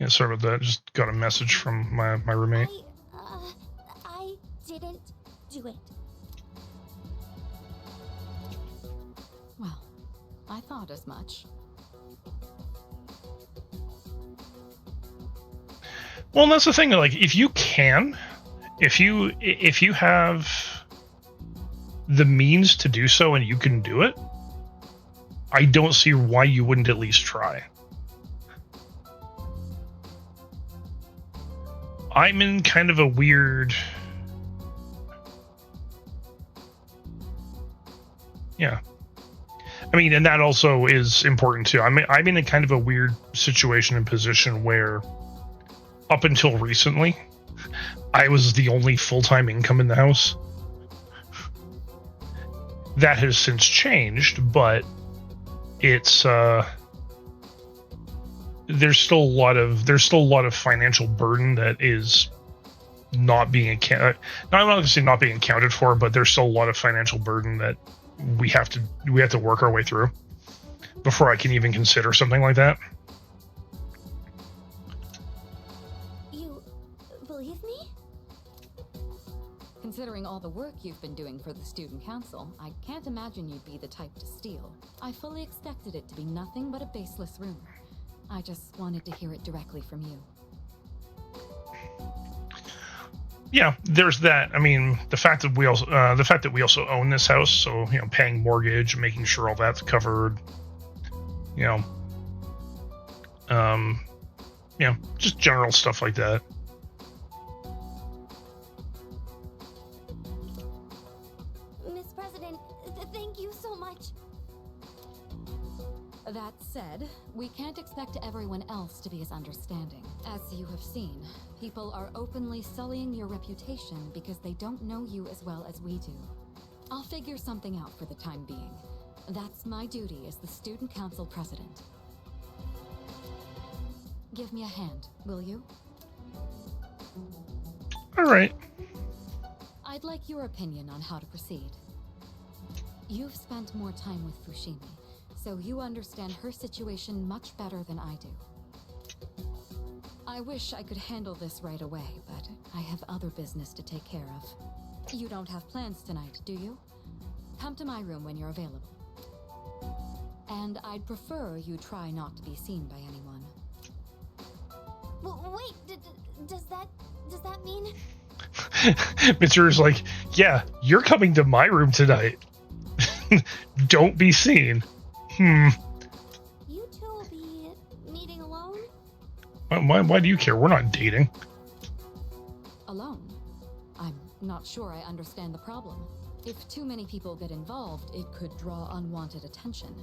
Yeah, sorry about that. Just got a message from my roommate. I didn't do it. Well, I thought as much. Well, and that's the thing. Like, if you have the means to do so and you can do it, I don't see why you wouldn't at least try. I'm in kind of a weird... Yeah. I mean, and that also is important too. I'm in a kind of a weird situation and position where up until recently, I was the only full-time income in the house. That has since changed, but it's there's still a lot of financial burden that is not being accounted. No, I'm not going to say not being accounted for, but there's still a lot of financial burden that we have to work our way through before I can even consider something like that. You believe me? Considering all the work you've been doing for the student council, I can't imagine you'd be the type to steal. I fully expected it to be nothing but a baseless rumor. I just wanted to hear it directly from you. Yeah, there's that. I mean, the fact that we also own this house, so paying mortgage, making sure all that's covered, You know, just general stuff like that. Miss President, thank you so much. That said, we can't expect everyone else to be as understanding. As you have seen, people are openly sullying your reputation because they don't know you as well as we do. I'll figure something out for the time being. That's my duty as the Student Council President. Give me a hand, will you? All right. I'd like your opinion on how to proceed. You've spent more time with Fushimi, so you understand her situation much better than I do. I wish I could handle this right away, but I have other business to take care of. You don't have plans tonight, do you? Come to my room when you're available. And I'd prefer you try not to be seen by anyone. Wait, does that mean? Mitsuru's like, yeah, you're coming to my room tonight. Don't be seen. You two will be meeting alone? Why do you care? We're not dating. Alone? I'm not sure I understand the problem. If too many people get involved, it could draw unwanted attention.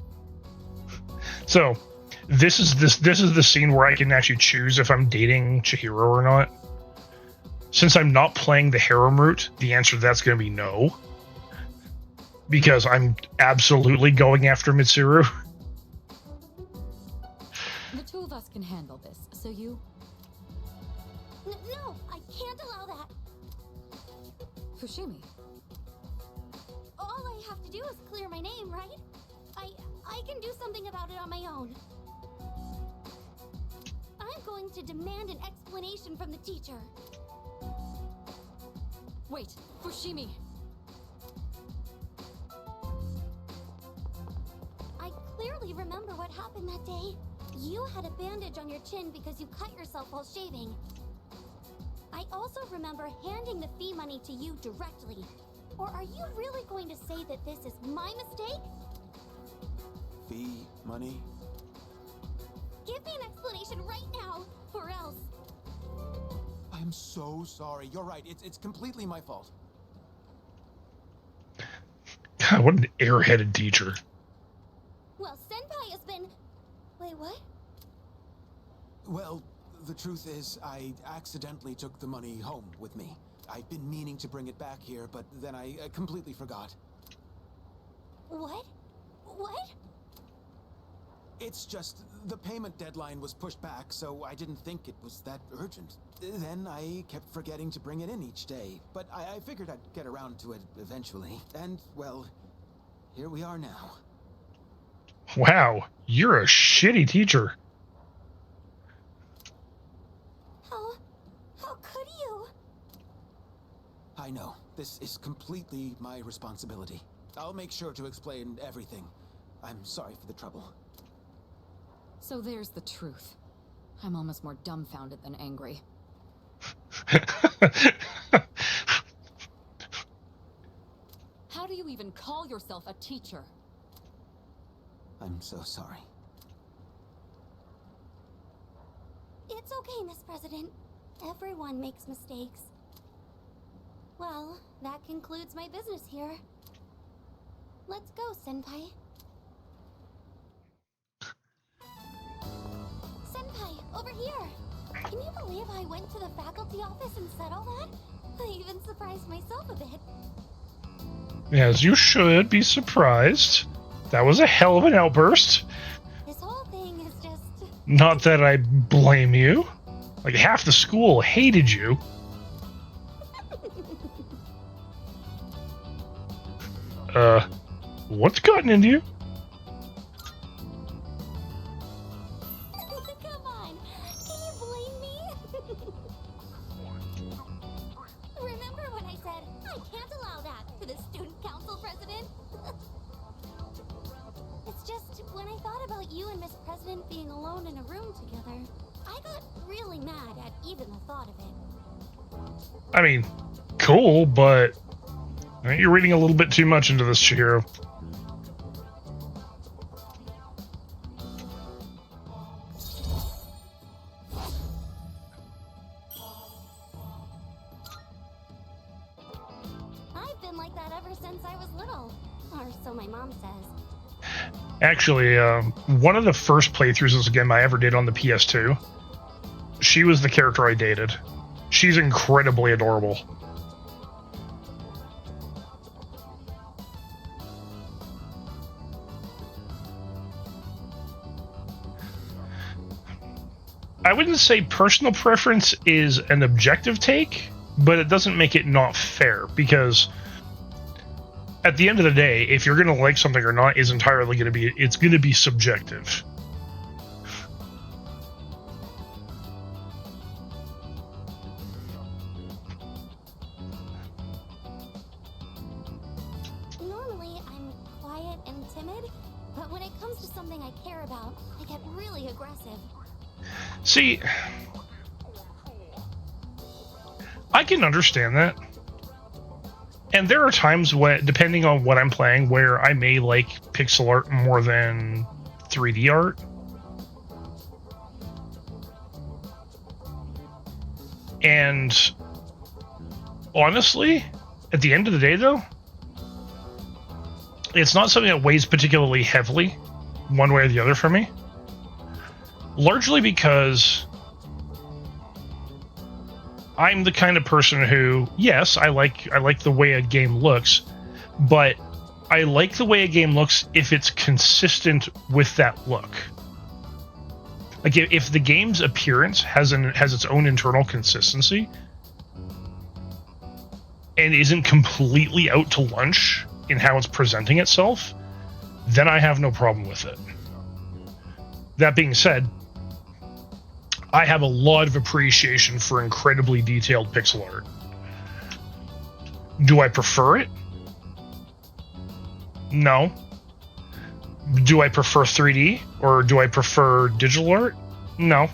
So, this is the scene where I can actually choose if I'm dating Chihiro or not. Since I'm not playing the harem route, the answer to that's going to be no. Because I'm absolutely going after Mitsuru. The two of us can handle this, so you... No, I can't allow that. Fushimi. All I have to do is clear my name, right? I can do something about it on my own. I'm going to demand an explanation from the teacher. Wait, Fushimi! I clearly remember what happened that day. You had a bandage on your chin because you cut yourself while shaving. I also remember handing the fee money to you directly. Or are you really going to say that this is my mistake? Fee money? Give me an explanation right now, or else. I'm so sorry. You're right. It's completely my fault. God, what an airheaded teacher. Well, Senpai has been... Wait, what? Well, the truth is, I accidentally took the money home with me. I've been meaning to bring it back here, but then I completely forgot. What? What? It's just, the payment deadline was pushed back, so I didn't think it was that urgent. Then I kept forgetting to bring it in each day, but I figured I'd get around to it eventually. And, well, here we are now. Wow, you're a shitty teacher. How could you? I know, this is completely my responsibility. I'll make sure to explain everything. I'm sorry for the trouble. So there's the truth. I'm almost more dumbfounded than angry. How do you even call yourself a teacher? I'm so sorry. It's okay, Miss President. Everyone makes mistakes. Well, that concludes my business here. Let's go, Senpai. Senpai, over here! Can you believe I went to the faculty office and said all that? I even surprised myself a bit. As you should be surprised. That was a hell of an outburst. This whole thing is just... Not that I blame you. Like, half the school hated you. What's gotten into you? Come on, can you blame me? Remember when I said, I can't allow that to the student council president? It's just, when I thought about you and Miss President being alone in a room together, I got really mad at even the thought of it. I mean, cool, but you're reading a little bit too much into this, Chihiro. been like that ever since I was little. Or so my mom says. Actually, one of the first playthroughs of this game I ever did on the PS2, she was the character I dated. She's incredibly adorable. I wouldn't say personal preference is an objective take, but it doesn't make it not fair, because at the end of the day, if you're going to like something or not is entirely going to be, it's going to be subjective. Normally, I'm quiet and timid, but when it comes to something I care about, I get really aggressive. See, I can understand that. And there are times when, depending on what I'm playing, where I may like pixel art more than 3D art. And honestly, at the end of the day, though, it's not something that weighs particularly heavily one way or the other for me. Largely because I'm the kind of person who, yes, I like the way a game looks, but I like the way a game looks if it's consistent with that look. Like if the game's appearance has its own internal consistency and isn't completely out to lunch in how it's presenting itself, then I have no problem with it. That being said, I have a lot of appreciation for incredibly detailed pixel art. Do I prefer it? No. Do I prefer 3D? Or do I prefer digital art? No.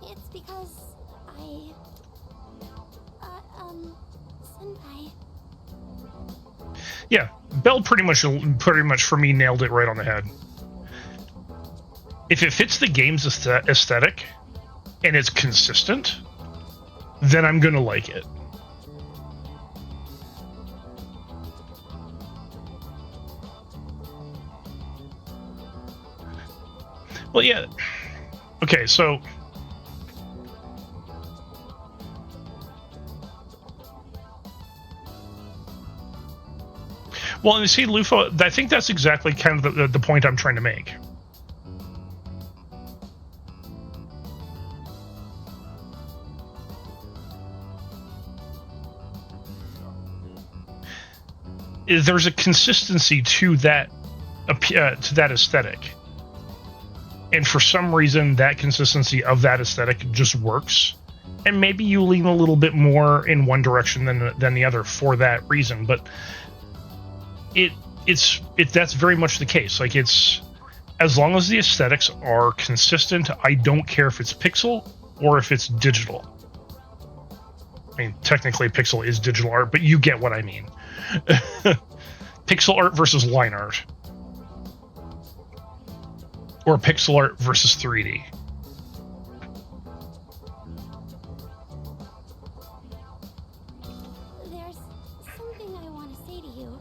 It's because Senpai. Yeah, Belle pretty much for me nailed it right on the head. If it fits the game's aesthetic and it's consistent, then I'm gonna like it. Well, yeah. Okay, so well, and you see, Lufo, I think that's exactly kind of the point I'm trying to make. There's a consistency to that aesthetic, and for some reason, that consistency of that aesthetic just works. And maybe you lean a little bit more in one direction than the other for that reason, but that's very much the case. Like, it's as long as the aesthetics are consistent, I don't care if it's pixel or if it's digital. I mean, technically pixel is digital art, but you get what I mean. Pixel art versus line art. Or pixel art versus 3D. There's something I want to say to you.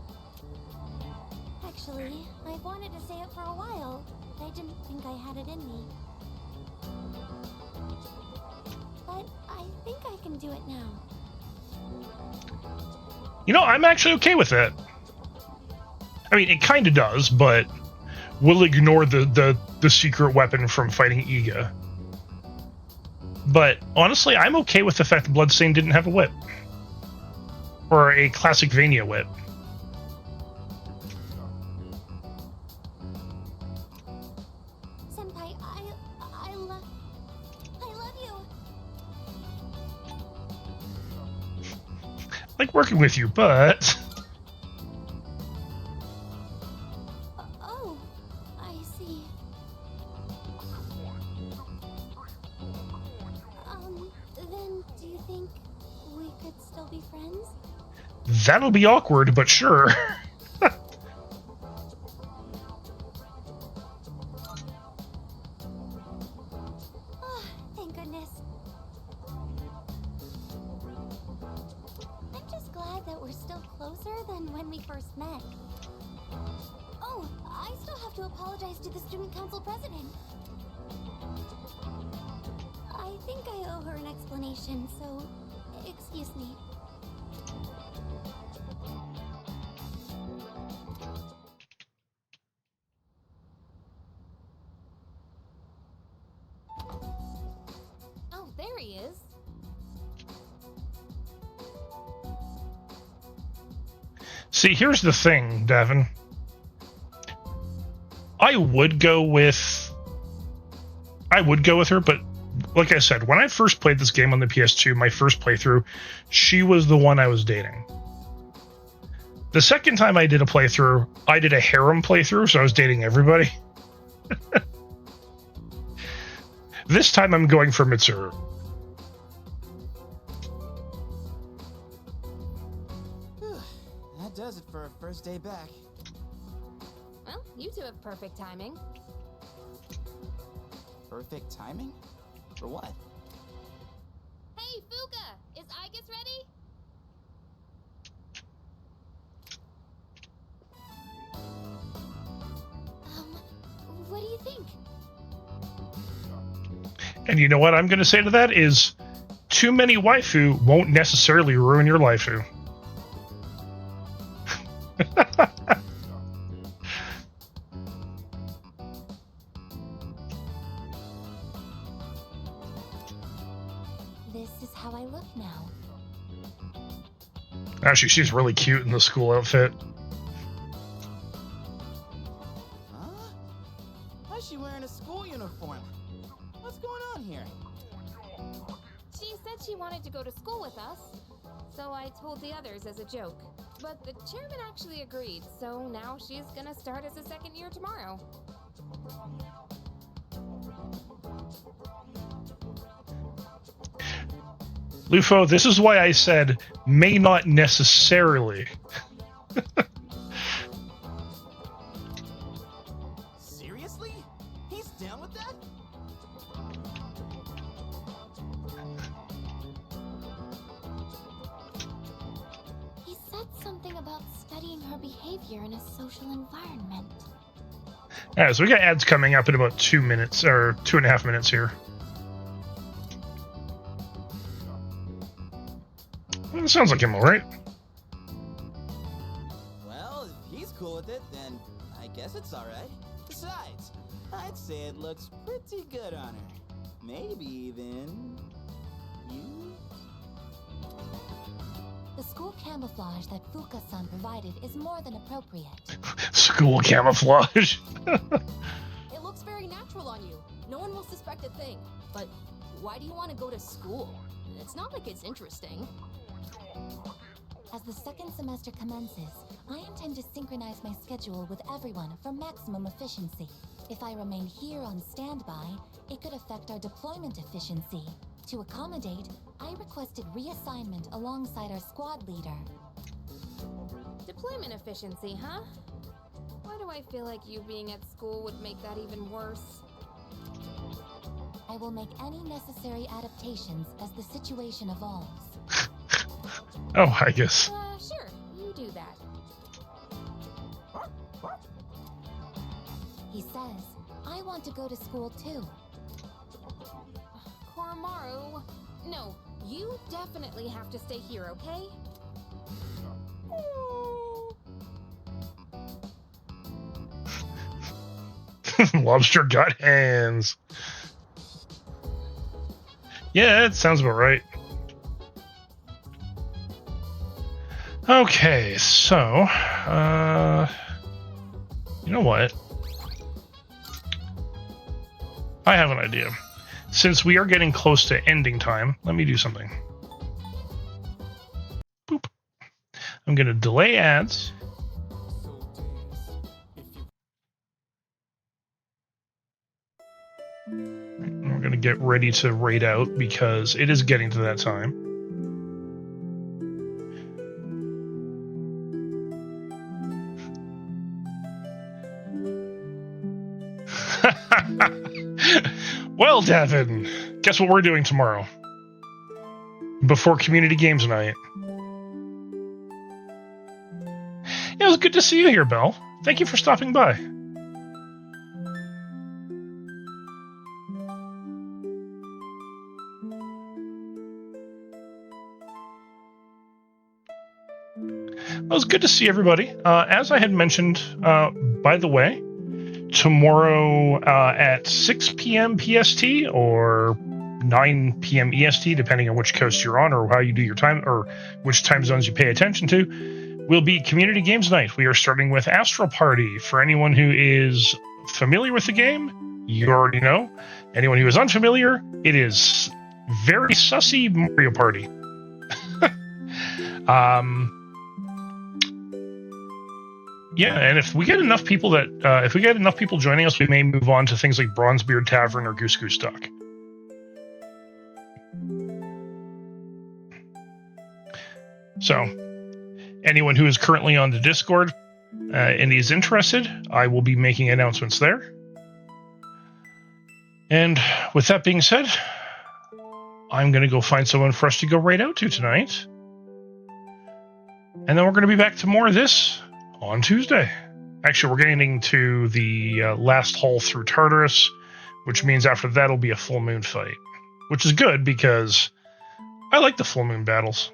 Actually, I've wanted to say it for a while, but I didn't think I had it in me. But I think I can do it now. You know, I'm actually okay with it. I mean, it kind of does, but we'll ignore the secret weapon from fighting Iga. But honestly, I'm okay with the fact that Bloodstain didn't have a whip. Or a classic Vania whip. Senpai, I love you. I like working with you, but Oh, I see. Then do you think we could still be friends? that'll be awkward, but sure. than when we first met. Oh, I still have to apologize to the student council president. I think I owe her an explanation, so excuse me. Oh, there he is. See, here's the thing, Davyn. I would go with her, but like I said, when I first played this game on the PS2, my first playthrough, she was the one I was dating. The second time I did a playthrough, I did a harem playthrough, so I was dating everybody. This time I'm going for Mitsuru. That does it for a first day back. Well, you two have perfect timing. Perfect timing? For what? Hey, Fuka! Is Aigis ready? What do you think? And you know what I'm going to say to that is, too many waifu won't necessarily ruin your waifu. This is how I look now. Actually, she's really cute in the school outfit. Huh? Why's she wearing a school uniform? What's going on here? She said she wanted to go to school with us, so I told the others as a joke. But the chairman actually agreed, so now she's gonna start as a second year tomorrow. Lufo, this is why I said may not necessarily. Seriously? He's down with that? He said something about studying her behavior in a social environment. Alright, so we got ads coming up in about 2 minutes, or 2.5 minutes here. Well, sounds like him, alright. Well, if he's cool with it, then I guess it's alright. Besides, I'd say it looks pretty good on her. Maybe even... you? The school camouflage that Fuka-san provided is more than appropriate. School camouflage. It looks very natural on you. No one will suspect a thing. But why do you want to go to school? It's not like it's interesting. As the second semester commences, I intend to synchronize my schedule with everyone for maximum efficiency. If I remain here on standby, it could affect our deployment efficiency. To accommodate, I requested reassignment alongside our squad leader. Deployment efficiency, huh? Why do I feel like you being at school would make that even worse? I will make any necessary adaptations as the situation evolves. Oh, I guess. Sure, you do that. He says, I want to go to school too. Koromaru, no, you definitely have to stay here, okay? Lobster got hands. Yeah, that sounds about right. Okay, so, you know what? I have an idea. Since we are getting close to ending time, let me do something. Boop. I'm going to delay ads. And we're going to get ready to raid out because it is getting to that time. Well, Davyn, guess what we're doing tomorrow? Before community games night. was good to see you here, Belle. Thank you for stopping by. It was good to see everybody. As I had mentioned, by the way, tomorrow at 6 p.m. PST or 9 p.m. EST, depending on which coast you're on or how you do your time or which time zones you pay attention to, will be Community Games Night. We are starting with Astral Party. For anyone who is familiar with the game, you already know. Anyone who is unfamiliar, it is very sussy Mario Party. Yeah, and if we get enough people joining us, we may move on to things like Bronzebeard Tavern or Goose Goose Duck. So, anyone who is currently on the Discord and is interested, I will be making announcements there. And with that being said, I'm going to go find someone for us to go right out to tonight. And then we're going to be back to more of this on Tuesday. Actually, we're getting to the last haul through Tartarus, which means after that will be a full moon fight, which is good because I like the full moon battles.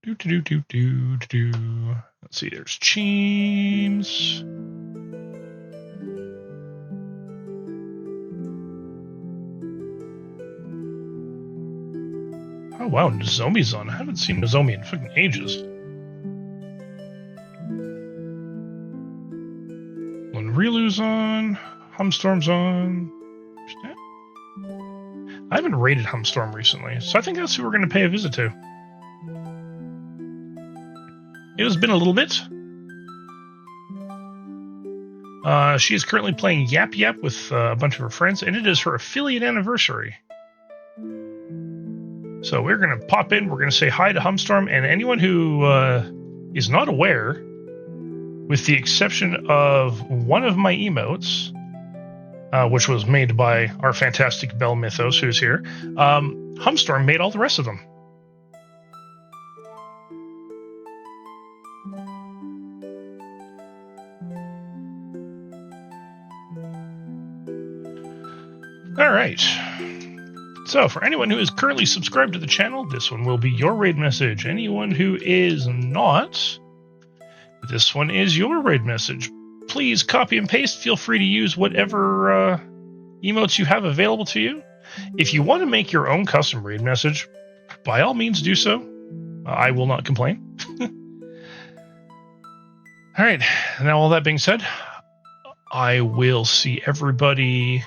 Let's see, there's Cheems. Oh wow, Nozomi's on. I haven't seen Nozomi in fucking ages. When Rilu's on, Humstorm's on. I haven't raided Humstorm recently, so I think that's who we're going to pay a visit to. It has been a little bit. She is currently playing Yap Yap with a bunch of her friends, and it is her affiliate anniversary. So we're going to pop in, we're going to say hi to Humstorm, and anyone who is not aware, with the exception of one of my emotes, which was made by our fantastic Bell Mythos, who's here, Humstorm made all the rest of them. All right. So, for anyone who is currently subscribed to the channel, this one will be your raid message. Anyone who is not, this one is your raid message. Please copy and paste. Feel free to use whatever emotes you have available to you. If you want to make your own custom raid message, by all means do so. I will not complain. All right. Now, all that being said, I will see everybody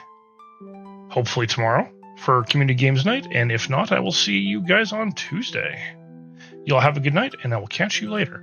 hopefully tomorrow for Community Games Night, and if not, I will see you guys on Tuesday. Y'all have a good night, and I will catch you later.